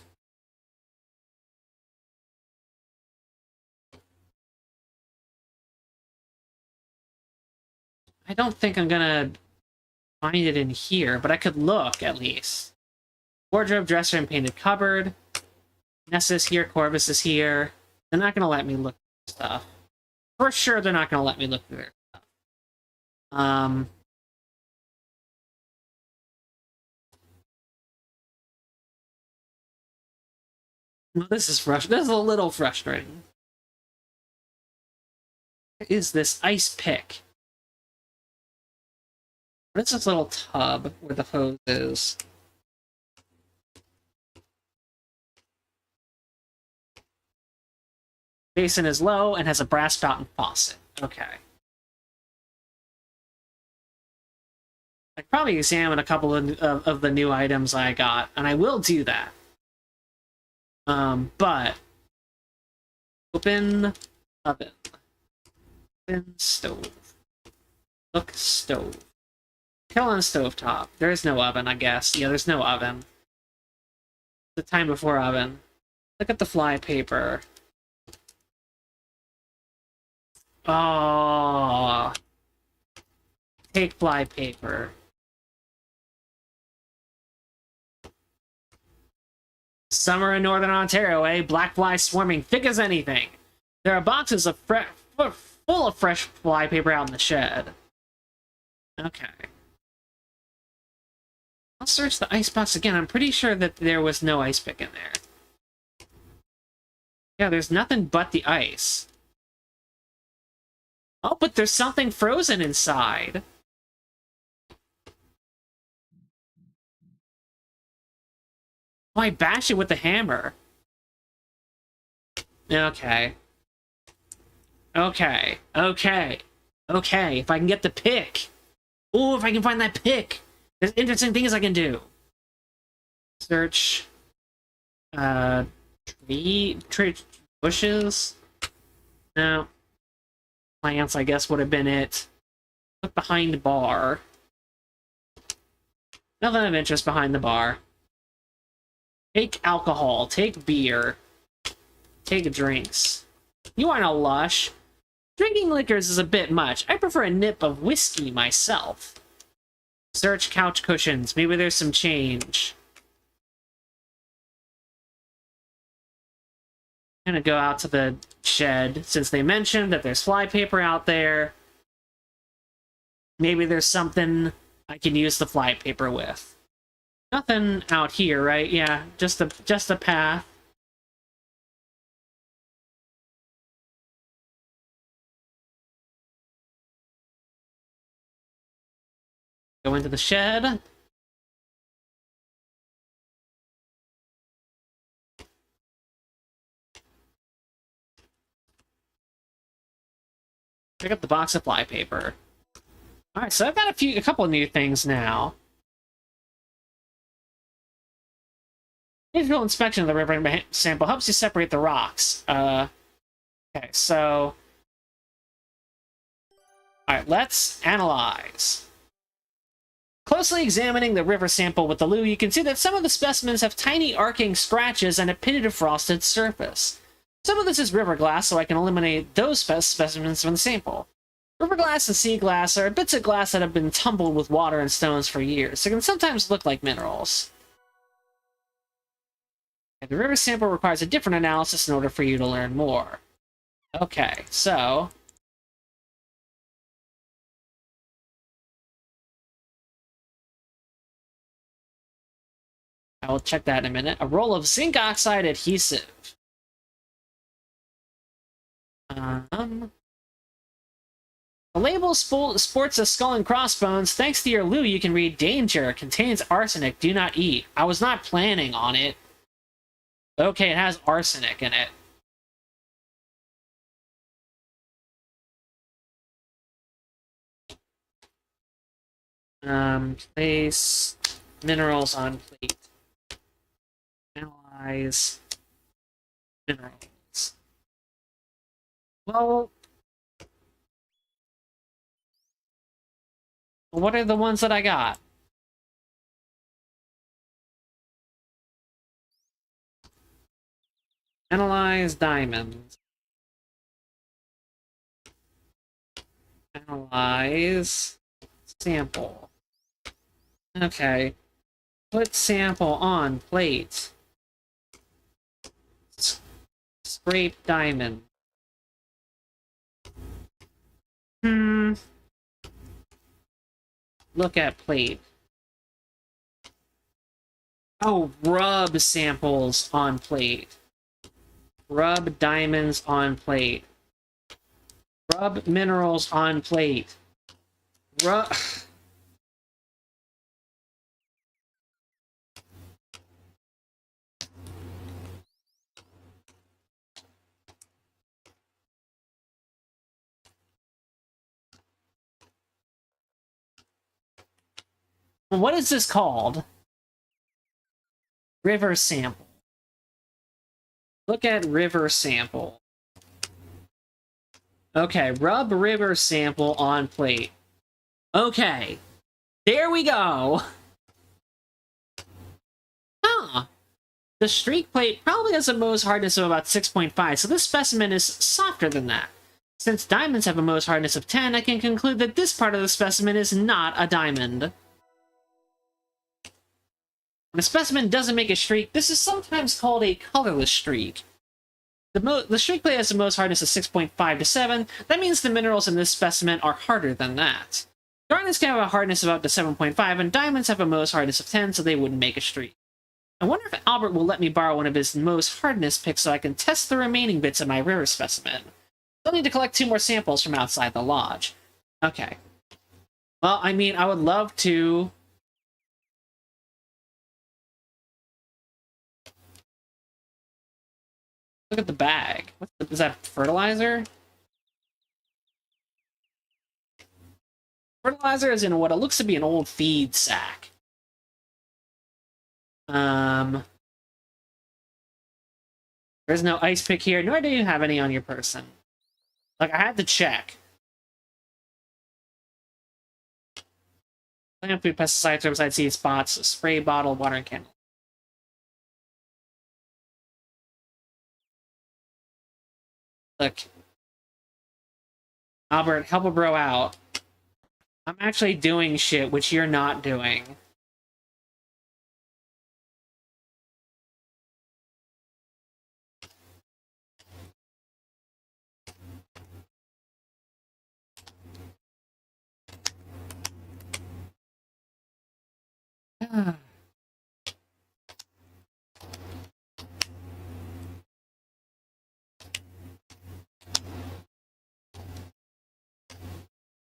don't think I'm gonna find it in here, but I could look, at least. Wardrobe, dresser, and painted cupboard. Nessa is here, Corvus is here. They're not gonna let me look at stuff. For sure, they're not gonna let me look through their stuff. Well, this is a little frustrating. What is this ice pick? What is this little tub where the hose is? Basin is low and has a brass fountain faucet. Okay. I could probably examine a couple of the new items I got, and I will do that. But open oven. Open stove. Look stove. Kill on stovetop. There is no oven, I guess. Yeah, there's no oven. The time before oven. Look at the fly paper. Oh, take fly paper. Summer in Northern Ontario, eh? Black flies swarming thick as anything. There are boxes of full of fresh fly paper out in the shed. Okay. I'll search the icebox again. I'm pretty sure that there was no ice pick in there. Yeah, there's nothing but the ice. Oh, but there's something frozen inside. Oh, I bash it with the hammer. Okay. Okay. Okay. Okay. If I can get the pick. Oh, if I can find that pick. There's interesting things I can do. Search. Tree bushes. No. Plants, I guess, would have been it. Look behind the bar. Nothing of interest behind the bar. Take alcohol. Take beer. Take drinks. You aren't a lush. Drinking liquors is a bit much. I prefer a nip of whiskey myself. Search couch cushions. Maybe there's some change. I'm gonna go out to the shed, since they mentioned that there's flypaper out there. Maybe there's something I can use the flypaper with. Nothing out here, right? Yeah, just a path. Go into the shed. Pick up the box of flypaper. Alright, so I've got a couple of new things now. Visual inspection of the river sample helps you separate the rocks. Okay, so... Alright, let's analyze. Closely examining the river sample with the loo, you can see that some of the specimens have tiny arcing scratches and a pitted frosted surface. Some of this is river glass, so I can eliminate those specimens from the sample. River glass and sea glass are bits of glass that have been tumbled with water and stones for years, so can sometimes look like minerals. And the river sample requires a different analysis in order for you to learn more. Okay, so... I will check that in a minute. A roll of zinc oxide adhesive. The label sports a skull and crossbones. Thanks to your loo, you can read danger. Contains arsenic. Do not eat. I was not planning on it. Okay, it has arsenic in it. Place minerals on plate. Analyze minerals. Well, what are the ones that I got? Analyze diamonds. Analyze sample. Okay. Put sample on plate. Scrape diamond. Look at plate. Oh, rub samples on plate. Rub diamonds on plate. Rub minerals on plate. Rub... What is this called? River sample. Look at river sample. Okay, rub river sample on plate. Okay, there we go. Huh. The streak plate probably has a Mohs hardness of about 6.5, so this specimen is softer than that. Since diamonds have a Mohs hardness of 10, I can conclude that this part of the specimen is not a diamond. When a specimen doesn't make a streak, this is sometimes called a colorless streak. The streak plate has the Mohs hardness of 6.5 to 7. That means the minerals in this specimen are harder than that. Garnets can have a hardness of up to 7.5, and diamonds have a Mohs hardness of 10, so they wouldn't make a streak. I wonder if Albert will let me borrow one of his Mohs hardness picks so I can test the remaining bits of my river specimen. Still need to collect 2 more samples from outside the lodge. Okay. Well, I mean, I would love to... Look at the bag. Is that fertilizer? Fertilizer is in what it looks to be an old feed sack. There's no ice pick here, nor do you have any on your person. Like, I had to check. Plant food, pesticides, herbicide, seed spots, a spray bottle, watering candle. Look. Albert, help a bro out. I'm actually doing shit which you're not doing.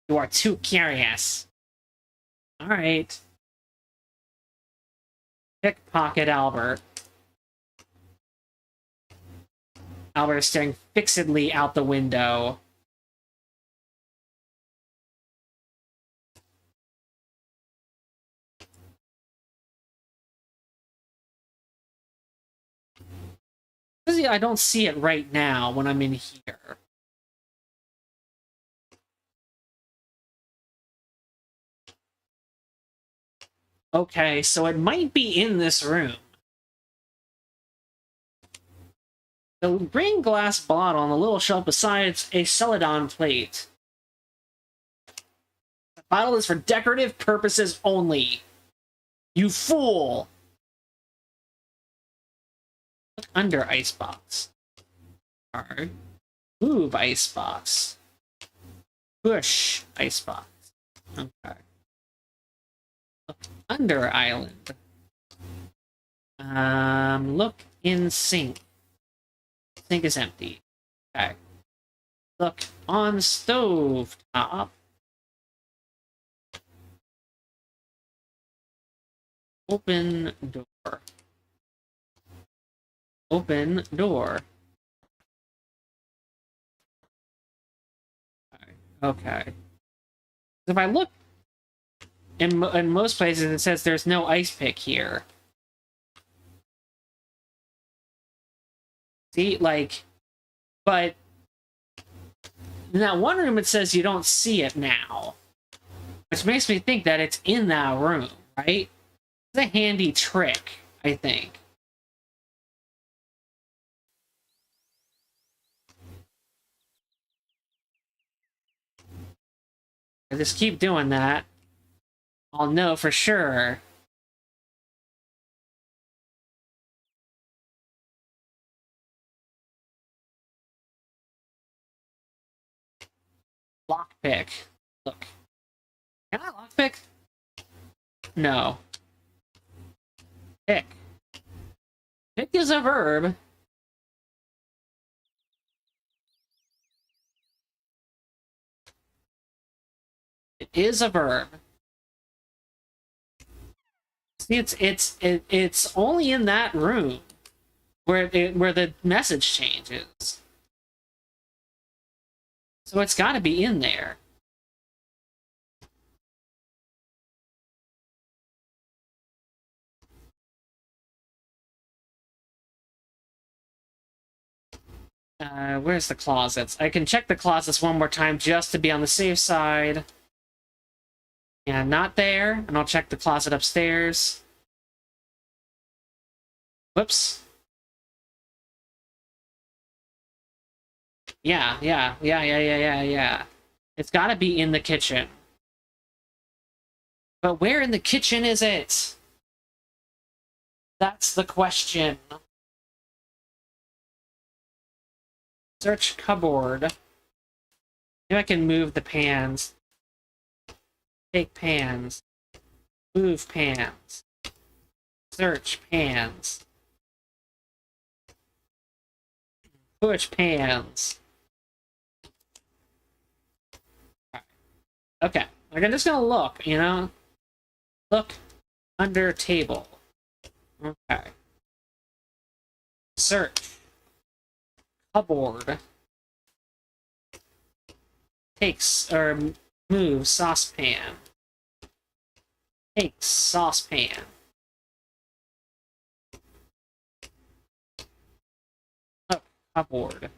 You are too curious. Alright. Pickpocket Albert. Albert is staring fixedly out the window. I don't see it right now when I'm in here. Okay, so it might be in this room. The green glass bottle on the little shelf beside a celadon plate. The bottle is for decorative purposes only. You fool! Look under icebox. Card. Move icebox. Push icebox. Okay. Look under island. Look in sink. Sink is empty. Okay. Look on stove top. Open door. Open door. Okay. If I look in most places, it says there's no ice pick here. See, like, but in that one room it says you don't see it now, which makes me think that it's in that room, right? It's a handy trick, I think. I just keep doing that. I'll know for sure. Lockpick. Look. Can I lockpick? No. Pick. Pick is a verb. It is a verb. See, it's only in that room where the message changes. So it's got to be in there. Where's the closets? I can check the closets one more time just to be on the safe side. Yeah, not there. And I'll check the closet upstairs. Whoops. Yeah. It's gotta be in the kitchen. But where in the kitchen is it? That's the question. Search cupboard. Maybe I can move the pans. Take pans. Move pans. Search pans. Push pans. Okay. Like, I'm just gonna look, you know? Look under table. Okay. Search. Cupboard. Takes, or move saucepan. Takes saucepan. Oh, cupboard.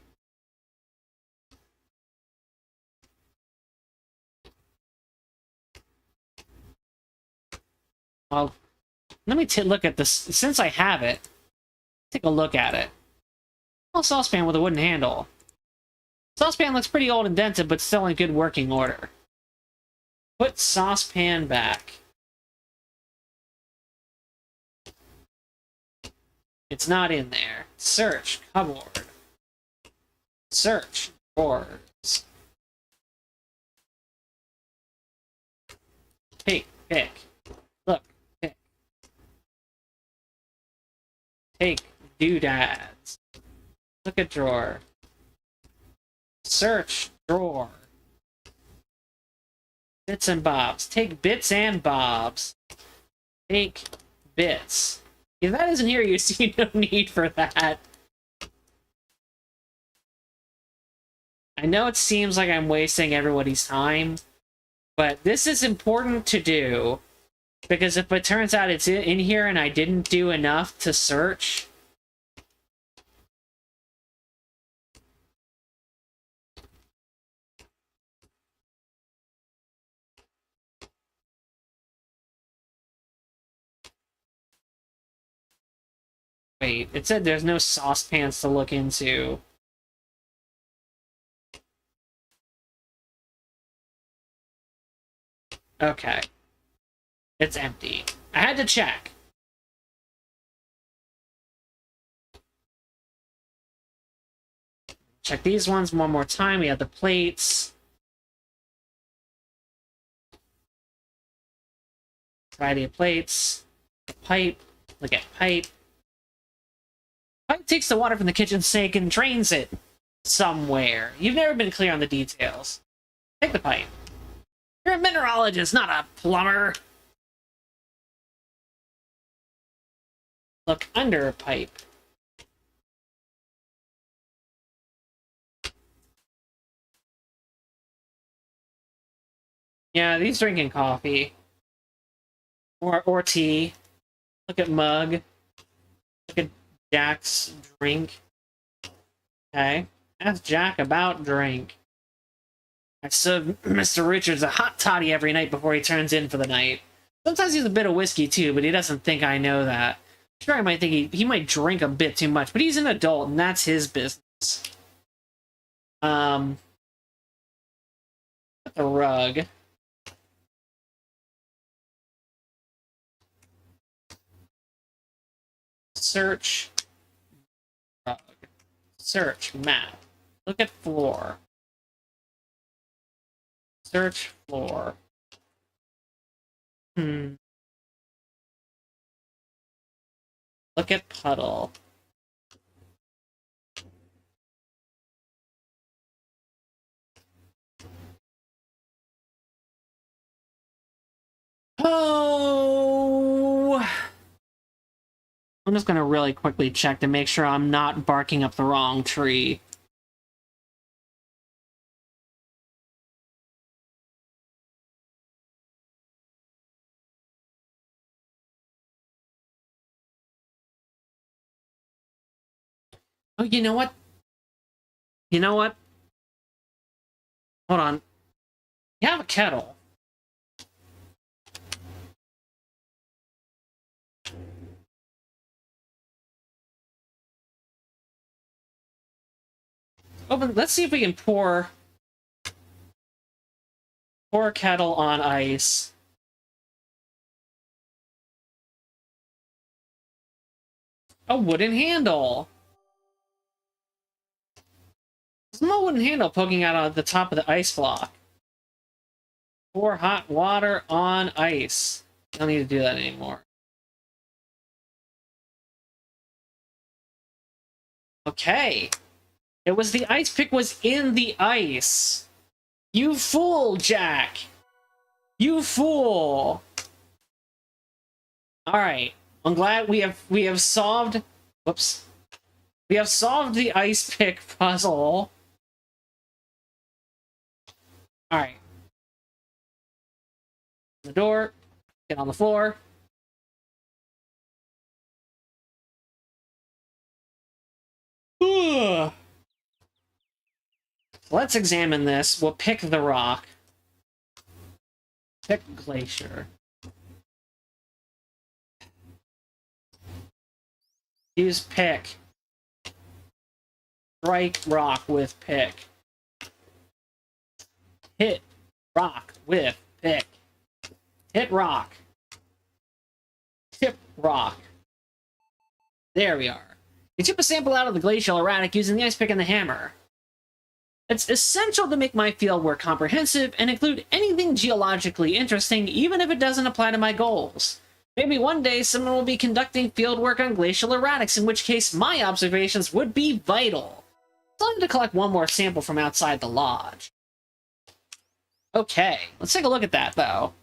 Well, let me look at this. Since I have it, take a look at it. Well, saucepan with a wooden handle. Saucepan looks pretty old and dented, but still in good working order. Put saucepan back. It's not in there. Search cupboard. Search drawers. Pick. Look, pick. Take doodads. Look at drawer. Search drawer. Bits and bobs. Take bits and bobs. Take bits. If that isn't here, you see no need for that. I know it seems like I'm wasting everybody's time, but this is important to do, because if it turns out it's in here and I didn't do enough to search... Wait, it said there's no saucepans to look into. Okay. It's empty. I had to check. Check these ones one more time. We have the plates. Variety of plates. Pipe. Look at pipe. Pipe takes the water from the kitchen sink and drains it somewhere. You've never been clear on the details. Take the pipe. You're a mineralogist, not a plumber. Look under a pipe. Yeah, he's drinking coffee. Or tea. Look at mug. Look at Jack's drink. Okay. Ask Jack about drink. I serve Mr. Richards a hot toddy every night before he turns in for the night. Sometimes he's a bit of whiskey too, but he doesn't think I know that. Sure, I might think he might drink a bit too much, but he's an adult and that's his business. The rug. Search rug. Search map. Look at floor. Search floor. Look at puddle. Oh! I'm just gonna really quickly check to make sure I'm not barking up the wrong tree. Oh, you know what? You know what? Hold on. You have a kettle. Open. Let's see if we can pour a kettle on ice. A wooden handle. There's no wooden handle poking out of the top of the ice block. Pour hot water on ice. I don't need to do that anymore. Okay. It was the ice pick was in the ice. You fool, Jack. You fool! Alright. I'm glad we have solved... Whoops. We have solved the ice pick puzzle. Alright. The door. Get on the floor. Let's examine this. We'll pick the rock. Pick glacier. Use pick. Strike rock with pick. Hit rock with pick. Hit rock. Tip rock. There we are. You tip a sample out of the glacial erratic using the ice pick and the hammer. It's essential to make my field work comprehensive and include anything geologically interesting, even if it doesn't apply to my goals. Maybe one day someone will be conducting field work on glacial erratics, in which case my observations would be vital. Still need to collect one more sample from outside the lodge. Okay, let's take a look at that, though.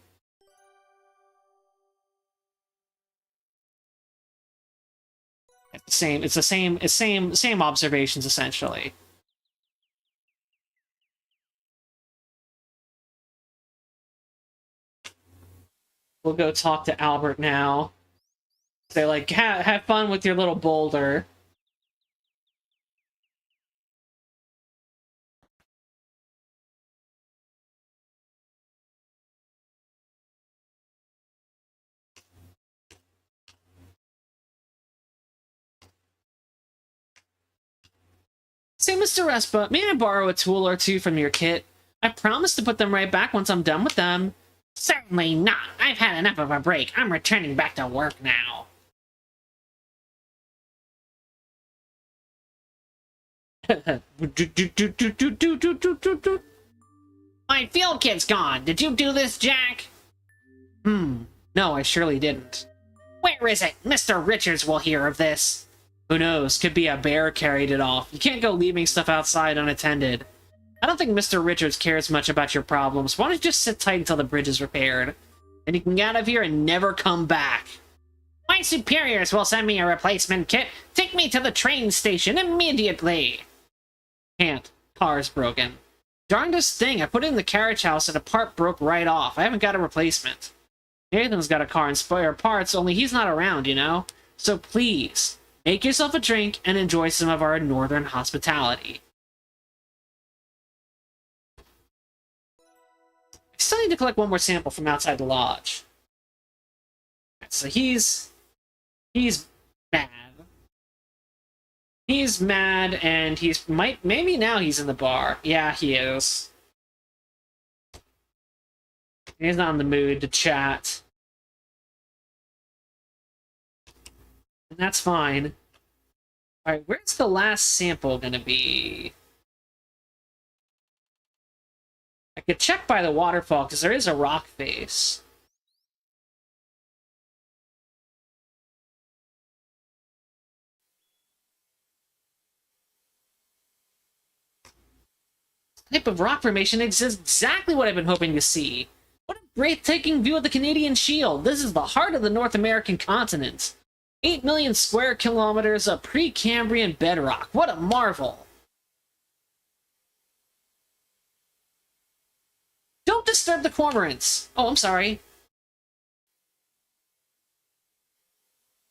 It's the same observations, essentially. We'll go talk to Albert now. Say, like, have fun with your little boulder. Say, Mr. Respa, may I borrow a tool or two from your kit? I promise to put them right back once I'm done with them. Certainly not. I've had enough of a break. I'm returning back to work now. My field kit's gone. Did you do this, Jack? No, I surely didn't. Where is it? Mr. Richards will hear of this. Who knows? Could be a bear carried it off. You can't go leaving stuff outside unattended. I don't think Mr. Richards cares much about your problems. Why don't you just sit tight until the bridge is repaired? And you can get out of here and never come back. My superiors will send me a replacement kit. Take me to the train station immediately. Can't. Car's broken. Darndest thing, I put it in the carriage house and a part broke right off. I haven't got a replacement. Nathan's got a car and spare parts, only he's not around, you know? So please, make yourself a drink and enjoy some of our northern hospitality. I still need to collect one more sample from outside the lodge. So he's mad. He's mad, and maybe now he's in the bar. Yeah, he is. He's not in the mood to chat. And that's fine. Alright, where's the last sample gonna be? I could check by the waterfall, because there is a rock face. Type of rock formation is exactly what I've been hoping to see. What a breathtaking view of the Canadian Shield. This is the heart of the North American continent. 8 million square kilometers of Precambrian bedrock. What a marvel. Don't disturb the cormorants. Oh, I'm sorry.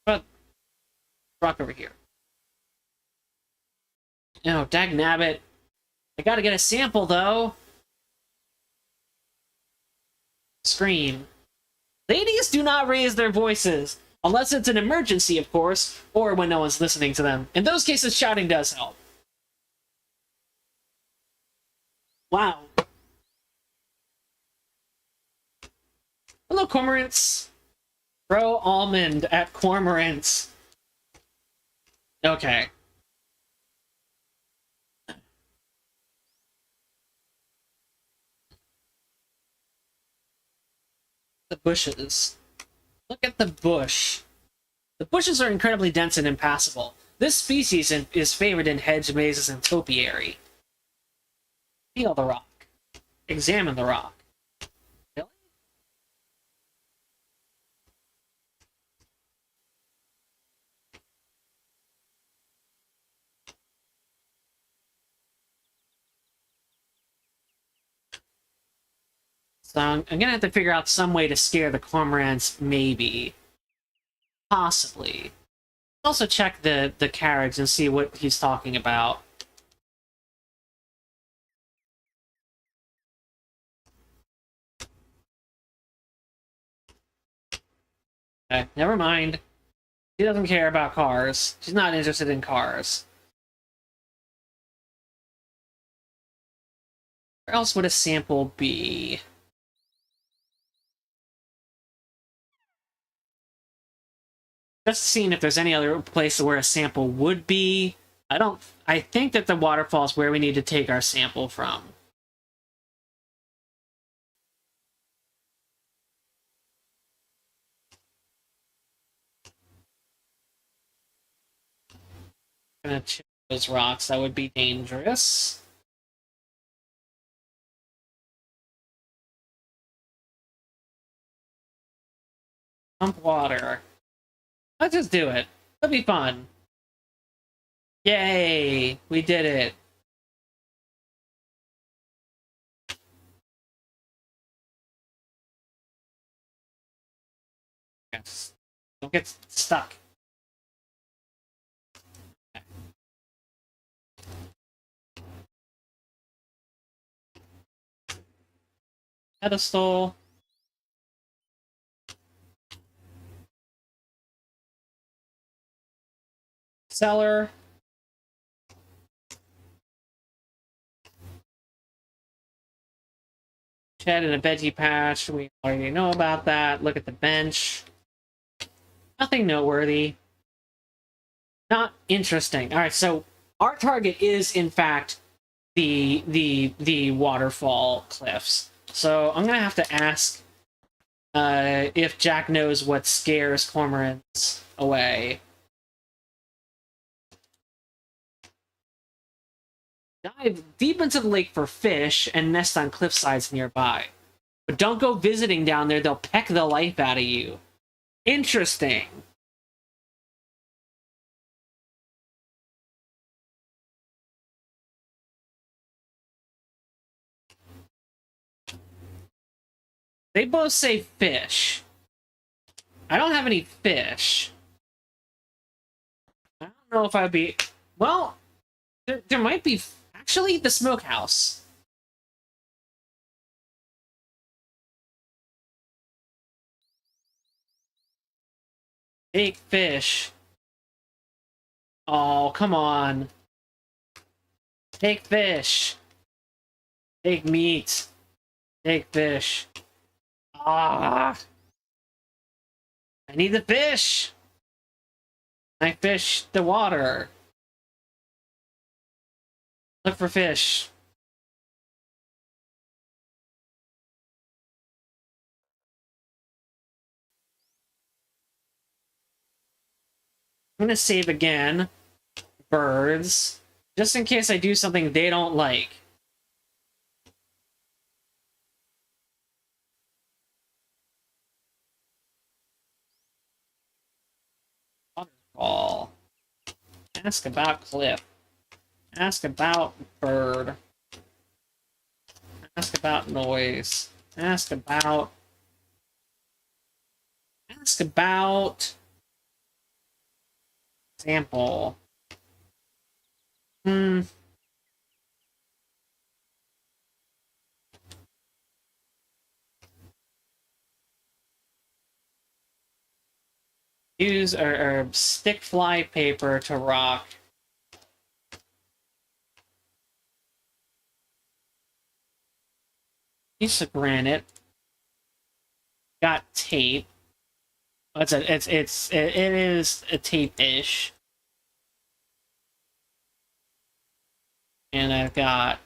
But rock over here. Oh, dagnabbit. I gotta get a sample, though. Scream. Ladies do not raise their voices. Unless it's an emergency, of course, or when no one's listening to them. In those cases, shouting does help. Wow. Hello, cormorants. Throw almond at cormorants. Okay. The bushes. Look at the bush. The bushes are incredibly dense and impassable. This species is favored in hedge mazes and topiary. Feel the rock. Examine the rock. Really? So I'm gonna have to figure out some way to scare the cormorants, maybe. Possibly. Also check the carriage and see what he's talking about. Okay, never mind. She doesn't care about cars. She's not interested in cars. Where else would a sample be? Just seeing if there's any other place where a sample would be. I think that the waterfall is where we need to take our sample from. I'm gonna check those rocks. That would be dangerous. Pump water. Let's just do it. It'll be fun. Yay! We did it. Yes. Don't get stuck. Pedestal. Cellar. Shed and a veggie patch. We already know about that. Look at the bench. Nothing noteworthy. Not interesting. All right, so our target is in fact the waterfall cliffs. So I'm gonna have to ask if Jack knows what scares cormorants away. Dive deep into the lake for fish and nest on cliff sides nearby. But don't go visiting down there, they'll peck the life out of you. Interesting. They both say fish. I don't have any fish. I don't know if I'd be... Well, there might be... Actually, the smokehouse. Take fish. Oh, come on. Take fish. Take meat. Take fish. Ah! I need the fish! I fish the water. Look for fish. I'm gonna save again. Birds. Just in case I do something they don't like. Waterfall. Ask about cliff. Ask about bird. Ask about noise. Ask about... Ask about... Sample. Use or stick fly paper to rock. Piece of granite. Got tape. It is a tape-ish. And I've got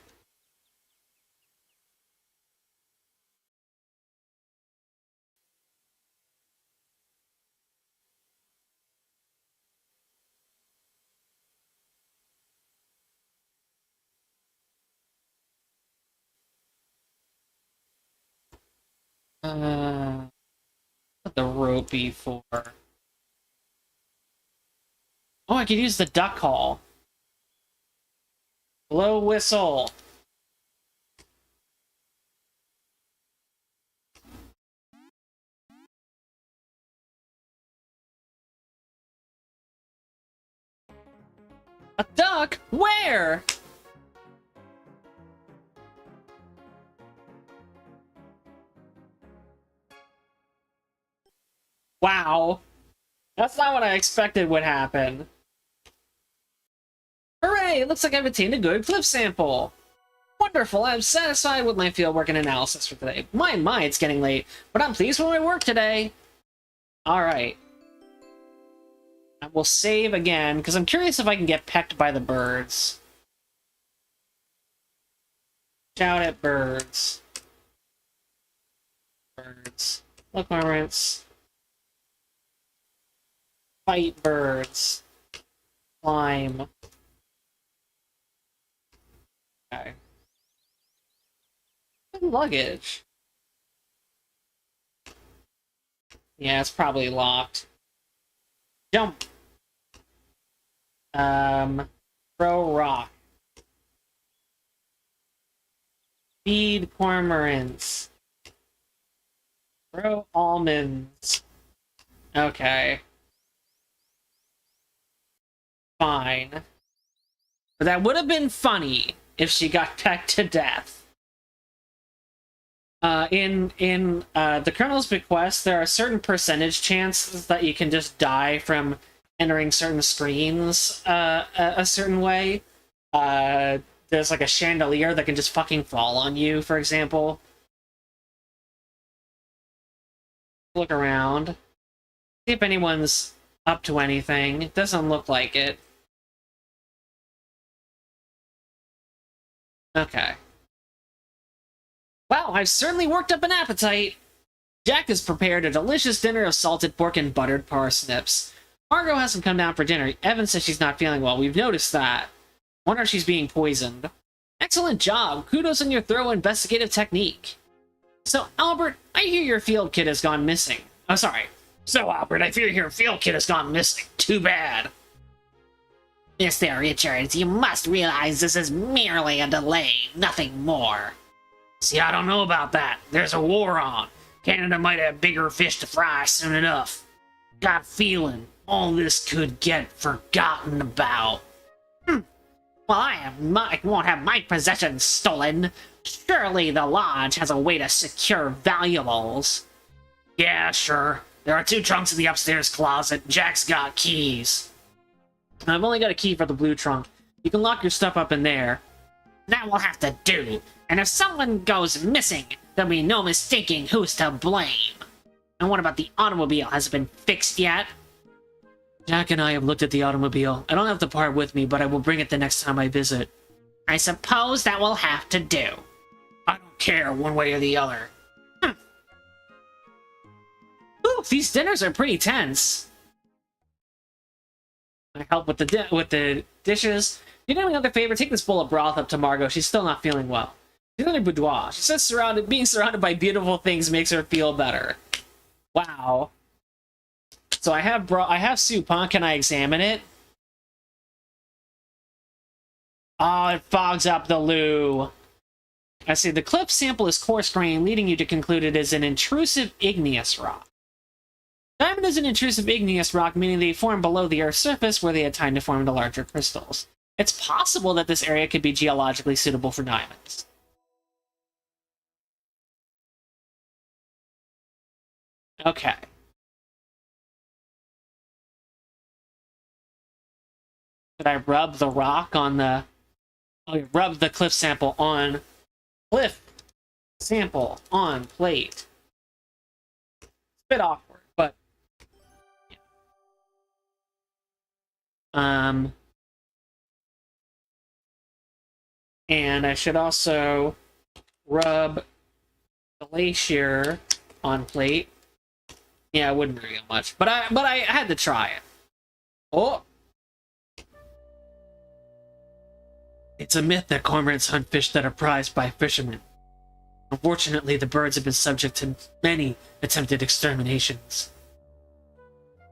what the rope be for? Oh, I could use the duck call. Blow whistle. A duck? Where? Wow. That's not what I expected would happen. Hooray! It looks like I've obtained a good clip sample. Wonderful, I'm satisfied with my fieldwork and analysis for today. My, it's getting late, but I'm pleased with my work today. Alright. I will save again, because I'm curious if I can get pecked by the birds. Shout at birds. Birds. Look, Marmorants. Fight birds. Climb. Okay. Luggage. Yeah, it's probably locked. Jump. Throw rock. Feed cormorants. Throw almonds. Okay. Fine. But that would have been funny if she got pecked to death. In the Colonel's Bequest, there are certain percentage chances that you can just die from entering certain screens a certain way. There's like a chandelier that can just fucking fall on you, for example. Look around. See if anyone's up to anything. It doesn't look like it. Okay. Wow, I've certainly worked up an appetite! Jack has prepared a delicious dinner of salted pork and buttered parsnips. Margot hasn't come down for dinner. Evan says she's not feeling well. We've noticed that. Wonder if she's being poisoned. Excellent job! Kudos on your thorough investigative technique. So, Albert, I hear your field kit has gone missing. Oh, sorry. So, Albert, I fear your field kit has gone missing. Too bad. Mr. Richards, you must realize this is merely a delay, nothing more. See, I don't know about that. There's a war on. Canada might have bigger fish to fry soon enough. Got a feeling all this could get forgotten about. Well, I won't have my possessions stolen. Surely the Lodge has a way to secure valuables. Yeah, sure. There are 2 trunks in the upstairs closet. Jack's got keys. I've only got a key for the blue trunk. You can lock your stuff up in there. That will have to do. And if someone goes missing, there'll be no mistaking who's to blame. And what about the automobile? Has it been fixed yet? Jack and I have looked at the automobile. I don't have the part with me, but I will bring it the next time I visit. I suppose that will have to do. I don't care one way or the other. Ooh, these dinners are pretty tense. I help with the dishes. You know another favor? Take this bowl of broth up to Margot. She's still not feeling well. She's in her boudoir. She says being surrounded by beautiful things makes her feel better. Wow. So I have soup, huh? Can I examine it? Oh, it fogs up the loo. I see. The clip sample is coarse grain, leading you to conclude it is an intrusive igneous rock. Diamond is an intrusive igneous rock, meaning they form below the Earth's surface where they had time to form into larger crystals. It's possible that this area could be geologically suitable for diamonds. Okay. Did I rub the rock on the... Oh, rub the cliff sample on... Cliff sample on plate. It's a bit awkward, but... Yeah. And I should also rub glacier on plate. Yeah, I wouldn't reveal much, but I had to try it. Oh, it's a myth that cormorants hunt fish that are prized by fishermen. Unfortunately, the birds have been subject to many attempted exterminations.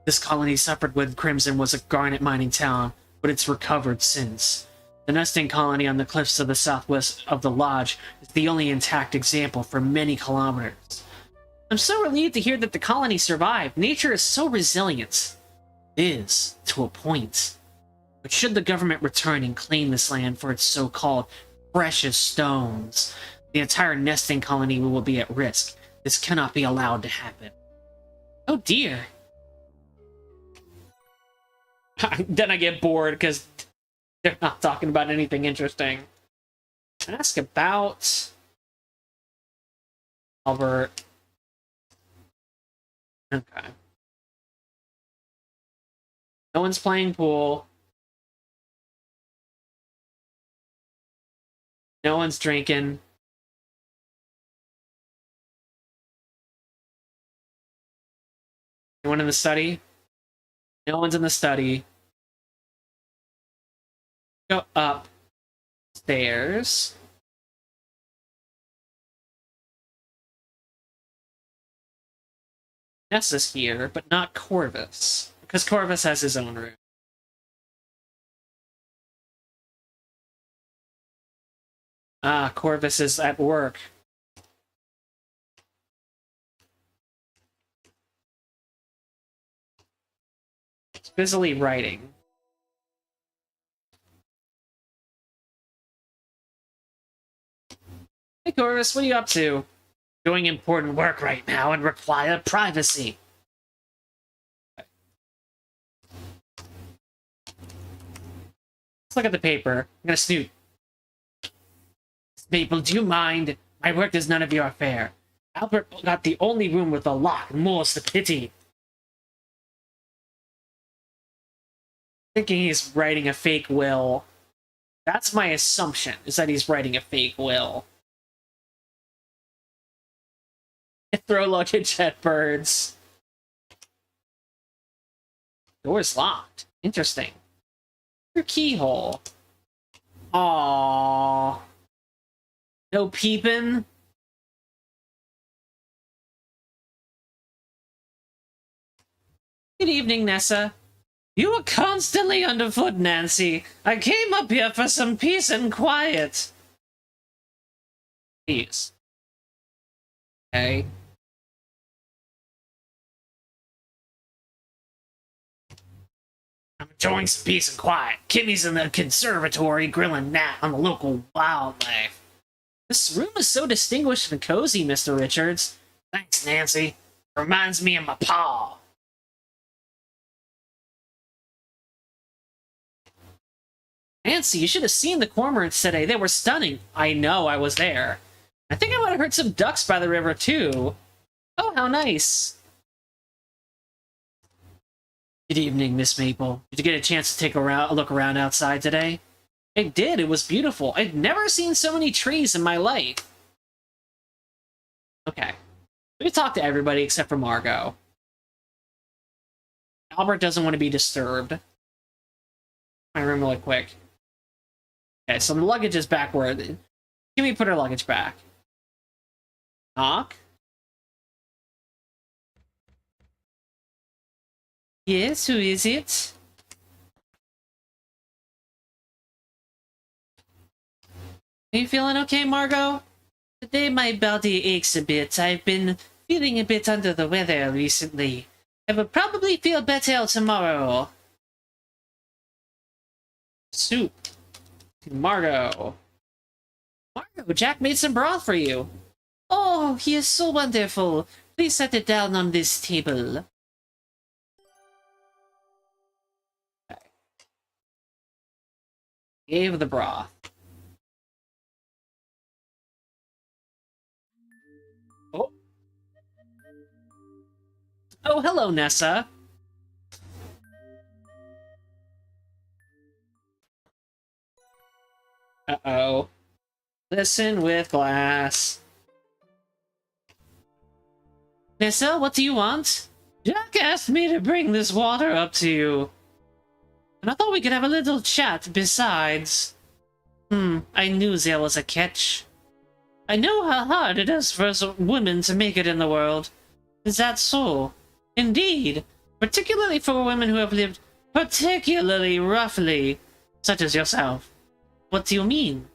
This colony suffered when Crimson was a garnet mining town, but it's recovered since. The nesting colony on the cliffs of the southwest of the Lodge is the only intact example for many kilometers. I'm so relieved to hear that the colony survived. Nature is so resilient. It is, to a point. But should the government return and claim this land for its so-called precious stones, the entire nesting colony will be at risk. This cannot be allowed to happen. Oh dear. Then I get bored because they're not talking about anything interesting. Ask about Albert. Okay. No one's playing pool. No one's drinking. Anyone in the study? No one's in the study. Go upstairs. Nessa's here, but not Corvus. Because Corvus has his own room. Ah, Corvus is at work. He's busily writing. Hey Corvus, what are you up to? Doing important work right now and require privacy. Let's look at the paper. I'm gonna snoot. Maple, do you mind? My work is none of your affair. Albert got the only room with a lock, more's the pity. Thinking he's writing a fake will. That's my assumption, is that he's writing a fake will. I throw luggage at birds. Door's locked. Interesting. Your keyhole. Aww. No peeping. Good evening, Nessa. You were constantly underfoot, Nancy. I came up here for some peace and quiet. Peace. Okay. I'm enjoying some peace and quiet. Kimmy's in the conservatory grilling Nat on the local wildlife. This room is so distinguished and cozy, Mr. Richards. Thanks, Nancy. Reminds me of my paw. Nancy, you should have seen the cormorants today. They were stunning. I know, I was there. I think I might have heard some ducks by the river, too. Oh, how nice. Good evening, Miss Maple. Did you get a chance to take a look around outside today? I did. It was beautiful. I've never seen so many trees in my life. Okay. We talked to everybody except for Margot. Albert doesn't want to be disturbed. My room really quick. Okay, so the luggage is back where... Can we put her luggage back? Knock? Yes, who is it? Are you feeling okay, Margot? Today my body aches a bit. I've been feeling a bit under the weather recently. I will probably feel better tomorrow. Soup. Margot. Margot, Jack made some broth for you. Oh, he is so wonderful. Please set it down on this table. Okay. Gave the broth. Oh. Oh, hello, Nessa. Uh-oh. Listen with glass. Nessa, what do you want? Jack asked me to bring this water up to you. And I thought we could have a little chat besides. I knew there was a catch. I know how hard it is for us women to make it in the world. Is that so? Indeed. Particularly for women who have lived particularly roughly, such as yourself. What do you mean?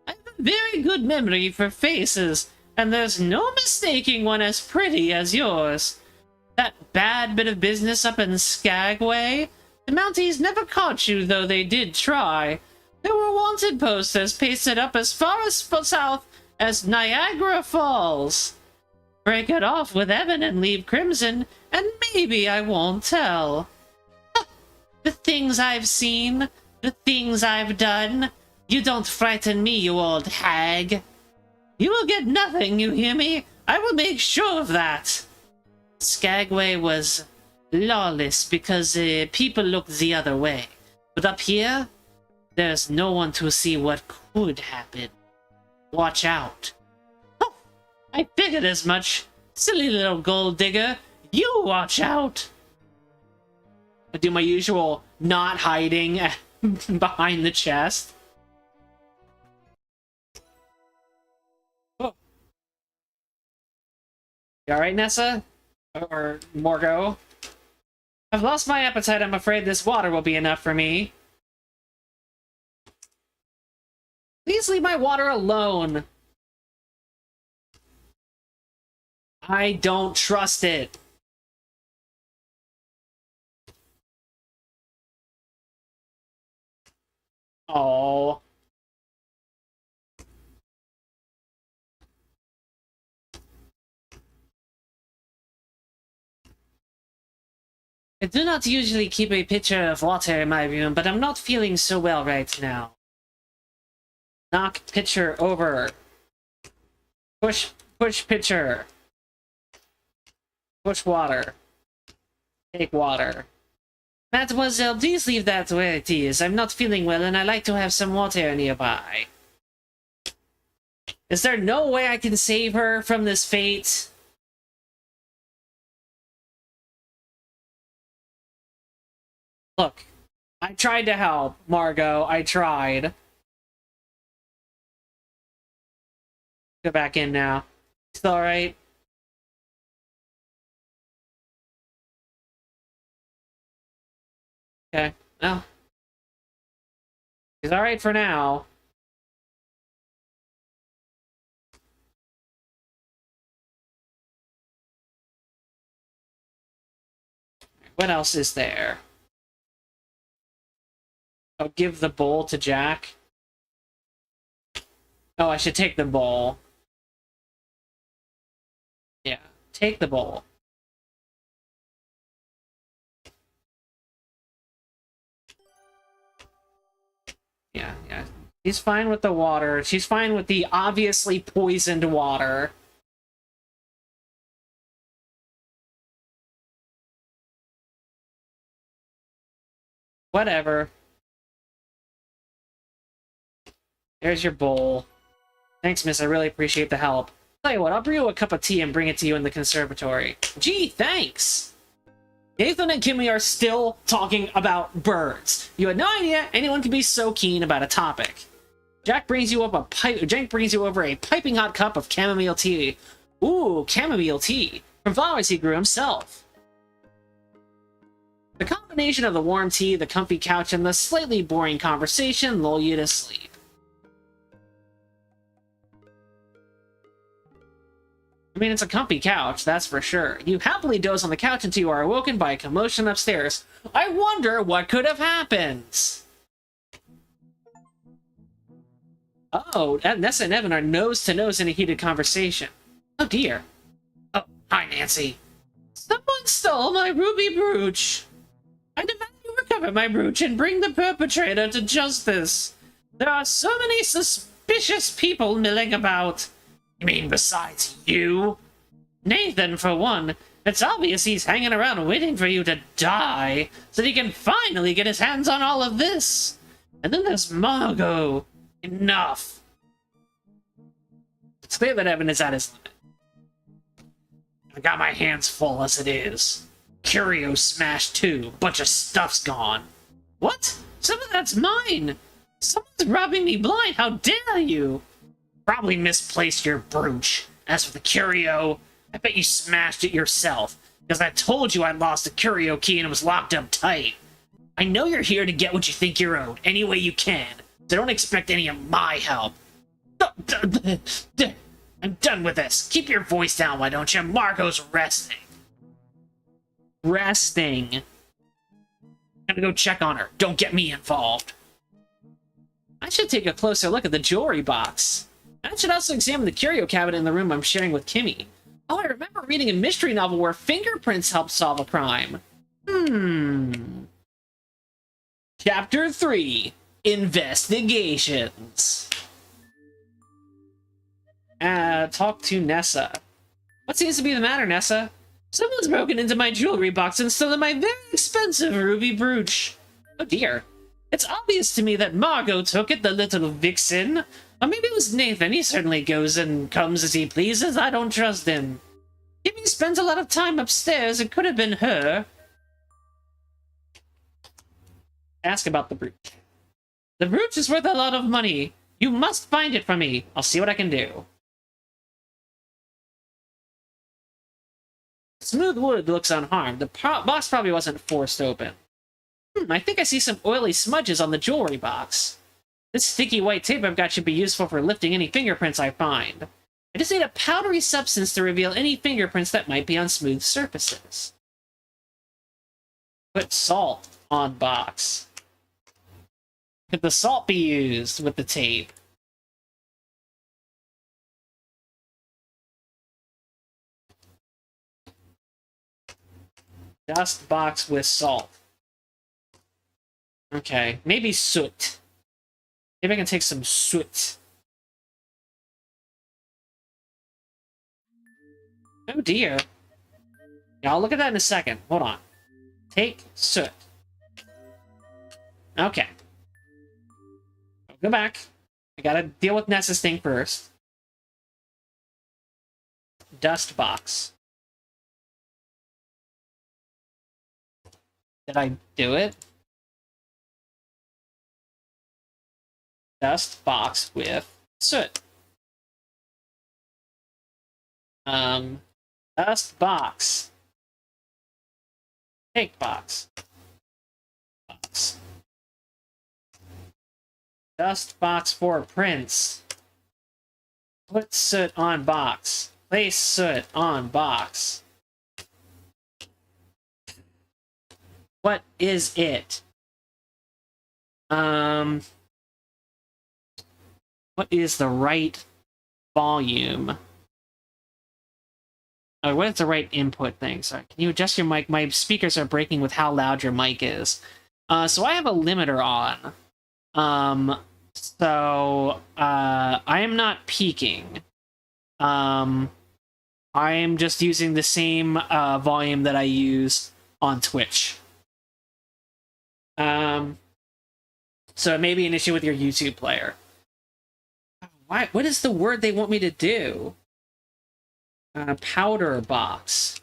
I have a very good memory for faces, and there's no mistaking one as pretty as yours. That bad bit of business up in Skagway? The Mounties never caught you, though they did try. There were wanted posters pasted up as far as south as Niagara Falls. Break it off with Evan and leave Crimson, and maybe I won't tell. The things I've seen, the things I've done. You don't frighten me, you old hag. You will get nothing, you hear me? I will make sure of that. Skagway was lawless because people looked the other way. But up here, there's no one to see what could happen. Watch out. Oh, I figured as much. Silly little gold digger. You watch out. I do my usual not hiding behind the chest. Oh. You alright, Nessa? Or Morgo? I've lost my appetite. I'm afraid this water will be enough for me. Please leave my water alone. I don't trust it. Oh. I do not usually keep a pitcher of water in my room, but I'm not feeling so well right now. Knock pitcher over. Push pitcher. Push water. Take water. Mademoiselle, please leave that where it is. I'm not feeling well and I like to have some water nearby. Is there no way I can save her from this fate? Look, I tried to help, Margot. I tried. Go back in now. Still alright? Okay, well. He's alright for now. What else is there? Oh, give the bowl to Jack. Oh, I should take the bowl. Yeah, take the bowl. Yeah. She's fine with the water. She's fine with the obviously poisoned water. Whatever. There's your bowl. Thanks, miss. I really appreciate the help. Tell you what, I'll brew you a cup of tea and bring it to you in the conservatory. Gee, thanks! Nathan and Kimmy are still talking about birds. You had no idea anyone could be so keen about a topic. Jack brings you over a piping hot cup of chamomile tea. Ooh, chamomile tea. From flowers he grew himself. The combination of the warm tea, the comfy couch, and the slightly boring conversation lull you to sleep. I mean, it's a comfy couch, that's for sure. You happily doze on the couch until you are awoken by a commotion upstairs. I wonder what could have happened. Oh, Nessa and Evan are nose to nose in a heated conversation. Oh dear. Oh, hi Nancy. Someone stole my ruby brooch. I demand you recover my brooch and bring the perpetrator to justice. There are so many suspicious people milling about. You mean besides you? Nathan, for one. It's obvious he's hanging around waiting for you to die, so that he can finally get his hands on all of this. And then there's Margot. Enough. It's clear that Evan is at his limit. I got my hands full as it is. Curio smashed too. Bunch of stuff's gone. What? Some of that's mine. Someone's robbing me blind. How dare you? Probably misplaced your brooch. As for the curio, I bet you smashed it yourself, because I told you I lost the curio key and it was locked up tight. I know you're here to get what you think you're owed, any way you can, so don't expect any of my help. I'm done with this. Keep your voice down, why don't you? Margot's resting. Resting. Gotta go check on her. Don't get me involved. I should take a closer look at the jewelry box. I should also examine the curio cabinet in the room I'm sharing with Kimmy. Oh, I remember reading a mystery novel where fingerprints help solve a crime. Chapter 3. Investigations. Talk to Nessa. What seems to be the matter, Nessa? Someone's broken into my jewelry box and stolen my very expensive ruby brooch. Oh dear. It's obvious to me that Margot took it, the little vixen. Or maybe it was Nathan. He certainly goes and comes as he pleases. I don't trust him. Kimmy spends a lot of time upstairs. It could have been her. Ask about the brooch. The brooch is worth a lot of money. You must find it for me. I'll see what I can do. Smooth wood looks unharmed. The box probably wasn't forced open. I think I see some oily smudges on the jewelry box. This sticky white tape I've got should be useful for lifting any fingerprints I find. I just need a powdery substance to reveal any fingerprints that might be on smooth surfaces. Put salt on box. Could the salt be used with the tape? Dust box with salt. Okay, maybe soot. Maybe I can take some soot. Oh dear. Yeah, I'll look at that in a second. Hold on. Take soot. Okay. I'll go back. I gotta deal with Nessa's thing first. Dust box. Did I do it? Dust box with soot. Dust box. Take box. Box. Dust box for prints. Put soot on box. Place soot on box. What is it? What is the right volume? Oh, what is the right input thing? Sorry, can you adjust your mic? My speakers are breaking with how loud your mic is. So I have a limiter on. I am not peaking. I am just using the same volume that I use on Twitch. So it may be an issue with your YouTube player. Why? What is the word they want me to do? Powder box.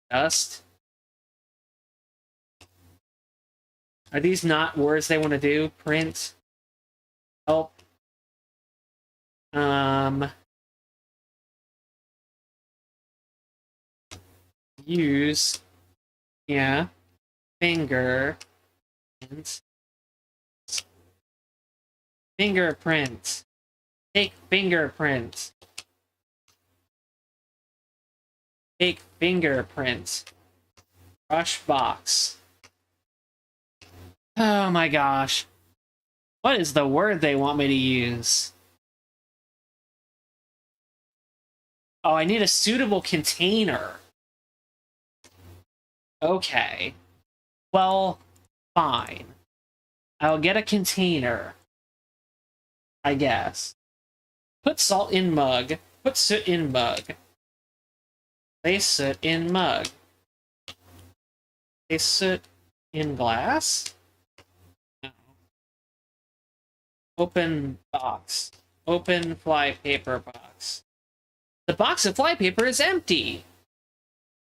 Dust. Are these not words they want to do? Print. Help. Use. Yeah. Finger. Fingerprint. Take fingerprint. Take fingerprint. Brush box. Oh my gosh. What is the word they want me to use? Oh, I need a suitable container. Okay. Well, fine. I'll get a container. I guess. Put salt in mug. Put soot in mug. Place soot in mug. Place soot in glass? No. Open box. Open flypaper box. The box of flypaper is empty.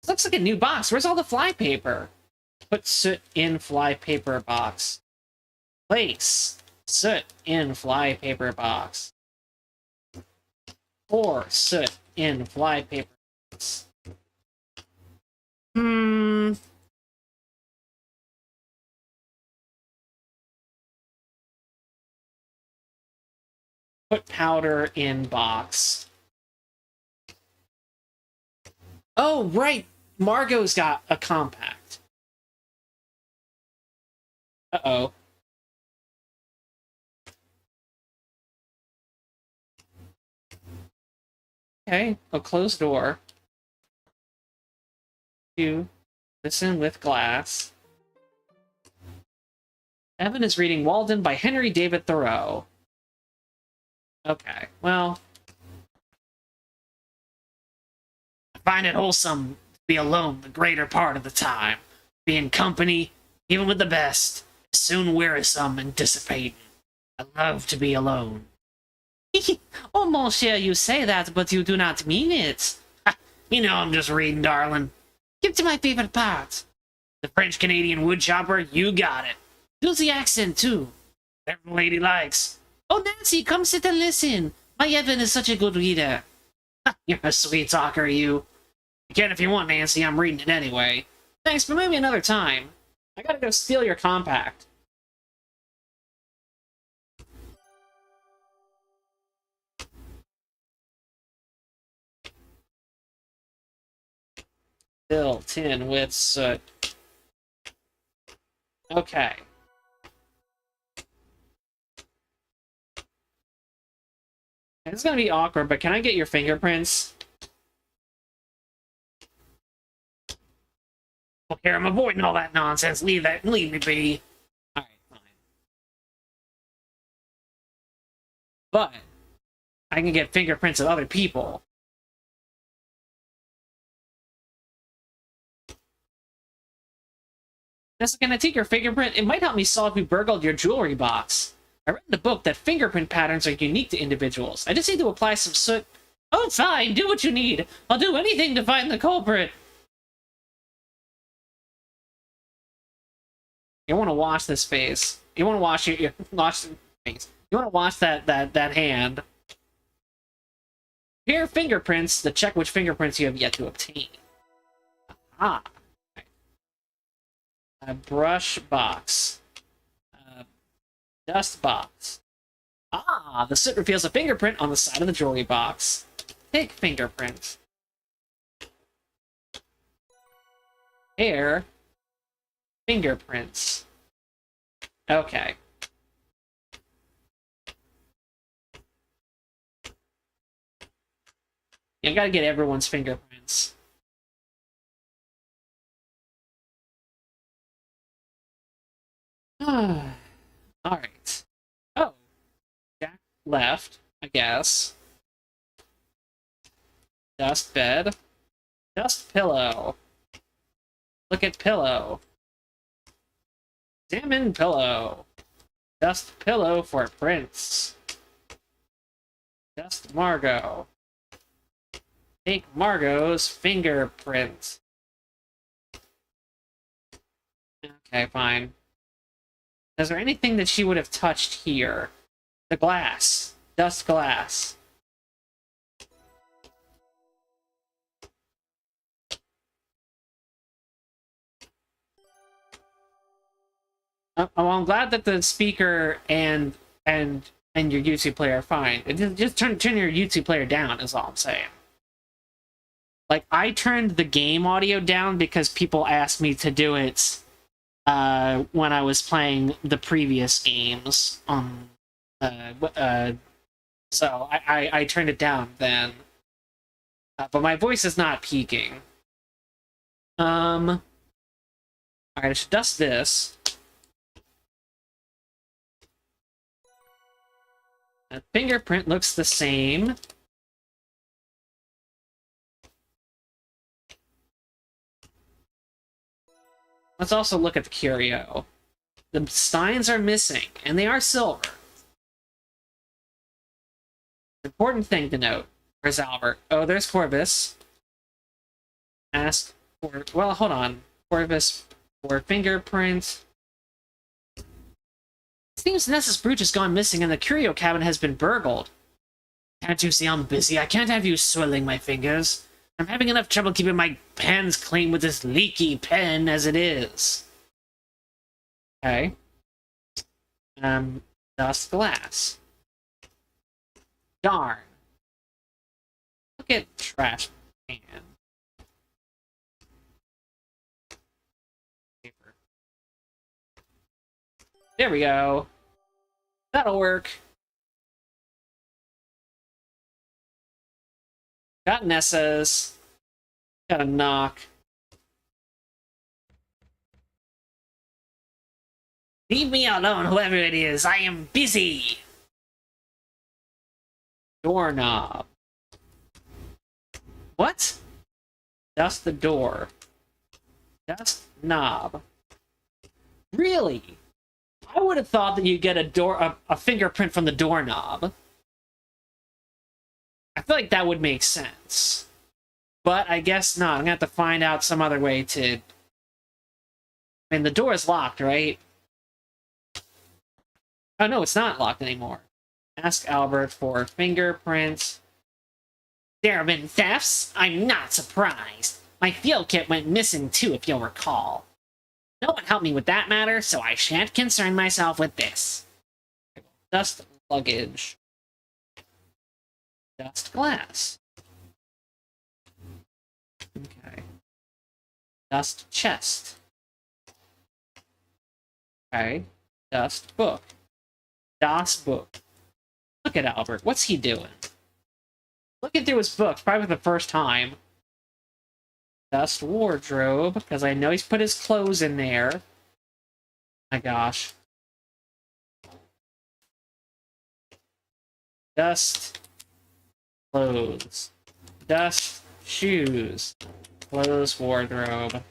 This looks like a new box. Where's all the flypaper? Put soot in flypaper box. Place soot in flypaper box. Pour soot in flypaper box. Put powder in box. Oh, right. Margot's got a compact. Uh-oh. Okay, a closed door. You listen with glass. Evan is reading Walden by Henry David Thoreau. Okay, well... I find it wholesome to be alone the greater part of the time. Being company, even with the best, is soon wearisome and dissipating. I love to be alone. Oh, monsieur, you say that, but you do not mean it. You know I'm just reading, darling. Get to my favorite part. The French-Canadian woodchopper, you got it. Do the accent, too. Whatever the lady likes. Oh, Nancy, come sit and listen. My Evan is such a good reader. You're a sweet talker, you. You can if you want, Nancy. I'm reading it anyway. Thanks, but maybe another time. I gotta go steal your compact. Fill tin with soot. Okay. It's gonna be awkward, but can I get your fingerprints? Well, here, I'm avoiding all that nonsense. Leave me be. Alright, fine. But I can get fingerprints of other people. Jessica, can I take your fingerprint? It might help me solve who burgled your jewelry box. I read in the book that fingerprint patterns are unique to individuals. I just need to apply some soot. Oh, fine, do what you need. I'll do anything to find the culprit. You want to watch this face. You want to watch your watch the face. You want to watch that hand. Here are fingerprints to check which fingerprints you have yet to obtain. Ah. A brush box. Dust box. Ah, the soot reveals a fingerprint on the side of the jewelry box. Take fingerprint. Hair. Fingerprints. Okay. You gotta get everyone's fingerprints. Alright. Oh. Jack left, I guess. Dust bed. Dust pillow. Look at pillow. Examine pillow. Dust pillow for prints. Dust Margot. Take Margot's fingerprint. Okay, fine. Is there anything that she would have touched here? The glass. Dust glass. Well, I'm glad that the speaker and your YouTube player are fine. Just turn your YouTube player down is all I'm saying. Like, I turned the game audio down because people asked me to do it when I was playing the previous games on so I turned it down then. But my voice is not peaking. Alright, I should dust this. The fingerprint looks the same. Let's also look at the curio. The steins are missing, and they are silver. Important thing to note. Where's Albert? Oh, there's Corvus. Ask for... Well, hold on. Corvus for fingerprint. It seems Nessus brooch has gone missing and the curio cabinet has been burgled. Can't you see I'm busy? I can't have you soiling my fingers. I'm having enough trouble keeping my pens clean with this leaky pen as it is. Okay. Dust glass. Darn. Look at trash can. There we go. That'll work. Got Nessa's. Got a knock. Leave me alone, whoever it is. I am busy. Doorknob. What? Dust the door. Dust knob. Really? I would have thought that you'd get a fingerprint from the doorknob. I feel like that would make sense. But I guess not. I'm gonna have to find out some other way to... I mean, the door is locked, right? Oh, no, it's not locked anymore. Ask Albert for fingerprints. There have been thefts? I'm not surprised. My field kit went missing too, if you'll recall. No one helped me with that matter, so I shan't concern myself with this. Dust luggage. Dust glass. Okay. Dust chest. Okay. Dust book. Das book. Look at Albert. What's he doing? Looking through his books, probably for the first time. Dust wardrobe, because I know he's put his clothes in there. My gosh. Dust clothes. Dust shoes. Clothes wardrobe.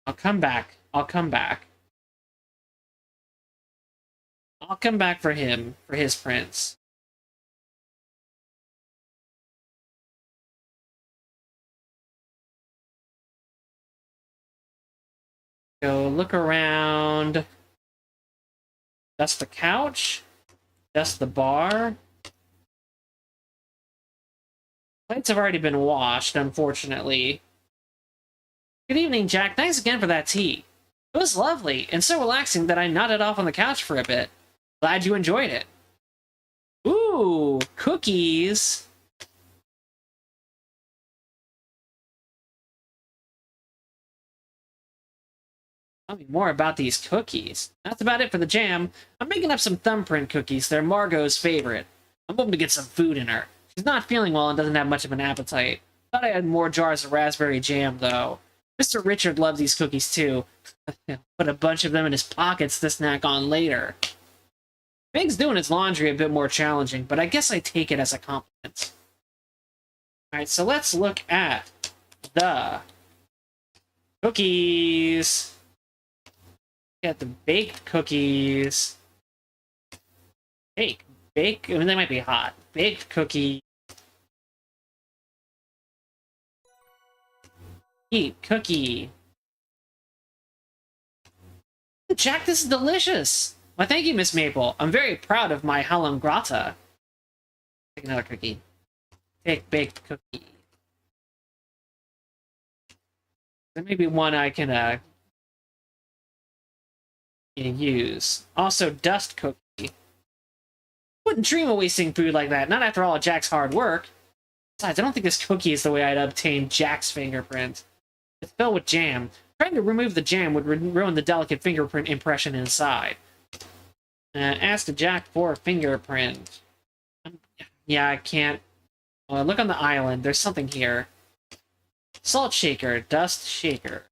I'll come back. I'll come back. I'll come back for him, for his prints. Go look around. Dust the couch. Dust the bar. Plates have already been washed, unfortunately. Good evening, Jack. Thanks again for that tea. It was lovely, and so relaxing that I nodded off on the couch for a bit. Glad you enjoyed it. Ooh, cookies. Tell me more about these cookies. That's about it for the jam. I'm making up some thumbprint cookies. They're Margot's favorite. I'm hoping to get some food in her. She's not feeling well and doesn't have much of an appetite. Thought I had more jars of raspberry jam, though. Mr. Richard loves these cookies, too. Put a bunch of them in his pockets to snack on later. Big's doing his laundry a bit more challenging, but I guess I take it as a compliment. Alright, so let's look at the cookies. Get the baked cookies. Bake. I mean, they might be hot. Baked cookie. Eat cookie. Jack, this is delicious. Why, thank you, Miss Maple. I'm very proud of my halum grata. Take another cookie. Take baked cookie. There may be one I can use. Also, dust cookie. Wouldn't dream of wasting food like that. Not after all of Jack's hard work. Besides, I don't think this cookie is the way I'd obtain Jack's fingerprint. It's filled with jam. Trying to remove the jam would ruin the delicate fingerprint impression inside. Ask Jack for a fingerprint. Yeah, I can't. Well, look on the island. There's something here. Salt shaker. Dust shaker.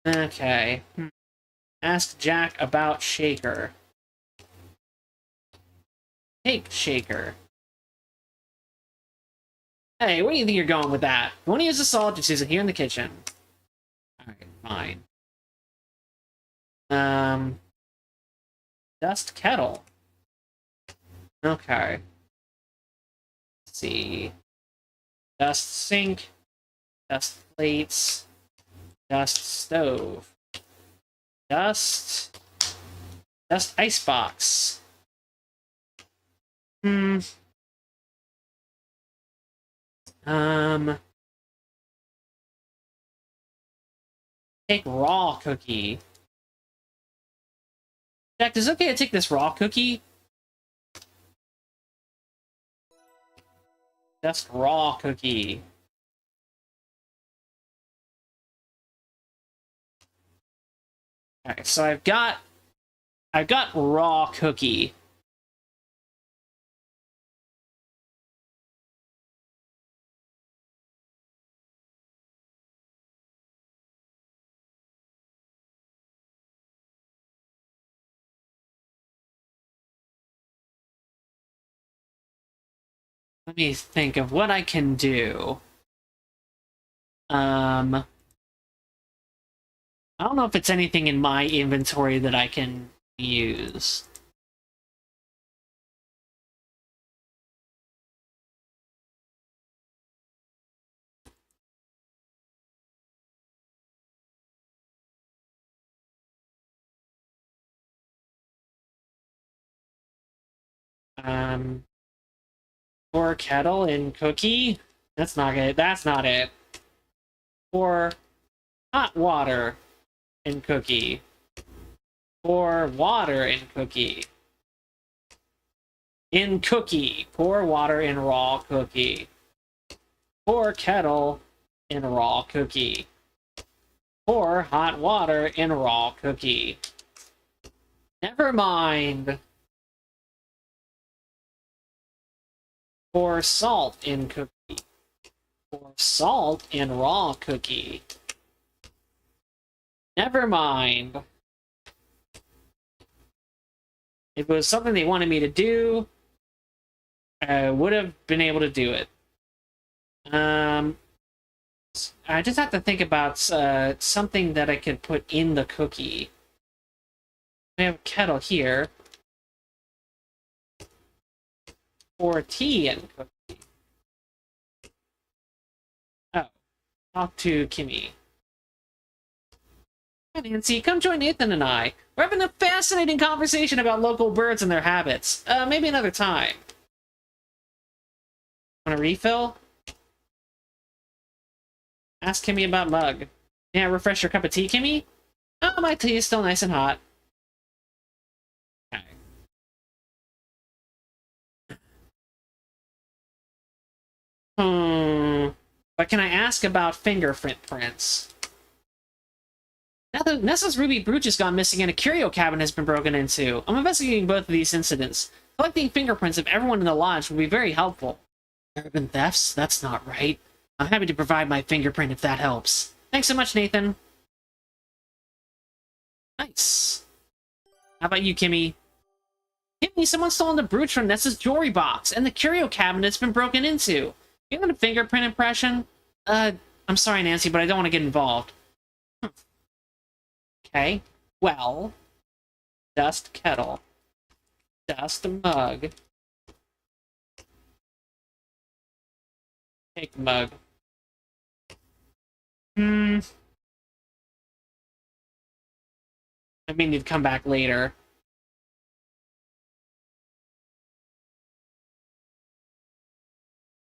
Okay. Ask Jack about shaker. Cake shaker. Hey, where do you think you're going with that? You want to use the salt? Just use it here in the kitchen. Alright, fine. Dust kettle. Okay. Let's see. Dust sink. Dust plates. Dust stove. Dust icebox. Take raw cookie. Jack, is it okay to take this raw cookie? Just raw cookie. Okay, so I've got raw cookie. Let me think of what I can do. I don't know if it's anything in my inventory that I can use. Pour kettle in cookie. That's not it. That's not it. Pour hot water in cookie. Pour water in cookie. In cookie. Pour water in raw cookie. Pour kettle in raw cookie. Pour hot water in raw cookie. Never mind. Pour salt in cookie. Pour salt in raw cookie. Never mind. If it was something they wanted me to do, I would have been able to do it. I just have to think about something that I could put in the cookie. We have a kettle here. Pour tea in cookie. Oh, talk to Kimmy. Hi, Nancy. Come join Nathan and I. We're having a fascinating conversation about local birds and their habits. Maybe another time. Want a refill? Ask Kimmy about mug. Yeah, refresh your cup of tea, Kimmy? Oh, my tea is still nice and hot. Okay. But can I ask about fingerprint prints? Now that Nessa's ruby brooch has gone missing and a curio cabin has been broken into. I'm investigating both of these incidents. Collecting fingerprints of everyone in the lodge would be very helpful. Urban thefts? That's not right. I'm happy to provide my fingerprint if that helps. Thanks so much, Nathan. Nice. How about you, Kimmy? Kimmy, someone stolen the brooch from Nessa's jewelry box, and the curio cabinet's been broken into. You want a fingerprint impression? I'm sorry, Nancy, but I don't want to get involved. Okay, well, dust kettle, dust mug, take mug. I mean, you'd come back later.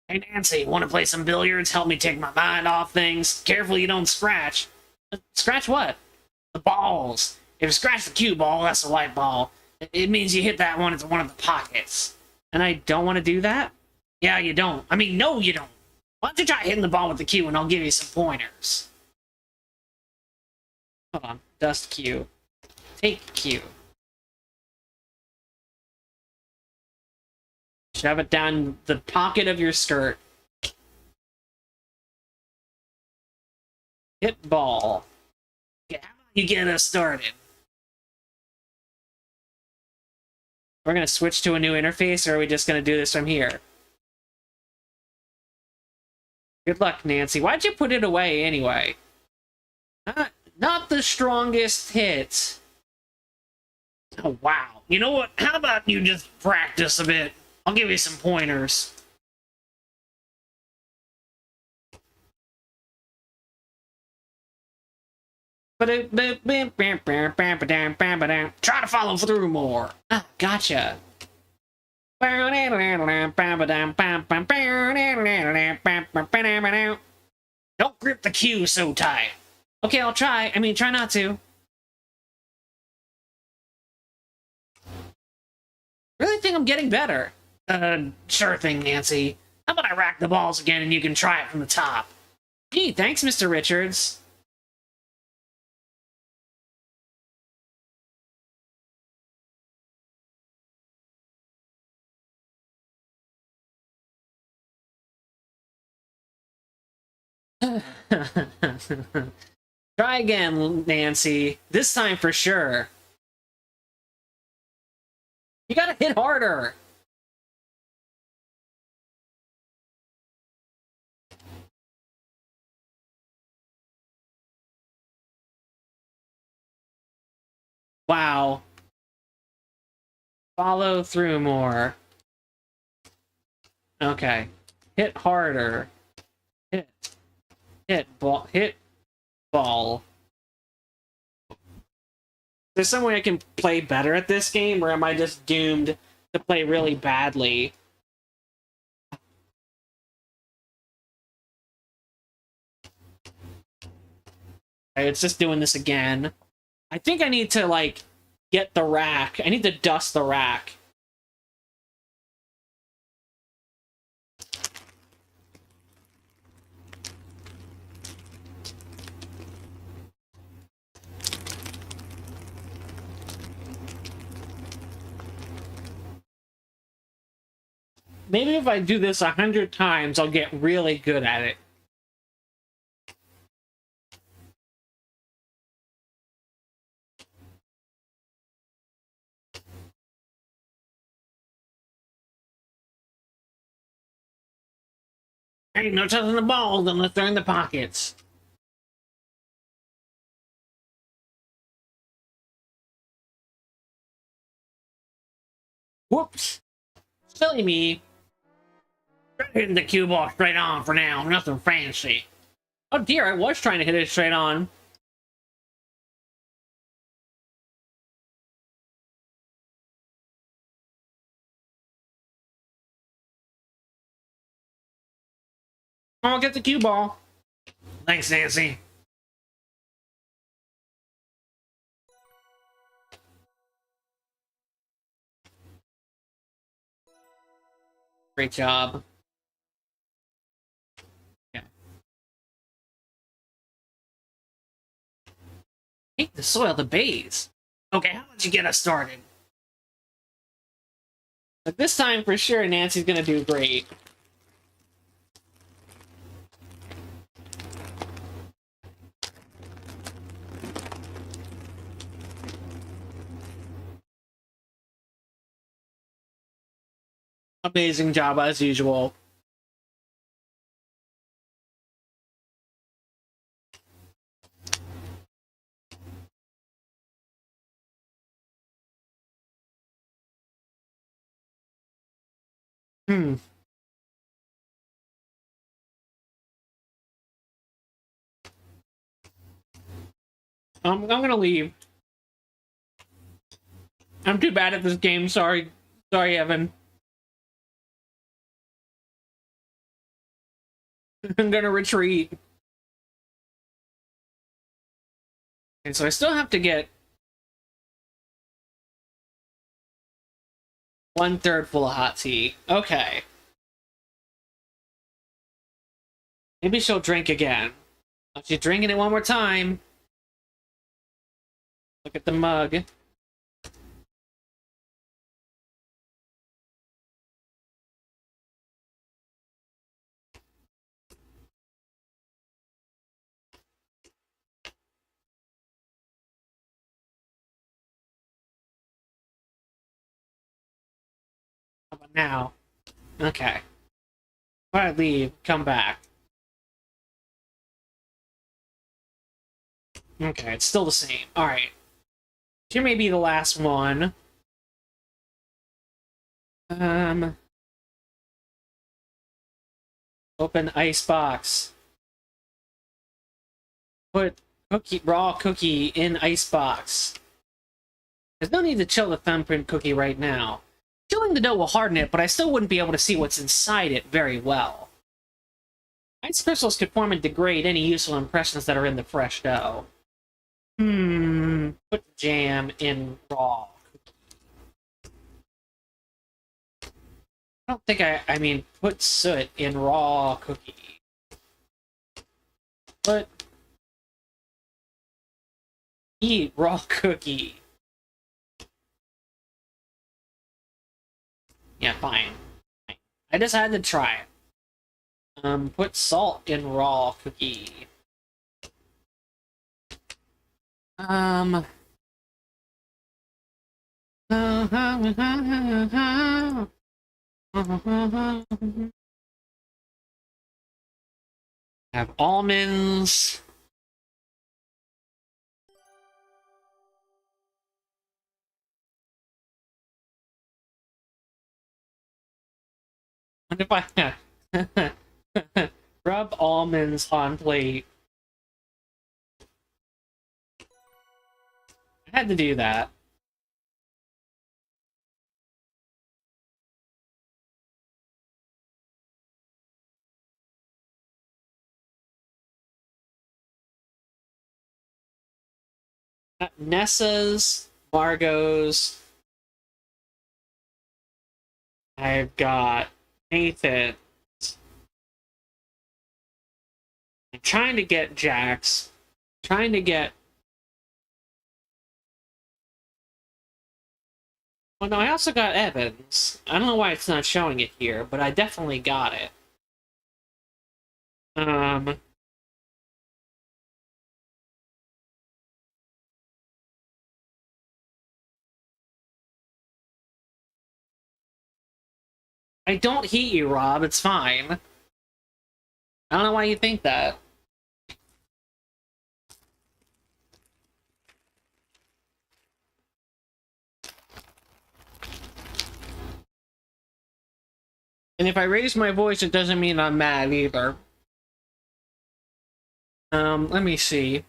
Hey, Nancy, want to play some billiards? Help me take my mind off things? Careful you don't scratch. Scratch what? The balls. If you scratch the cue ball, that's a white ball. It means you hit that one into one of the pockets. And I don't want to do that? Yeah, you don't. I mean, no, you don't. Why don't you try hitting the ball with the cue and I'll give you some pointers. Hold on. Dust cue. Take cue. Shove it down the pocket of your skirt. Hit ball. How about you get us started? We're going to switch to a new interface, or are we just going to do this from here? Good luck, Nancy. Why'd you put it away anyway? Not the strongest hit. Oh, wow. You know what? How about you just practice a bit? I'll give you some pointers. Try to follow through more. Ah, gotcha. Don't grip the cue so tight. Okay, I'll try. I mean, try not to. Really think I'm getting better. Sure thing, Nancy. How about I rack the balls again and you can try it from the top? Gee, thanks, Mr. Richards. Try again, Nancy. This time for sure. You gotta hit harder. Wow. Follow through more. Okay. Hit harder. Hit. Hit ball. Hit ball. There's some way I can play better at this game, or am I just doomed to play really badly? Okay, it's just doing this again. I think I need to, like, get the rack. I need to dust the rack. Maybe if I do this 100 times, I'll get really good at it. Ain't no touching the balls unless they're in the pockets. Whoops. Silly me. Hitting the cue ball straight on for now. Nothing fancy. Oh dear, I was trying to hit it straight on. I'll get the cue ball. Thanks, Nancy. Great job. Yeah. Hate to soil the base. Okay, how did you get us started? But this time, for sure, Nancy's gonna do great. Amazing job as usual. I'm gonna leave. I'm too bad at this game. Sorry, Evan. I'm gonna retreat. And so I still have to get 1/3 full of hot tea. Okay. Maybe she'll drink again. Oh, she's drinking it one more time. Look at the mug. How about now? Okay. Before I leave, come back. Okay, it's still the same. Alright. Here may be the last one. Open icebox. Put raw cookie in icebox. There's no need to chill the thumbprint cookie right now. Chilling the dough will harden it, but I still wouldn't be able to see what's inside it very well. Ice crystals could form and degrade any useful impressions that are in the fresh dough. Put jam in raw cookie. don't think I mean, put soot in raw cookie. But eat raw cookie. Yeah, fine. I just had to try it. Put salt in raw cookie. Have almonds. What if I rub almonds on plate? I had to do that. Nessa's, Margot's. I've got Nathan. I'm trying to get Jax. Trying to get. Well, no, I also got Evans. I don't know why it's not showing it here, but I definitely got it. I don't hate you, Rob. It's fine. I don't know why you think that. And if I raise my voice, it doesn't mean I'm mad either. Let me see.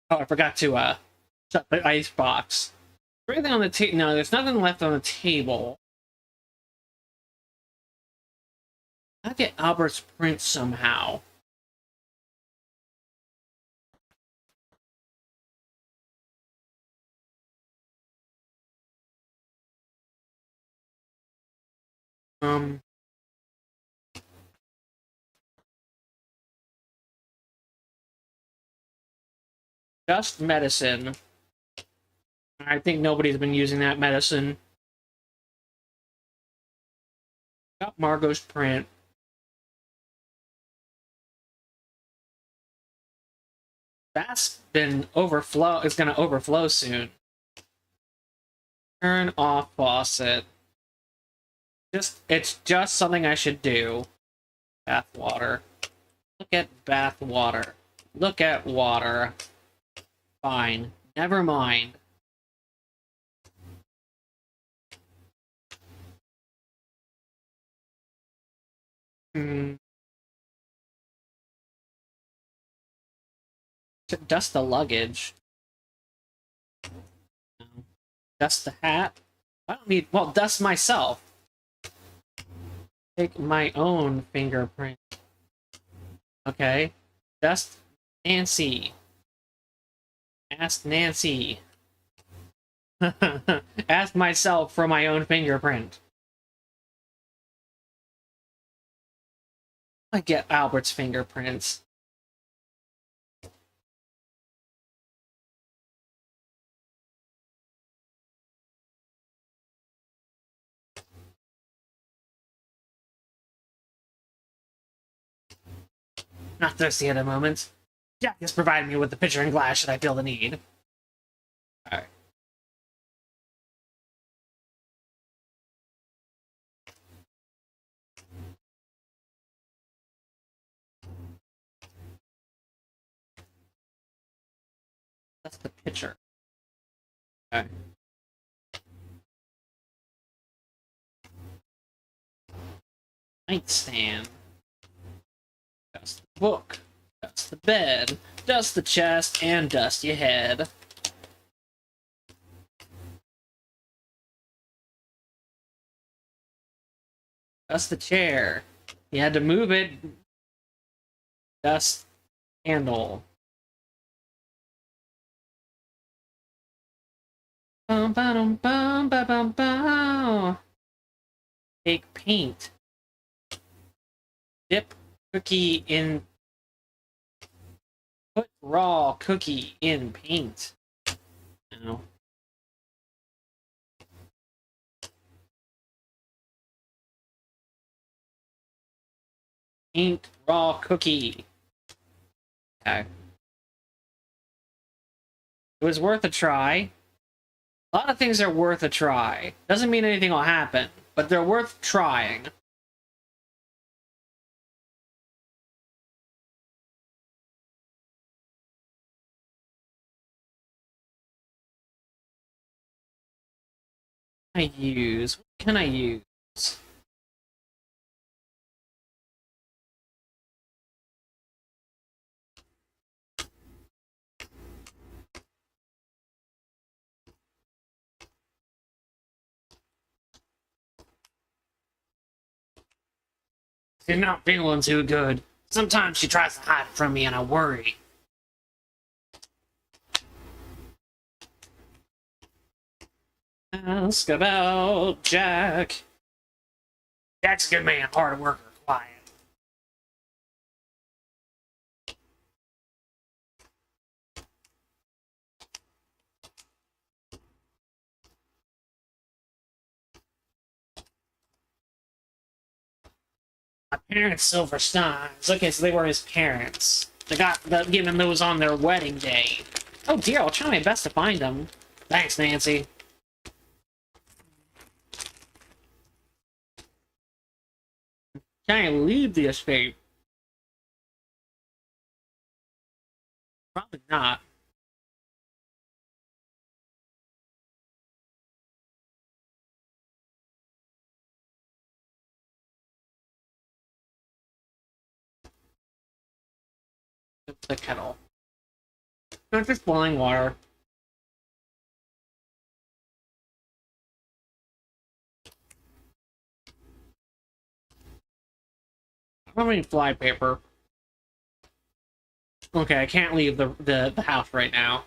Oh, I forgot to, shut the ice box. Everything on the table. No, there's nothing left on the table. I'll get Albert's print somehow. Just medicine. I think nobody's been using that medicine. Got Margot's print. That's been overflow. It's gonna overflow soon. Turn off faucet. It's just something I should do. Bath water. Look at bath water. Look at water. Fine. Never mind. Dust the luggage. Dust the hat. I don't need. Well, dust myself. Take my own fingerprint. Okay. Dust Nancy. Ask Nancy. Ask myself for my own fingerprint. I get Albert's fingerprints. Not thirsty at the moment. Jack has provided me with the pitcher and glass should I feel the need. Alright. That's the pitcher. Okay. Nightstand. Dust the book. Dust the bed. Dust the chest. And dust your head. Dust the chair. You had to move it. Dust handle. Bum, ba-dum, bum, ba-bum, bum. Take paint. Dip cookie in... Put raw cookie in paint. No. Paint raw cookie. Okay. It was worth a try. A lot of things are worth a try. Doesn't mean anything will happen, but they're worth trying. What can I use? She's not feeling too good. Sometimes she tries to hide from me and I worry. Ask about Jack. Jack's a good man, hard worker, quiet. My parents' silver steins. Okay, so they were his parents. They got given those on their wedding day. Oh dear, I'll try my best to find them. Thanks, Nancy. Can I leave the estate? Probably not. The kettle. No, just boiling water. I don't have any fly paper. Okay, I can't leave the house right now.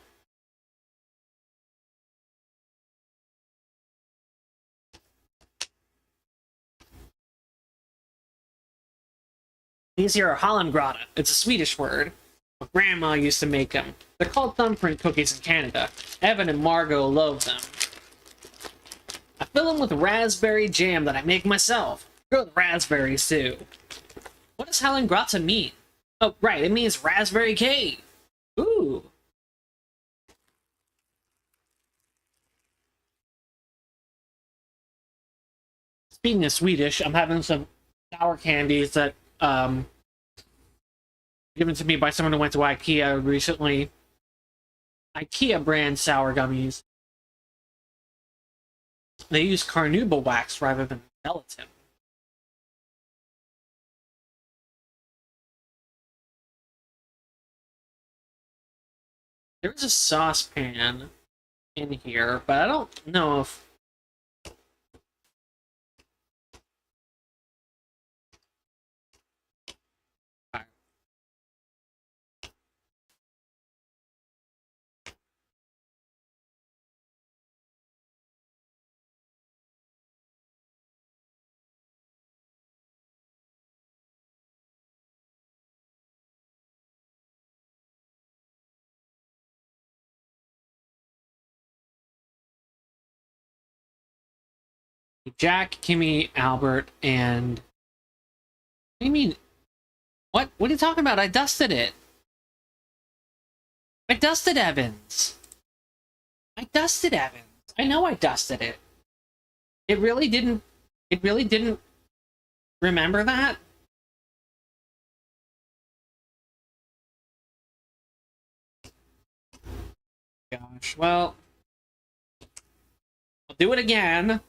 These here are Hollengrata. It's a Swedish word. My grandma used to make them. They're called thumbprint cookies in Canada. Evan and Margot love them. I fill them with raspberry jam that I make myself. Grow the raspberries too. What does Hollengrata mean? Oh, right, it means raspberry cave. Ooh. Speaking of Swedish, I'm having some sour candies that, given to me by someone who went to IKEA recently. IKEA brand sour gummies. They use carnauba wax rather than gelatin. There's a saucepan in here, but I don't know if... Jack, Kimmy, Albert, and... What do you mean? What? What are you talking about? I dusted it. I dusted Evans. I dusted Evans. I know I dusted it. It really didn't... It really didn't remember that? Gosh, well... I'll do it again.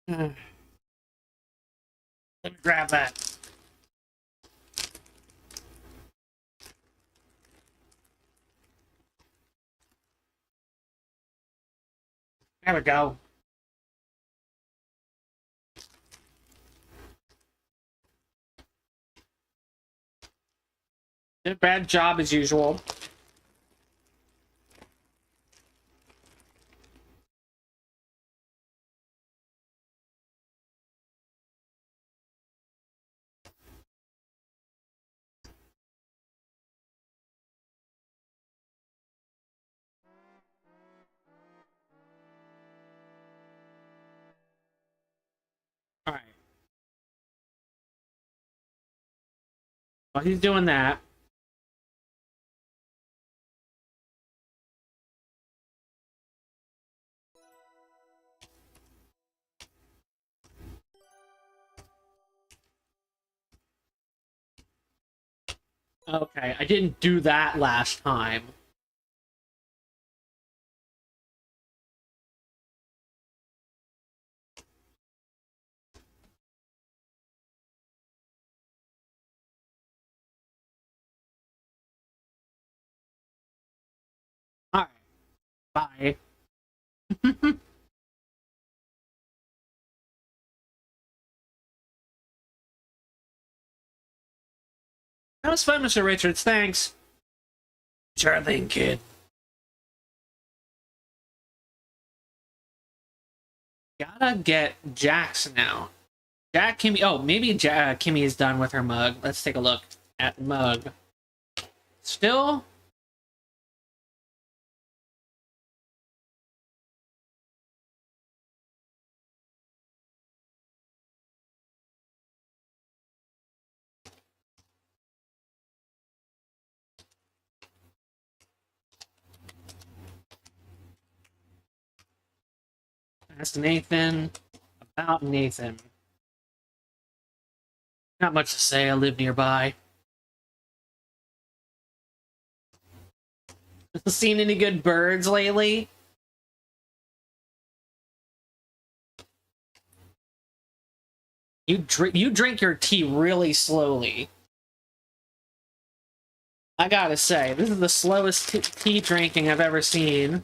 Let me grab that. There we go. Did a bad job as usual. While he's doing that, okay, I didn't do that last time. Alright, bye. That was fun, Mr. Richards, thanks. Sure thing, kid. Gotta get Jax now. Jack, Kimmy. Oh, maybe Kimmy is done with her mug. Let's take a look at mug. Still? That's Nathan. About Nathan. Not much to say, I live nearby. Seen any good birds lately? You drink your tea really slowly. I gotta say, this is the slowest tea drinking I've ever seen.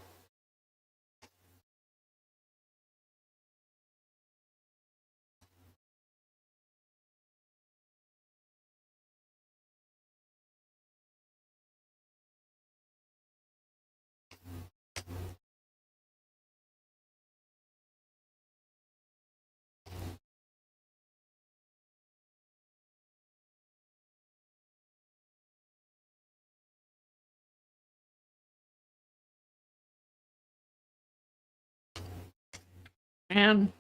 Man.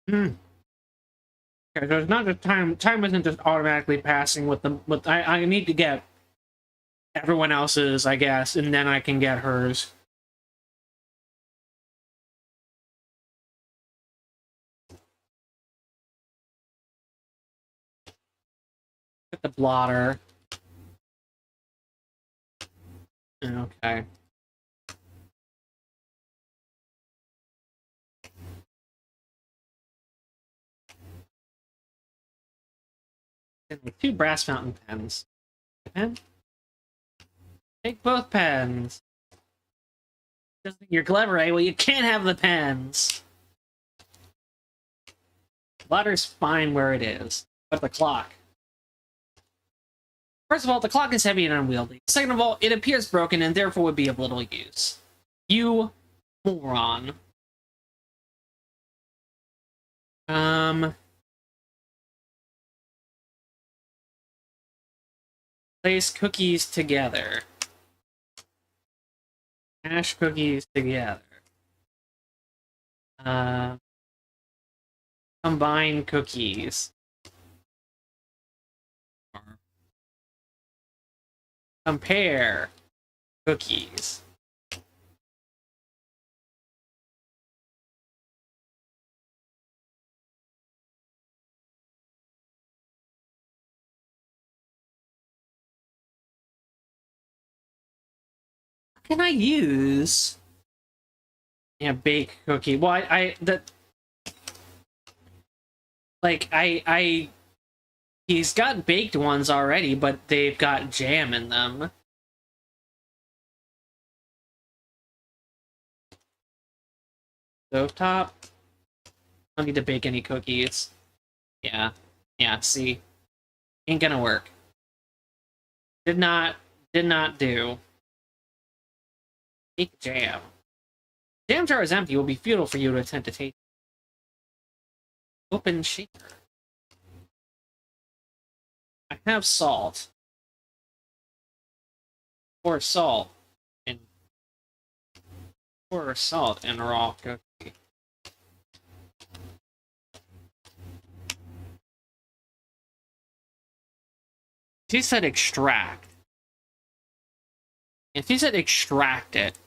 Okay, so it's not just time isn't just automatically passing with them, but I need to get everyone else's, I guess, and then I can get hers. Get the blotter. Okay. Two brass fountain pens. Pen? Take both pens. Just think you're clever, eh? Well, you can't have the pens. Blotter's fine where it is. But the clock. First of all, the clock is heavy and unwieldy. Second of all, it appears broken and therefore would be of little use. You moron. Place cookies together. Mash cookies together. Combine cookies. Compare cookies. What can I use? Yeah, bake cookie. Well, he's got baked ones already, but they've got jam in them. Stovetop? I don't need to bake any cookies. Yeah. Yeah, see. Ain't gonna work. Did not do. Bake jam. Jam jar is empty. It will be futile for you to attempt to take. Open shaker. I have salt. Pour salt and raw cookie. She said extract. If he said extract it.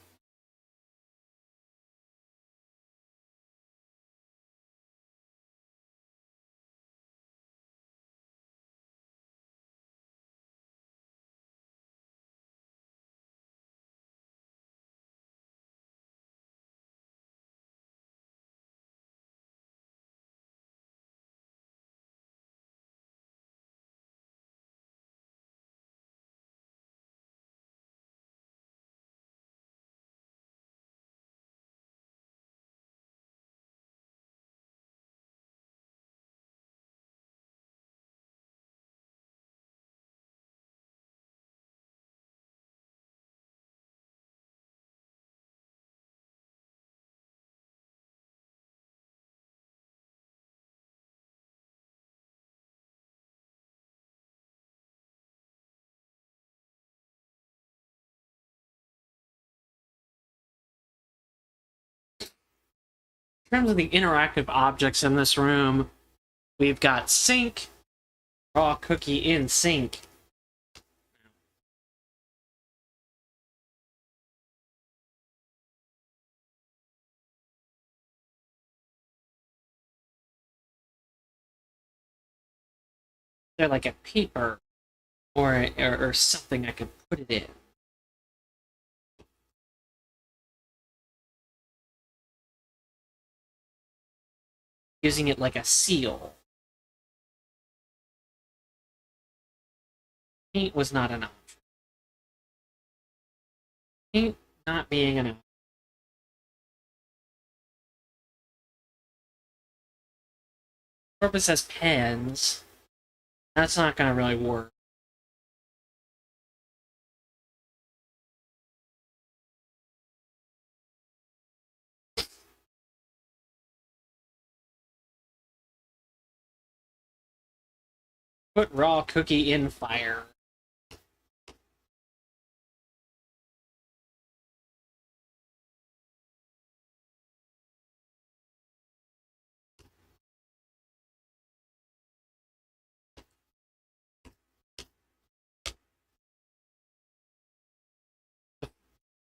In terms of the interactive objects in this room, we've got sink, raw cookie in sink. They're like a paper or something I could put it in. Using it like a seal. Paint was not an option. Paint not being an option. Purpose as pens. That's not gonna really work. Put raw cookie in fire.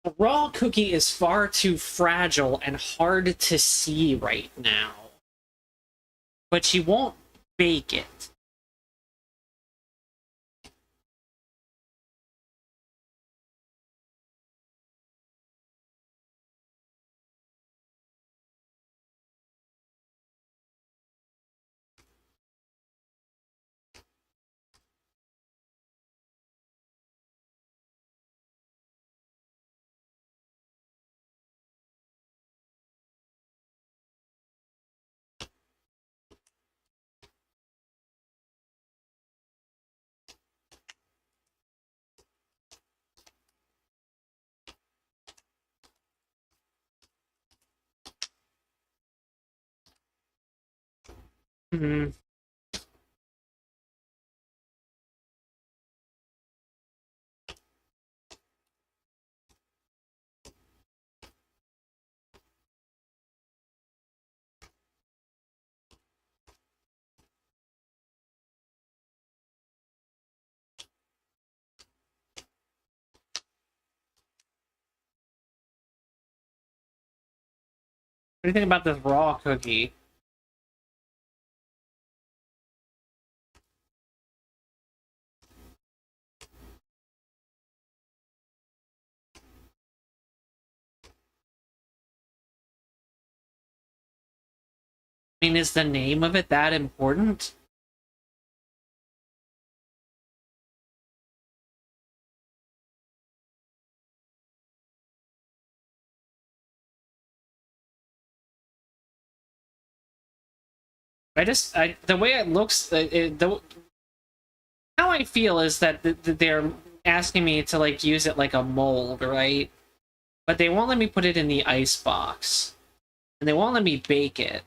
The raw cookie is far too fragile and hard to see right now. But she won't bake it. Hmm. What do you think about this raw cookie? I mean, is the name of it that important? The way it looks, how I feel is that they're asking me to like use it like a mold, right? But they won't let me put it in the ice box, and they won't let me bake it.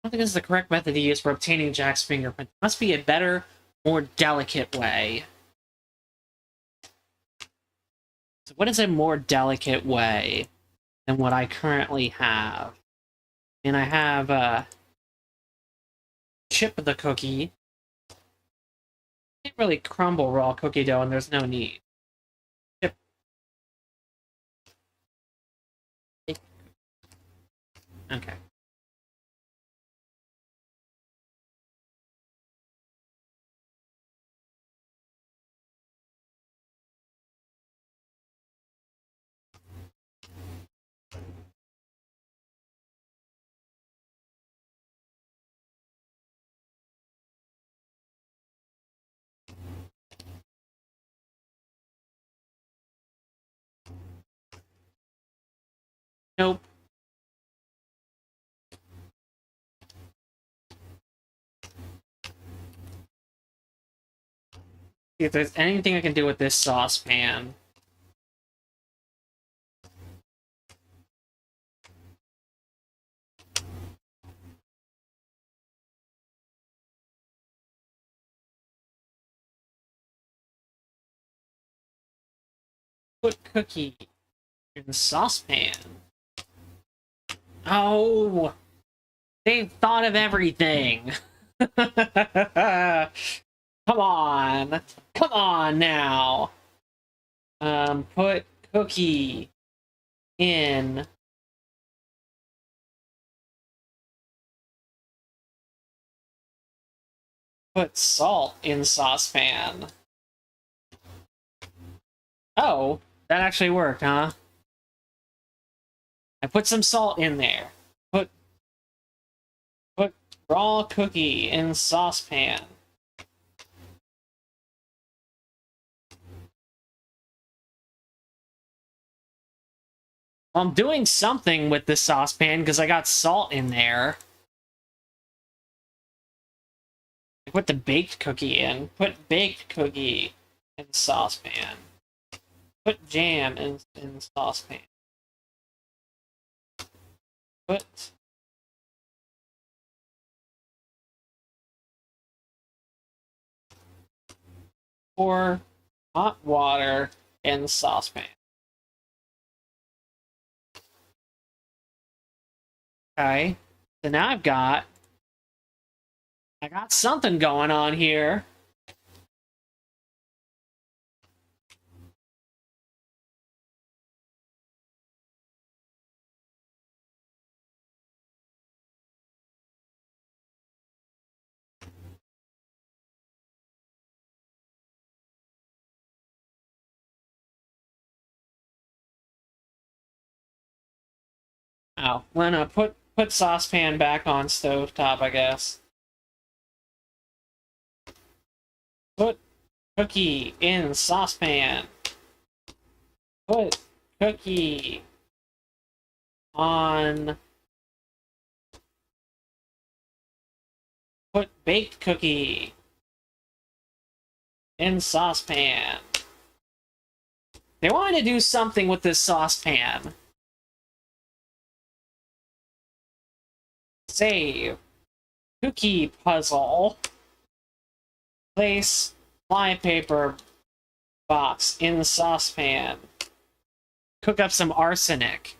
don't think this is the correct method to use for obtaining Jack's fingerprint. There must be a better, more delicate way. So what is a more delicate way than what I currently have? And I have, chip the cookie. Can't really crumble raw cookie dough, and there's no need. Chip. Okay. Nope. See if there's anything I can do with this saucepan. Put cookie in the saucepan. Oh, they've thought of everything. Come on. Come on now. Put cookie in. Put salt in saucepan. Oh, that actually worked, huh? I put some salt in there. Put raw cookie in saucepan. Well, I'm doing something with this saucepan because I got salt in there. I put the baked cookie in. Put baked cookie in saucepan. Put jam in saucepan. Put pour hot water in saucepan. Okay, so now I got something going on here. Oh, Lena, put saucepan back on stovetop, I guess. Put cookie in saucepan. Put cookie on. Put baked cookie in saucepan. They wanted to do something with this saucepan. Save. Cookie puzzle. Place flypaper box in the saucepan. Cook up some arsenic.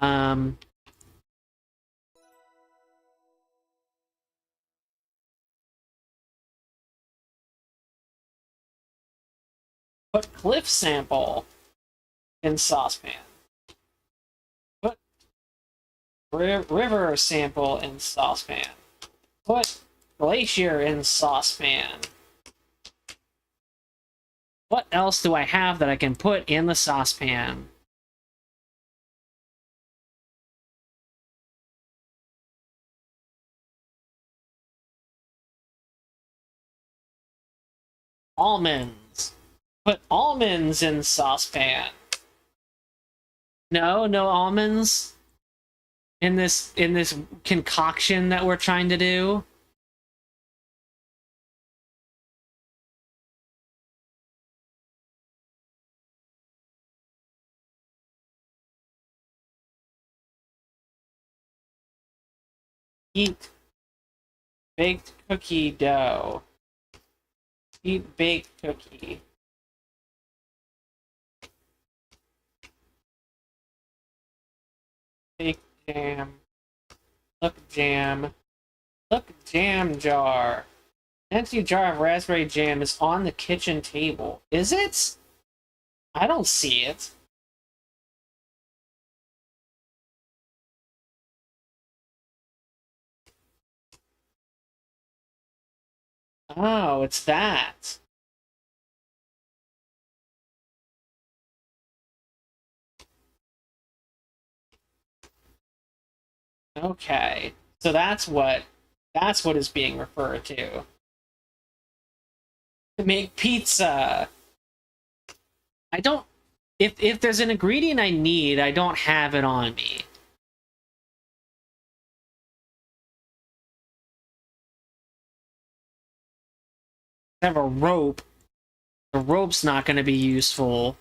Put cliff sample in saucepan. Put river sample in saucepan. Put glacier in saucepan. What else do I have that I can put in the saucepan? Almonds. Put almonds in saucepan. No almonds in this concoction that we're trying to do. Eat baked cookie dough. Eat baked cookie. Baked jam. Look jam. Look jam jar. An empty jar of raspberry jam is on the kitchen table. Is it? I don't see it. Oh, it's that. Okay. So that's what is being referred to. To make pizza. I don't if there's an ingredient I need, I don't have it on me. I have a rope. The rope's not going to be useful.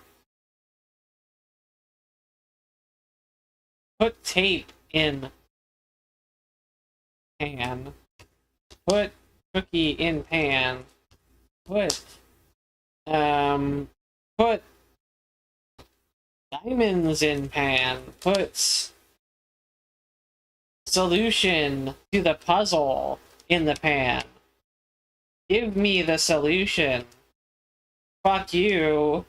Put tape in pan. Put cookie in pan. Put put diamonds in pan. Put solution to the puzzle in the pan. Give me the solution. Fuck you.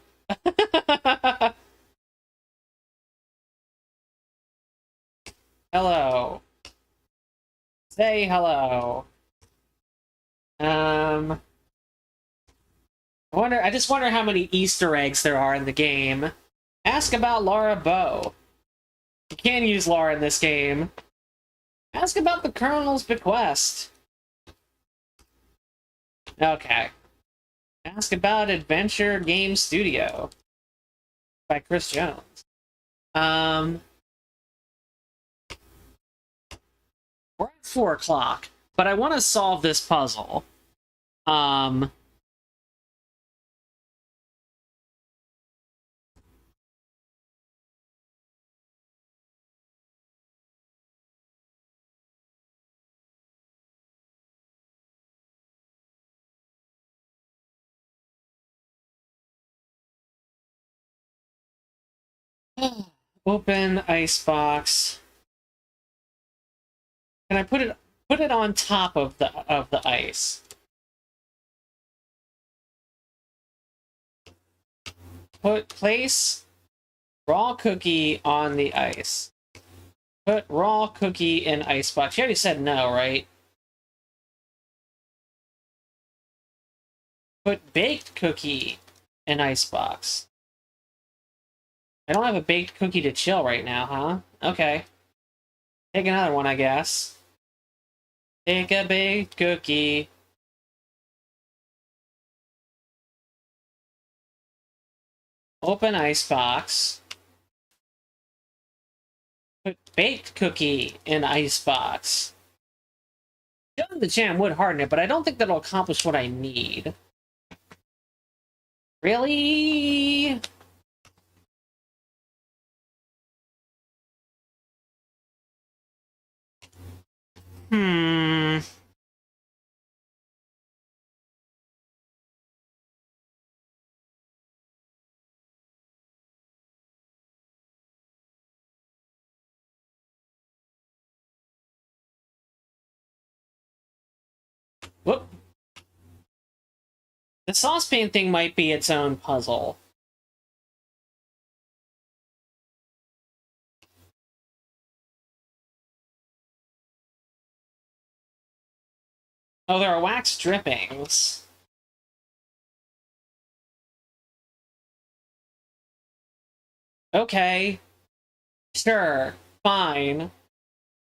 Hello. Say hello. I just wonder how many Easter eggs there are in the game. Ask about Laura Bow. You can use Laura in this game. Ask about the Colonel's bequest. Okay. Ask about Adventure Game Studio by Chris Jones. We're at 4 o'clock, but I want to solve this puzzle. Open icebox. Can I put it on top of the ice? Place raw cookie on the ice. Put raw cookie in icebox. You already said no, right? Put baked cookie in icebox. I don't have a baked cookie to chill right now, huh? Okay. Take another one, I guess. Take a baked cookie. Open icebox. Put baked cookie in icebox. Filling the jam would harden it, but I don't think that'll accomplish what I need. Really? Whoop. The saucepan thing might be its own puzzle. Oh, there are wax drippings. Okay. Sure. Fine.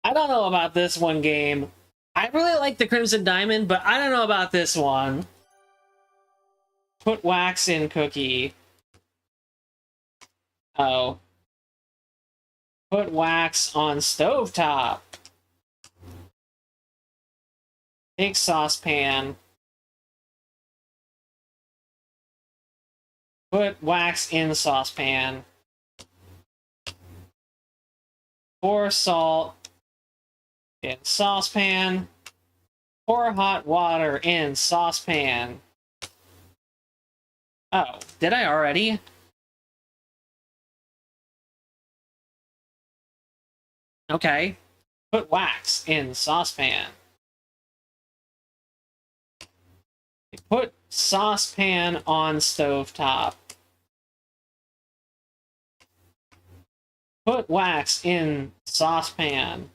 I don't know about this one game. I really like the Crimson Diamond, but I don't know about this one. Put wax in cookie. Oh. Put wax on stovetop. Take saucepan. Put wax in saucepan. Pour salt in saucepan. Pour hot water in saucepan. Oh, did I already? Okay. Put wax in saucepan. Put saucepan on stovetop. Put wax in saucepan.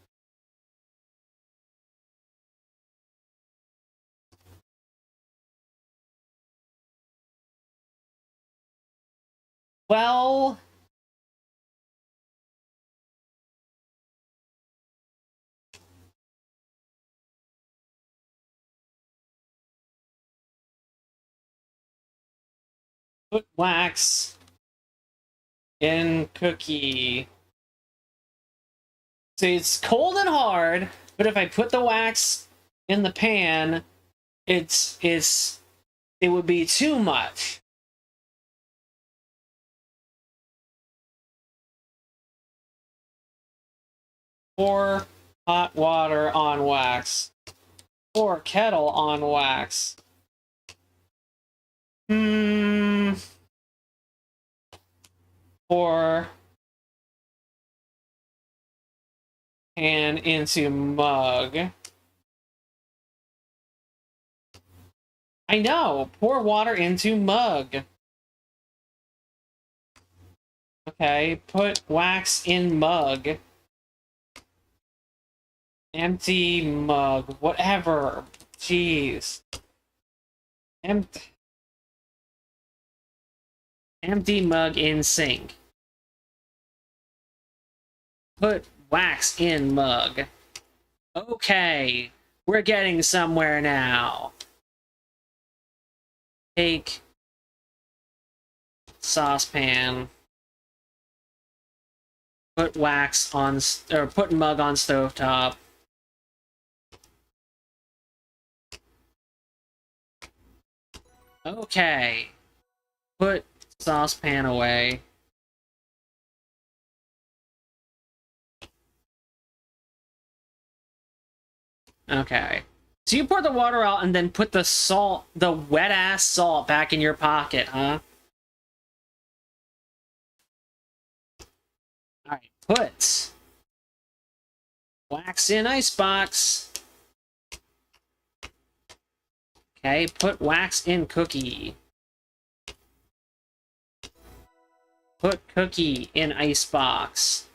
Well... Put wax in cookie. See, it's cold and hard, but if I put the wax in the pan, it would be too much. Pour hot water on wax. Pour kettle on wax. Pour pan into mug. I know! Pour water into mug. Okay, put wax in mug. Empty mug. Whatever. Jeez. Empty mug in sink. Put wax in mug. Okay. We're getting somewhere now. Take saucepan. Put wax on, or put mug on stovetop. Okay. Put saucepan away. Okay. So you pour the water out and then put the salt, the wet-ass salt, back in your pocket, huh? Alright, put wax in icebox. Okay, put wax in cookie. Put cookie in icebox.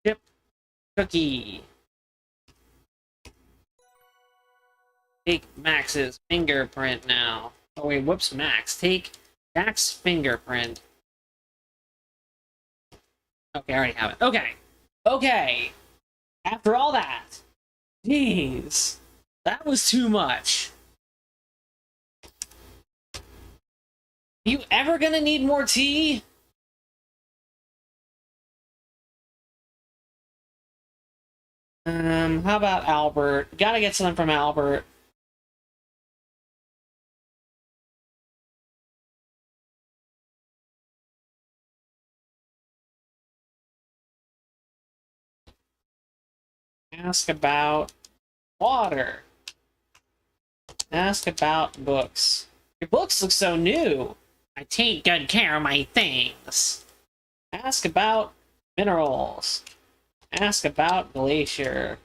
Chip cookie. Take Max's fingerprint now. Oh wait, whoops, Max. Take Jack's fingerprint. Okay, I already have it. Okay. Okay. After all that. Jeez. That was too much. You ever gonna need more tea? How about Albert? Gotta get something from Albert. Ask about water. Ask about books. Your books look so new. I take good care of my things. Ask about minerals. Ask about glacier.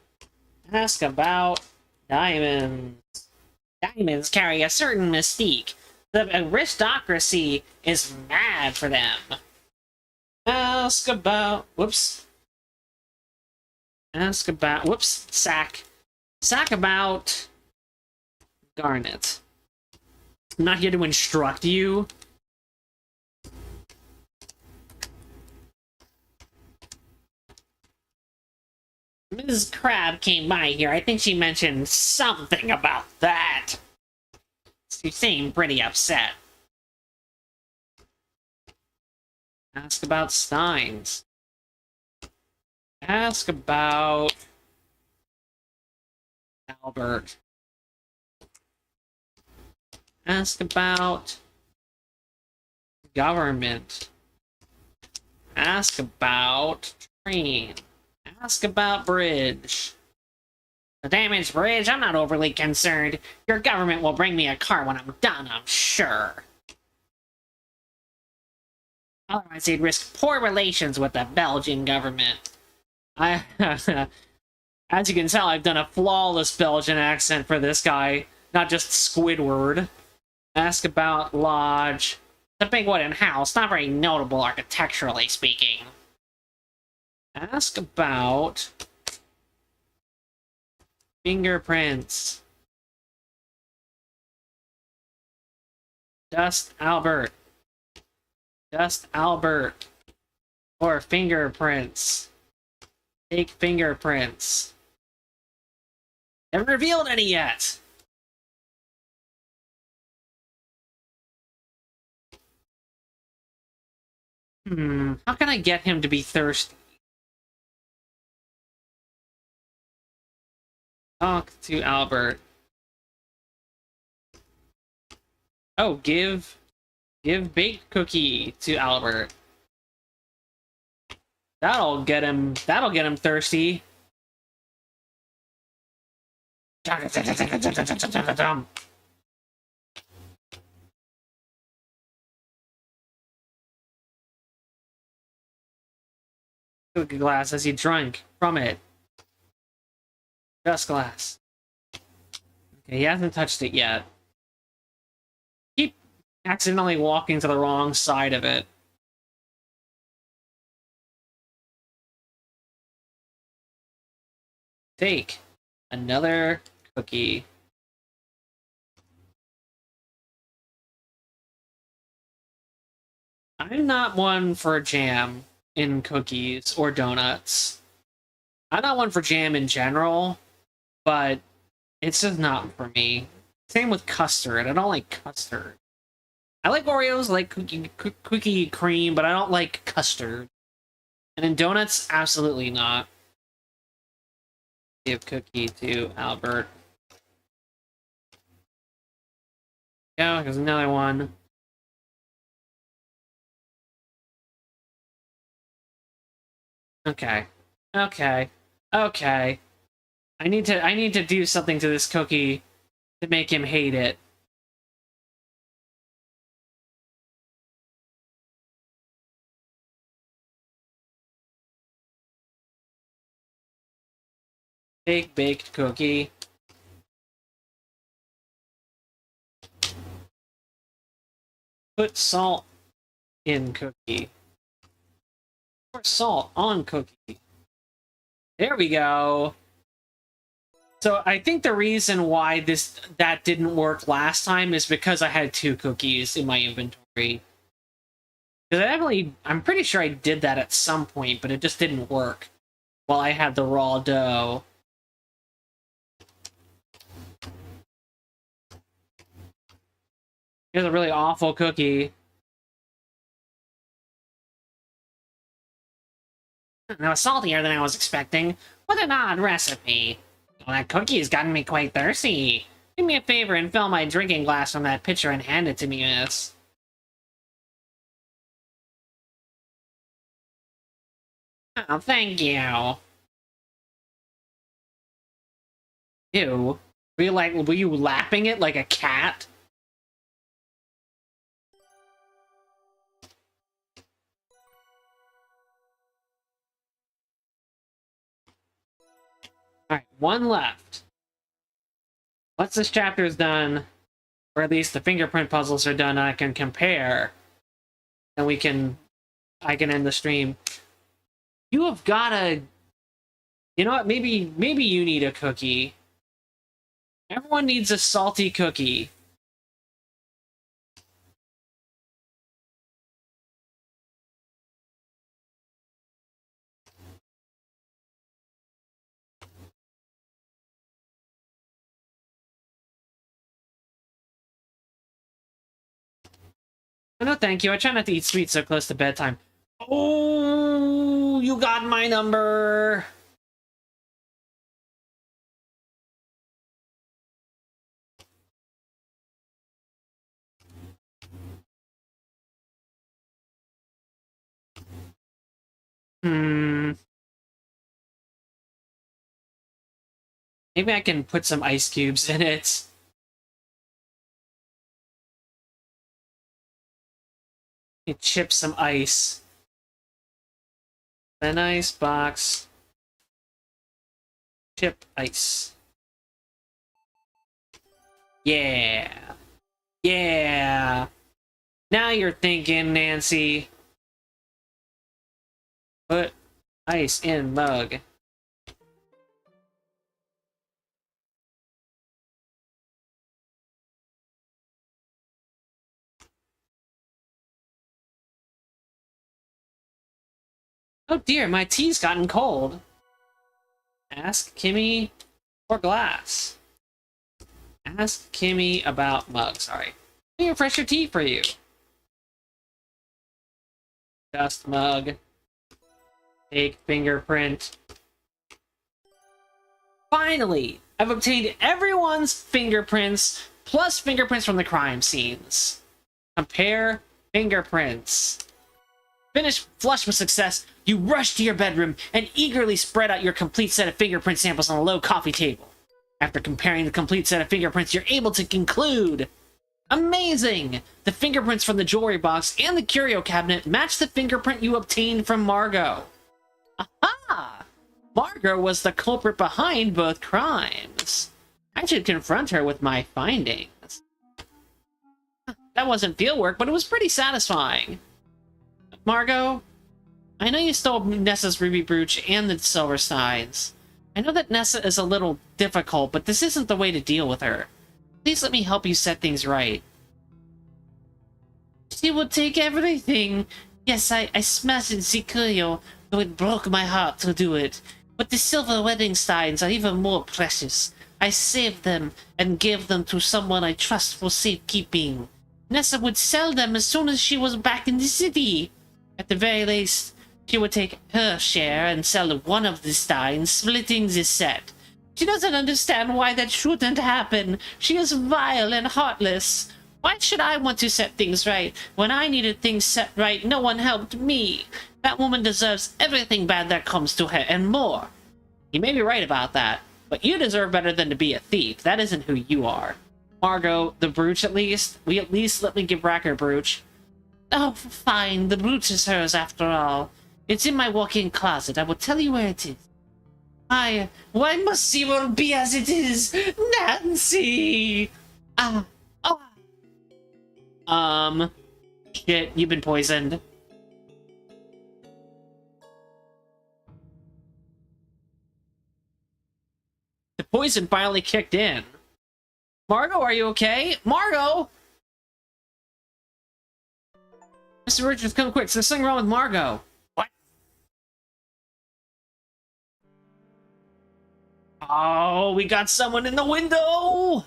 Ask about diamonds. Diamonds carry a certain mystique. The aristocracy is mad for them. Ask about... Whoops. Ask about... Whoops. Sack. Sack about... Garnet. I'm not here to instruct you. Mrs. Crab came by here. I think she mentioned something about that. She seemed pretty upset. Ask about Steins. Ask about Albert. Ask about government. Ask about train. Ask about bridge. The damaged bridge? I'm not overly concerned. Your government will bring me a car when I'm done, I'm sure. Otherwise, he'd risk poor relations with the Belgian government. As you can tell, I've done a flawless Belgian accent for this guy, not just Squidward. Ask about lodge. The big wooden house, not very notable architecturally speaking. Ask about fingerprints. Dust Albert. Dust Albert. Or fingerprints. Take fingerprints. Haven't revealed any yet. How can I get him to be thirsty? Talk to Albert. Oh, give baked cookie to Albert. That'll get him thirsty. Cookie glass as he drank from it. Dust glass. Okay, he hasn't touched it yet. Keep accidentally walking to the wrong side of it. Take another cookie. I'm not one for jam in cookies or donuts. I'm not one for jam in general, but it's just not for me. Same with custard. I don't like custard. I like Oreos, I like cookie cream, but I don't like custard. And in donuts, absolutely not. Give cookie to Albert. Yeah, here's another one. Okay. Okay. Okay. I need to do something to this cookie to make him hate it. Big baked cookie. Put salt in cookie. Pour salt on cookie. There we go. So I think the reason why that didn't work last time is because I had 2 cookies in my inventory. Because I'm pretty sure I did that at some point, but it just didn't work while I had the raw dough. Here's a really awful cookie. That was saltier than I was expecting. What an odd recipe. Well, that cookie has gotten me quite thirsty. Do me a favor and fill my drinking glass from that pitcher and hand it to me, miss. Oh, thank you. Ew. Were you lapping it like a cat? Alright, 1 left. Once this chapter is done, or at least the fingerprint puzzles are done, I can compare. And I can end the stream. You have gotta... You know what, maybe you need a cookie. Everyone needs a salty cookie. Oh, no, thank you. I try not to eat sweets so close to bedtime. Oh, you got my number. Hmm. Maybe I can put some ice cubes in it. Chip some ice. An ice box. Chip ice. Yeah. Yeah. Now you're thinking, Nancy. Put ice in mug. Oh dear, my tea's gotten cold. Ask Kimmy for glass. Ask Kimmy about mug, sorry. Let me refresh your tea for you. Dust mug. Take fingerprint. Finally! I've obtained everyone's fingerprints, plus fingerprints from the crime scenes. Compare fingerprints. Finished flush with success, you rush to your bedroom and eagerly spread out your complete set of fingerprint samples on a low coffee table. After comparing the complete set of fingerprints, you're able to conclude... Amazing! The fingerprints from the jewelry box and the curio cabinet match the fingerprint you obtained from Margot. Aha! Margot was the culprit behind both crimes. I should confront her with my findings. That wasn't fieldwork, but it was pretty satisfying. Margot, I know you stole Nessa's ruby brooch and the silver steins. I know that Nessa is a little difficult, but this isn't the way to deal with her. Please let me help you set things right. She will take everything. Yes, I smashed the curio, though it broke my heart to do it. But the silver wedding steins are even more precious. I saved them and gave them to someone I trust for safekeeping. Nessa would sell them as soon as she was back in the city. At the very least, she would take her share and sell one of the steins, splitting the set. She doesn't understand why that shouldn't happen. She is vile and heartless. Why should I want to set things right? When I needed things set right, no one helped me. That woman deserves everything bad that comes to her, and more. You may be right about that, but you deserve better than to be a thief. That isn't who you are. Margot, the brooch at least? At least let me give back her brooch. Oh, fine. The brooch is hers after all. It's in my walk-in closet. I will tell you where it is. Why must evil be as it is? Nancy! Shit, you've been poisoned. The poison finally kicked in. Margot, are you okay? Margot! Mr. Richards, come quick. There's something wrong with Margot. What? Oh, we got someone in the window!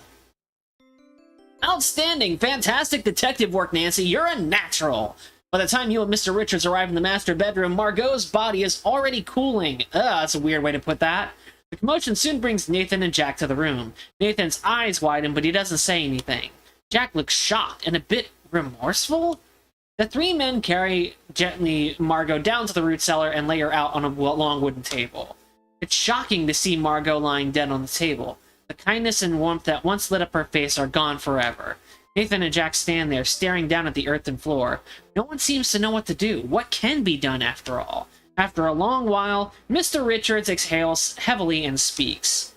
Outstanding! Fantastic detective work, Nancy. You're a natural. By the time you and Mr. Richards arrive in the master bedroom, Margot's body is already cooling. Ugh, that's a weird way to put that. The commotion soon brings Nathan and Jack to the room. Nathan's eyes widen, but he doesn't say anything. Jack looks shocked and a bit remorseful. The three men carry gently Margot down to the root cellar and lay her out on a long wooden table. It's shocking to see Margot lying dead on the table. The kindness and warmth that once lit up her face are gone forever. Nathan and Jack stand there, staring down at the earthen floor. No one seems to know what to do. What can be done, after all? After a long while, Mr. Richards exhales heavily and speaks.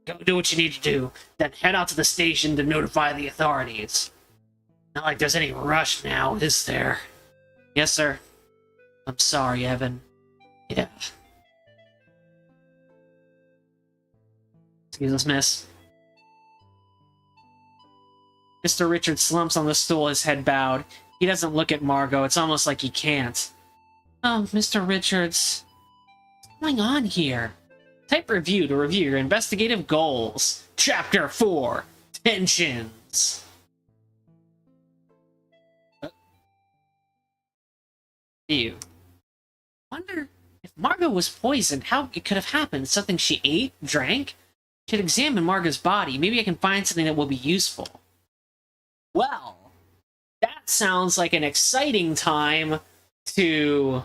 Go do what you need to do, then head out to the station to notify the authorities. Not like there's any rush now, is there? Yes, sir. I'm sorry, Evan. Yeah. Excuse us, miss. Mr. Richards slumps on the stool, his head bowed. He doesn't look at Margot. It's almost like he can't. Oh, Mr. Richards. What's going on here? Type review to review your investigative goals. Chapter 4. Tensions. Ew. Wonder if Margot was poisoned, how it could have happened. Something she ate? Drank? Should examine Margot's body. Maybe I can find something that will be useful. Well, that sounds like an exciting time to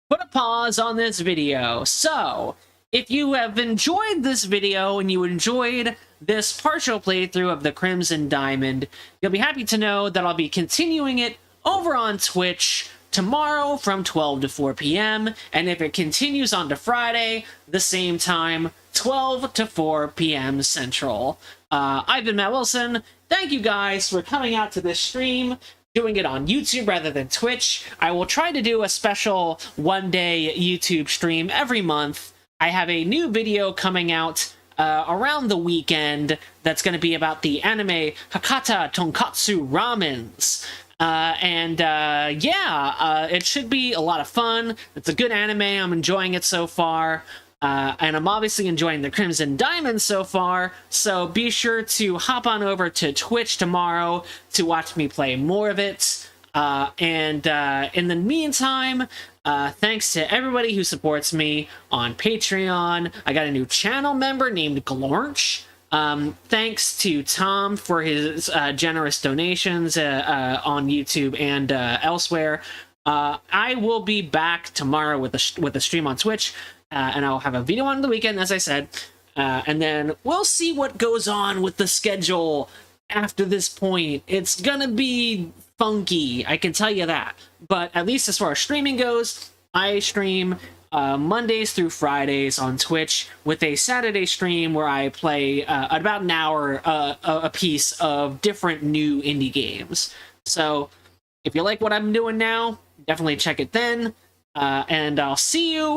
put a pause on this video. So, if you have enjoyed this video and you enjoyed this partial playthrough of the Crimson Diamond, you'll be happy to know that I'll be continuing it over on Twitch tomorrow from 12 to 4 p.m. And if it continues on to Friday, the same time, 12 to 4 p.m. Central. I've been Matt Wilson. Thank you guys for coming out to this stream, doing it on YouTube rather than Twitch. I will try to do a special one-day YouTube stream every month. I have a new video coming out around the weekend that's going to be about the anime Hakata Tonkatsu Ramens. It should be a lot of fun. It's a good anime. I'm enjoying it so far. And I'm obviously enjoying the Crimson Diamond so far, so be sure to hop on over to Twitch tomorrow to watch me play more of it. In the meantime, thanks to everybody who supports me on Patreon. I got a new channel member named Glorch. Thanks to Tom for his generous donations on YouTube and elsewhere. I will be back tomorrow with a stream on Twitch. And I'll have a video on the weekend, as I said. And then we'll see what goes on with the schedule after this point. It's gonna be funky, I can tell you that. But at least as far as streaming goes, I stream Mondays through Fridays on Twitch with a Saturday stream where I play about an hour a piece of different new indie games. So if you like what I'm doing now, definitely check it then. And I'll see you